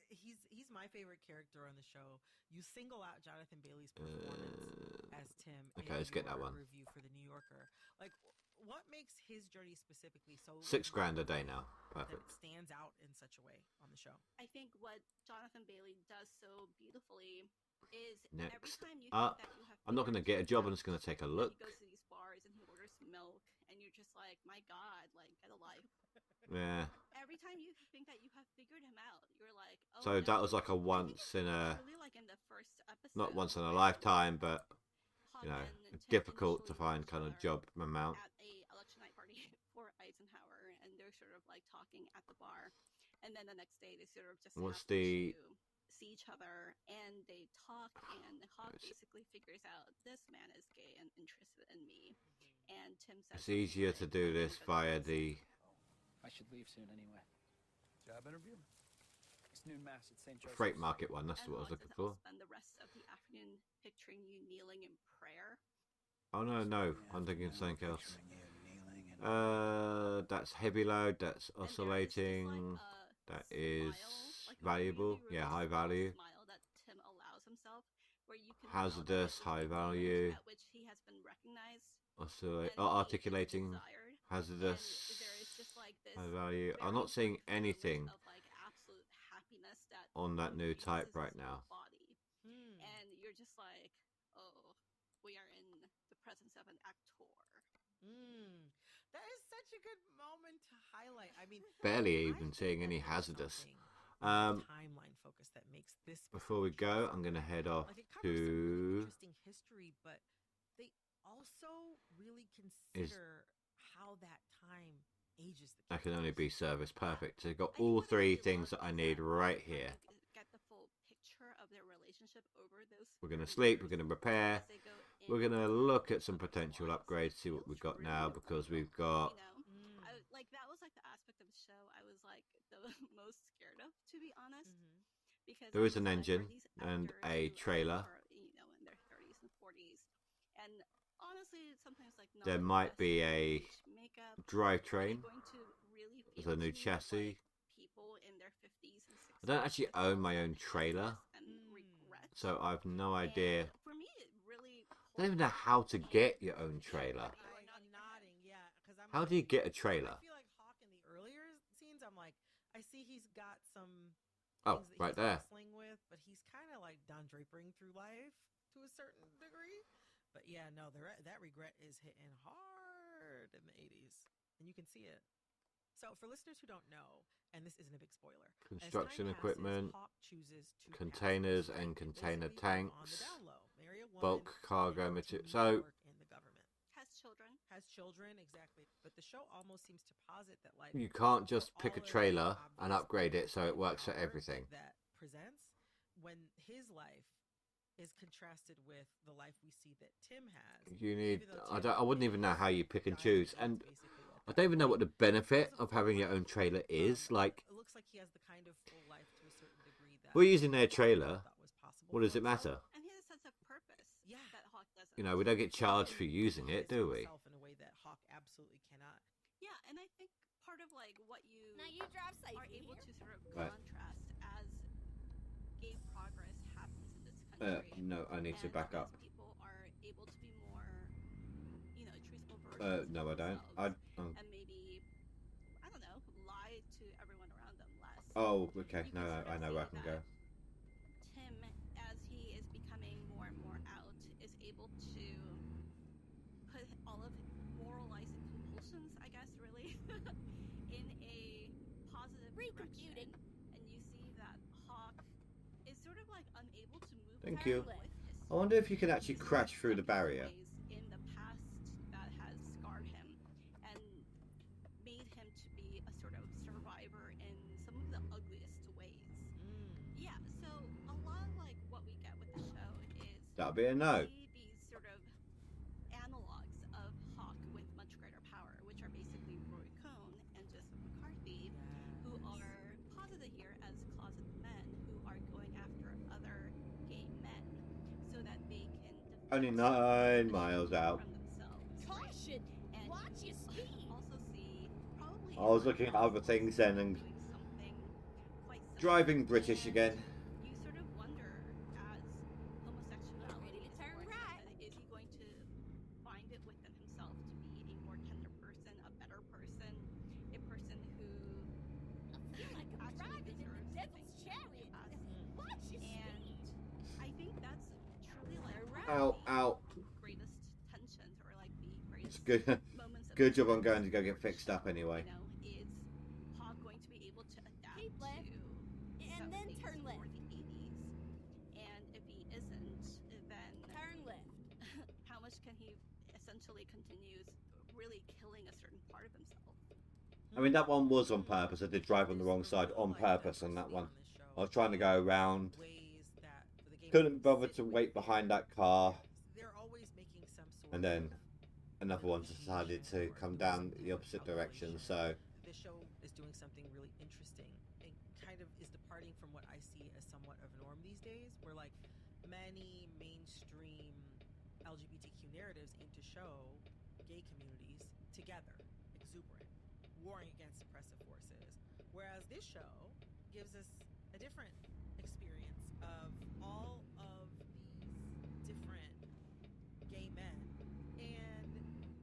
he's my favorite character on the show. You single out Jonathan Bailey's performance as Tim. Okay, in let's get that your one. Review for the New Yorker. Like, what makes his journey specifically so 6 grand a day now. that Perfect. it stands out in such a way on the show? I think what Jonathan Bailey does so beautifully is every Next time you up, think that you have I'm not going to get a job. I'm just going to take a look. he goes to these bars and he orders milk, and you're just like, my God, like, get a life. Yeah. Every time you think that you have figured him out, you're like, oh, So no. that was like a I think once it's in a, truly like in the first episode, not once in a where lifetime, but Hawk you know, and Tim difficult to initially find meet kind of each job other amount. at a election night party for Eisenhower, and they're sort of like talking at the bar, and then the next day they sort of just What's happen the to see each other, and they talk, and Hawk basically figures out this man is gay and interested in me, and Tim says It's easier to do this via the I should leave soon anyway. Job interview? It's noon mass at St. Joseph's. freight market one. That's and what I was Hawk looking says, I'll for. spend the rest of the afternoon picturing you kneeling in prayer. Oh no, no, I'm thinking of something else. That's heavy load. That's oscillating. That is valuable. Yeah, high value. Smile that Tim allows himself, where you can Hazardous, high value. at which he has been recognized. Articulating. Hazardous, high value. I'm not seeing anything of like absolute happiness that on that new type right now. body. And you're just like, oh, we are in the presence of an actor. That is such a good moment to highlight. I mean, Barely even seeing any hazardous. Timeline focus that makes this. Before we go, I'm gonna head off Like it covers some really to. interesting history, but they also really consider how that time ages the. That can only be service perfect. So you've got all three things that I need right here. Get the full picture of their relationship over those. We're gonna sleep. We're gonna repair. We're gonna look at some potential upgrades. See what we've got now because we've got. Like that was like the aspect of the show I was like the most scared of, to be honest. Because There is an engine and a trailer. Are, in their 30s and 40s, and honestly, sometimes like not There the might best be a makeup. drivetrain. Going to really There's a new chassis. People in their 50s and 60s. I don't actually own my own trailer, so I've no idea. For me, it really. I don't even know how to get your own trailer. I'm nodding, yeah, because I'm. How do you get a trailer? I feel like Hawk in the earlier scenes. I'm like, I see he's got some. Oh, Things that right he's there. wrestling with, but he's kind of like Don Drapering through life to a certain degree. But yeah, no, that regret is hitting hard in the 80s, and you can see it. So for listeners who don't know, and this isn't a big spoiler, Construction as time equipment, passes, Hawk chooses two containers paths, and right? container Basically work on the tanks, down low, marry a woman, bulk cargo and material. continue So to work in the government. Has children, Exactly. But the show almost seems to posit that like you can't just for pick a all of the trailer and obvious upgrade it so it works for power everything. that presents when his life is contrasted with the life we see that Tim has. You need. Even though Tim I wouldn't even know how you pick and choose, and basically all I don't even know what the benefit of having your own trailer is. Like, it looks like he has the kind of full life to a certain degree that we're using their trailer. thought was possible What does for it matter? and he has a sense of purpose. Yeah. That Hawk doesn't. You know, we don't get charged for using it, do we? himself in a way that Hawk absolutely cannot. Yeah, and I think part of like what you Now you drive safe are able here. to sort of Right. contrast as gay progress happens in this country. No, I need to and back as up. People are able to be more, truthful versions No, I of don't. themselves, and maybe I don't know, lie to everyone around them less. Oh, okay. You No, can sort I of know where I see can go. that Tim, as he is becoming more and more out, is able to put all of moralizing compulsions, I guess, really, in a positive direction. And you see that Hawk is sort of like unable to move. Thank forward you. with history. I wonder if you can actually crash through the barrier. In the past that has scarred him and made him to be a sort of survivor in some of the ugliest ways. Yeah, so a lot of like what we get with the show is That'll be a no. see these sort of analogs of Hawk with much greater power, which are basically Roy Cohn and Joseph McCarthy, who are posited here as closet men who are going after other gay men so that they can Only 9 miles out. from themselves. Caution! And Watch your speed! Also see probably I was looking at other things then and doing something quite similar. driving British again. You sort of wonder as homosexuality is turn born, right. is he going to find it within himself to be a more tender person, a better person, a person who I feel like I'm driving in the devil's chariot. Watch your and speed! I think that's truly like Ow, ow. the greatest tensions or like the It's greatest good. moments of Good job I'm going to go get fixed up anyway. is can he essentially continues really killing a certain part of himself? I mean, that one was on purpose. I did drive on the wrong side on purpose on that one. I was trying to go around. Couldn't be bothered to wait behind that car. They're always making some sort And then another one decided to come down the opposite direction, so... This show is doing something really interesting and kind of is departing from what I see as somewhat of a norm these days, where like many mainstream LGBTQ narratives aim to show gay communities together, exuberant, warring against oppressive forces. Whereas this show gives us a different experience of all of these different gay men, and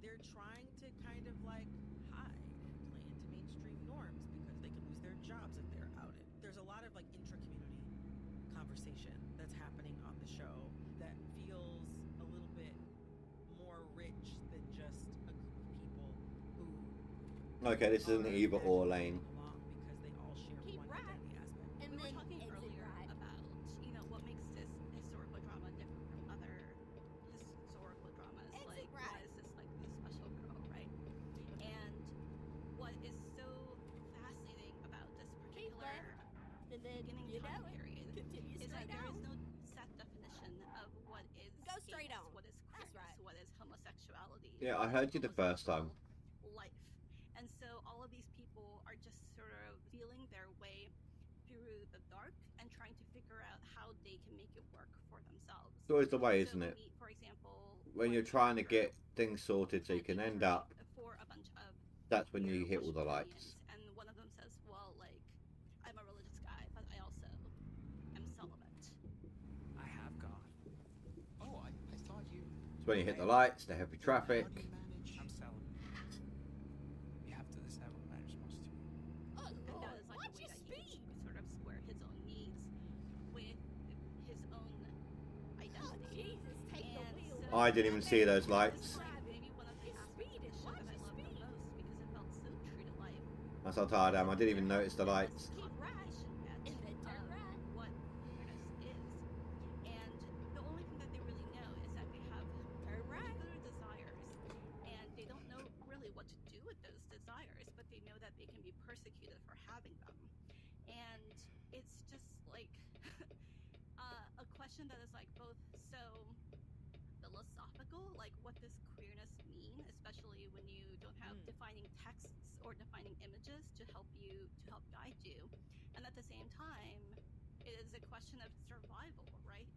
they're trying to kind of like hide and play into mainstream norms because they can lose their jobs if they're outed. There's a lot of like intra-community conversation that's happening on the show that feels a little bit more rich than just a group of people who Okay, this is an either or lane. because they all share one identity aspect. And we were talking earlier about, you know, what makes this historical drama different from other historical dramas. Like, why is this like the special girl, right? And what is so fascinating about this particular beginning time period is that there is no set definition of what is gayness, what is queerness, what is homosexuality. Yeah, I heard you the first time. Life. And so all of these people are just sort of feeling their way through the dark and trying to figure out how they can make it work for themselves. It's always the way, isn't it? For example, when you're trying to get things sorted so you can end up, for a bunch of that's when you hit all the lights. and one of them says, well, like, I'm a religious guy, but I also am celibate. I have God. Oh, I thought you... It's when you hit the lights, the heavy traffic. I'm celibate. You have to decide what matters most to you. Oh, and that is like the way that he can sort of square his own needs with his own identity. Jesus, take the wheel. So I didn't even see those lights. maybe one of the aspects of the show that I loved the most because it felt so true to life. That's how tired I am. I didn't even notice the lights. Keep right in the turn right. What queerness is, and the only thing that they really know is that they have particular desires, and they don't know really what to do with those desires, but they know that they can be persecuted for having them, and it's just like a question that is like both so philosophical, like what does queerness mean, especially when you don't have defining texts or defining images to help guide you, and at the same time it is a question of survival, right?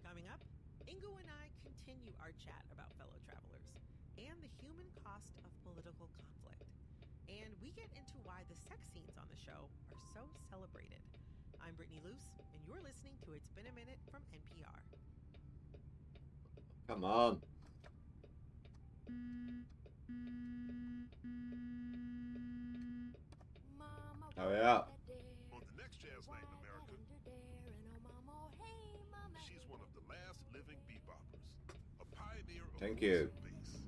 Coming up, Ingo and I continue our chat about fellow travelers and the human cost of political conflict, and we get into why the sex scenes on the show are so celebrated. I'm Brittany Luce, and you're listening to It's Been a Minute from NPR. Come on. Hurry up. On the next Jazz Night in America, she's one of the last living beboppers, a pioneer of Thank blues you. and bass,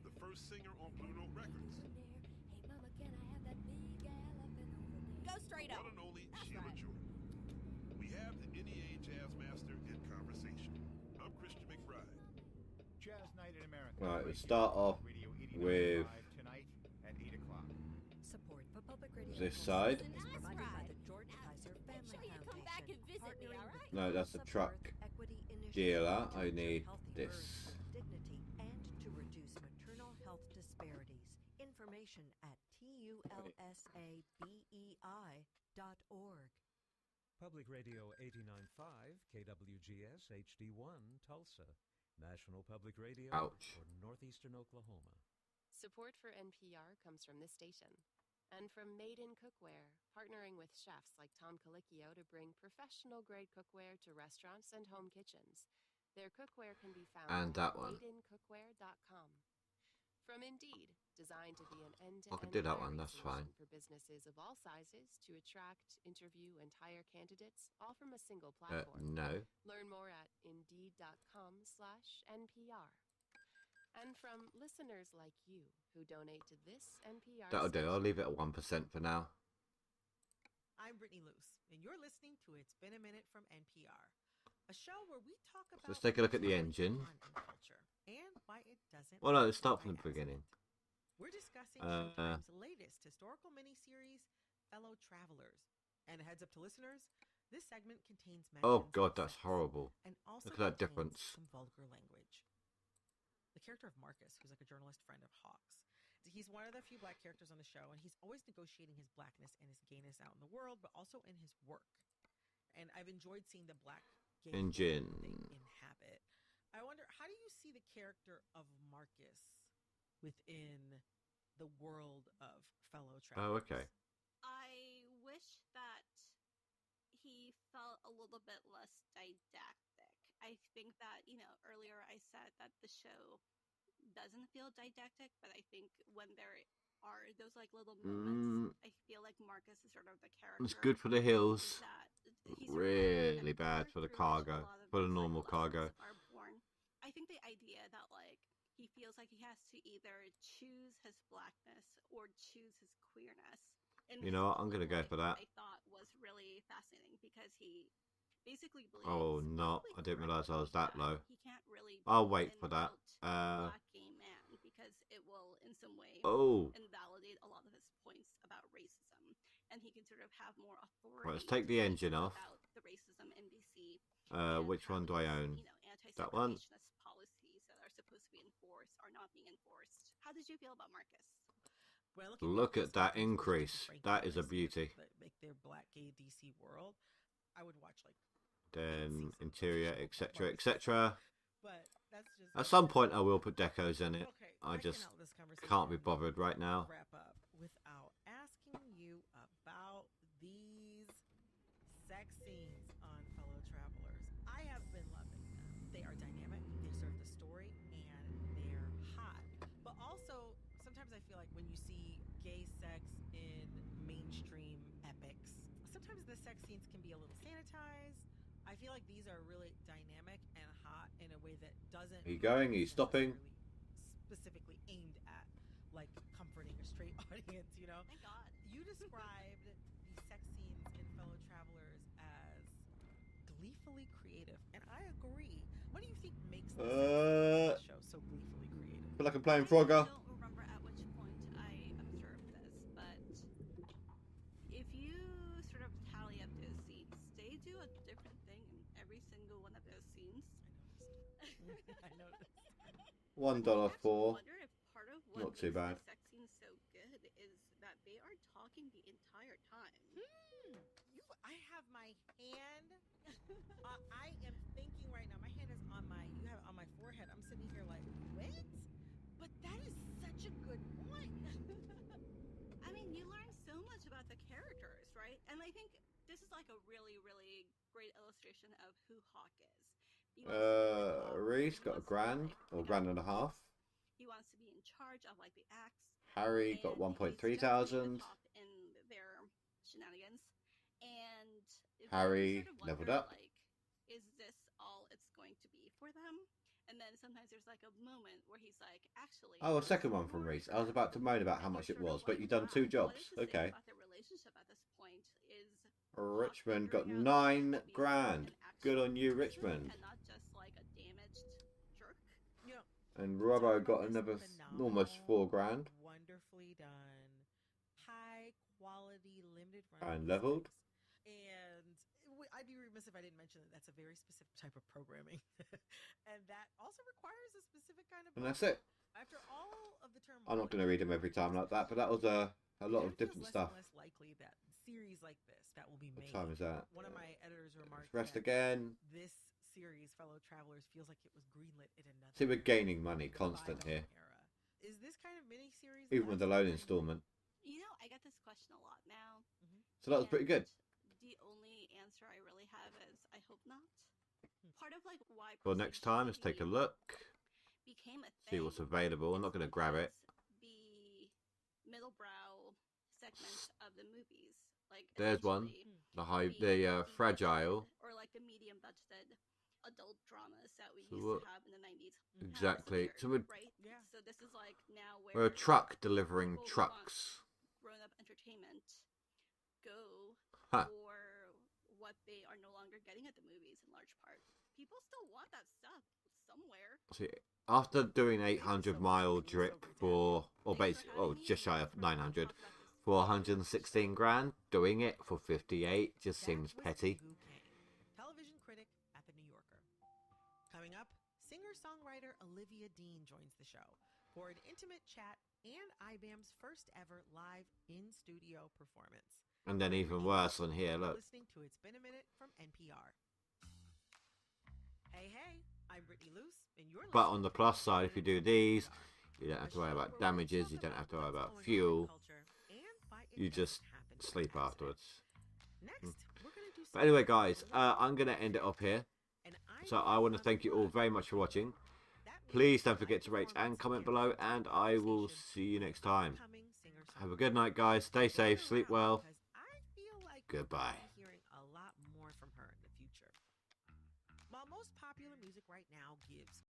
the first singer on Blue Note Records. Go straight up. One and only Sheila Jordan. We have the NEA Jazz Master in conversation. I'm Christian McBride. Jazz Night in America. Right, we'll start off with tonight at 8 o'clock. Support for public radio this side. is provided by the George Kaiser Family Sure you come back and visit me, all right? No, that's the truck dealer. I need this. Dignity and to reduce maternal health disparities. Information at tulsabei.org. Public Radio 89.5 KWGS HD1 Tulsa. National Public Radio Ouch. for Northeastern Oklahoma. Support for NPR comes from this station and from Made in Cookware, partnering with chefs like Tom Colicchio to bring professional-grade cookware to restaurants and home kitchens. Their cookware can be found And that one. at madeincookware.com. From Indeed, designed to be an end-to-end I could do that one, hiring that's fine. solution for businesses of all sizes to attract, interview, and hire candidates, all from a single platform. No. Learn more at Indeed.com/NPR. And from listeners like you who donate to this NPR That'll do. station. I'll leave it at 1% for now. I'm Brittany Luce, and you're listening to It's Been a Minute from NPR, a show where we talk about Let's take a look at the what's going engine. on in culture and doesn't. Well, no, let's start Why from the hasn't beginning. it? We're discussing Showtime's latest historical miniseries, Fellow Travelers. And a heads up to listeners, this segment contains mentions Oh God, of that's sex horrible. and also Look at that contains difference. some vulgar language. The character of Marcus, who's like a journalist friend of Hawk's, he's one of the few black characters on the show, and he's always negotiating his blackness and his gayness out in the world, but also in his work. And I've enjoyed seeing the black gay Engine. world they inhabit. I wonder, how do you see the character of Marcus within the world of Fellow Oh, Travelers? okay. I wish that he felt a little bit less didactic. I think that, earlier I said that the show doesn't feel didactic, but I think when there are those like little moments, I feel like Marcus is sort of the character. It's good for the hills. That he's Really bad for the cargo, for the normal cargo. Are born. I think the idea that like he feels like he has to either choose his blackness or choose his queerness. You know what? I'm gonna go for that. I thought was really fascinating because he basically believes. Oh no, I didn't realise I was that low. He can't really. I'll wait for that. Black gay man because it will in some way invalidate a lot of his points about racism, and he can sort of have more authority. Right, let's take the engine off. About the racism NBC. Which one do I own? That one. Policies that are supposed to be enforced are not being enforced. How did you feel about Marcus? Well, look at that increase. That is a beauty. Like their black gay DC world, I would watch like. Then interior, etc., etc. But that's just. At some point, I will put decos in it. Okay, I just can't be bothered right now. Wrap up without asking you about these sex scenes on Fellow Travelers. I have been loving them. They are dynamic. They serve the story, and they're hot. But also, sometimes I feel like when you see gay sex in mainstream epics, sometimes the sex scenes can be a little sanitized. I feel like these are really dynamic and hot in a way that doesn't. Are you going? Are you stopping? Specifically aimed at like comforting a straight audience, you know. Thank God. You described the sex scenes in Fellow Travelers as gleefully creative, and I agree. What do you think makes the show so gleefully creative? I feel like I'm playing Frogger. I don't remember at which point I observed this, but if you sort of tally up those scenes, they do a different thing in every single one of those scenes. I noticed. $1.04. I wonder if part of what Not too bad. makes the sex scenes so good is that they are talking the entire time. I have my hand. I am thinking right now. My hand is on my. You have it on my forehead. I'm sitting here like, what? But that is such a good point. I mean, you learn so much about the characters, right? And I think this is like a really, really great illustration of who Hawk is. Reese got a grand or grand and a half. He wants to be in charge of like the acts. Harry got 1.3 thousand. In their shenanigans, and Harry sort of leveled wonder, up. Like, is this all it's going to be for them? And then sometimes there's like a moment where he's like, actually. Oh, a second one from Reese. I was about to moan about how much it was, but you've done 2 jobs. Okay. About their relationship at this point is Richmond got 9 grand. Good on you, Richmond. and not just like a damaged jerk. Yeah. And Robbo got another almost 4 grand. Wonderfully done. High quality, limited run. And leveled. And I'd be remiss if I didn't mention that that's a very specific type of programming. And that also requires a specific kind of. And that's it. After all of the turmoil. I'm not going to read them every time like that, but that was a lot of different stuff. Less likely that series like this that will be made. What time is that? One of my editors remarked. Rest again. This series, Fellow Travelers, feels like it was greenlit in another. See, we're gaining money constant here. Era. Is this kind of miniseries? Even with the loan installment. You know, I get this question a lot now. So that was pretty good. The only answer I really have is I hope not. Part of like why. Well, next time, let's take a look. Became a See what's available. I'm not going to grab it. The middle brow segment of the movies, like there's one. The fragile. Or like the medium budgeted adult dramas that we So used what- to have in the 90s. Exactly. So we're, Right? Yeah. So this is like now where we're a truck delivering trucks. Grown up entertainment go Huh. for what they are no longer getting at the movies in large part. People still want that stuff somewhere. See, after doing 800-mile drip for, or basically, oh, just shy of 900 for 116 grand, doing it for 58 just seems petty. Television critic at The New Yorker. Coming up, singer-songwriter Olivia Dean joins the show for an intimate chat and IBAM's first ever live in-studio performance. And then even worse on here, look. Listening to It's Been a Minute from NPR. Hey, I'm Brittany Luce, and you're But on the plus side, if you do these, you don't have to worry about damages, you don't have to worry about fuel. You just sleep afterwards. But anyway, guys, I'm going to end it up here. So I want to thank you all very much for watching. Please don't forget to rate and comment below, and I will see you next time. Have a good night, guys. Stay safe, sleep well. Goodbye. Hearing a lot more from her in the future. While most popular music right now gives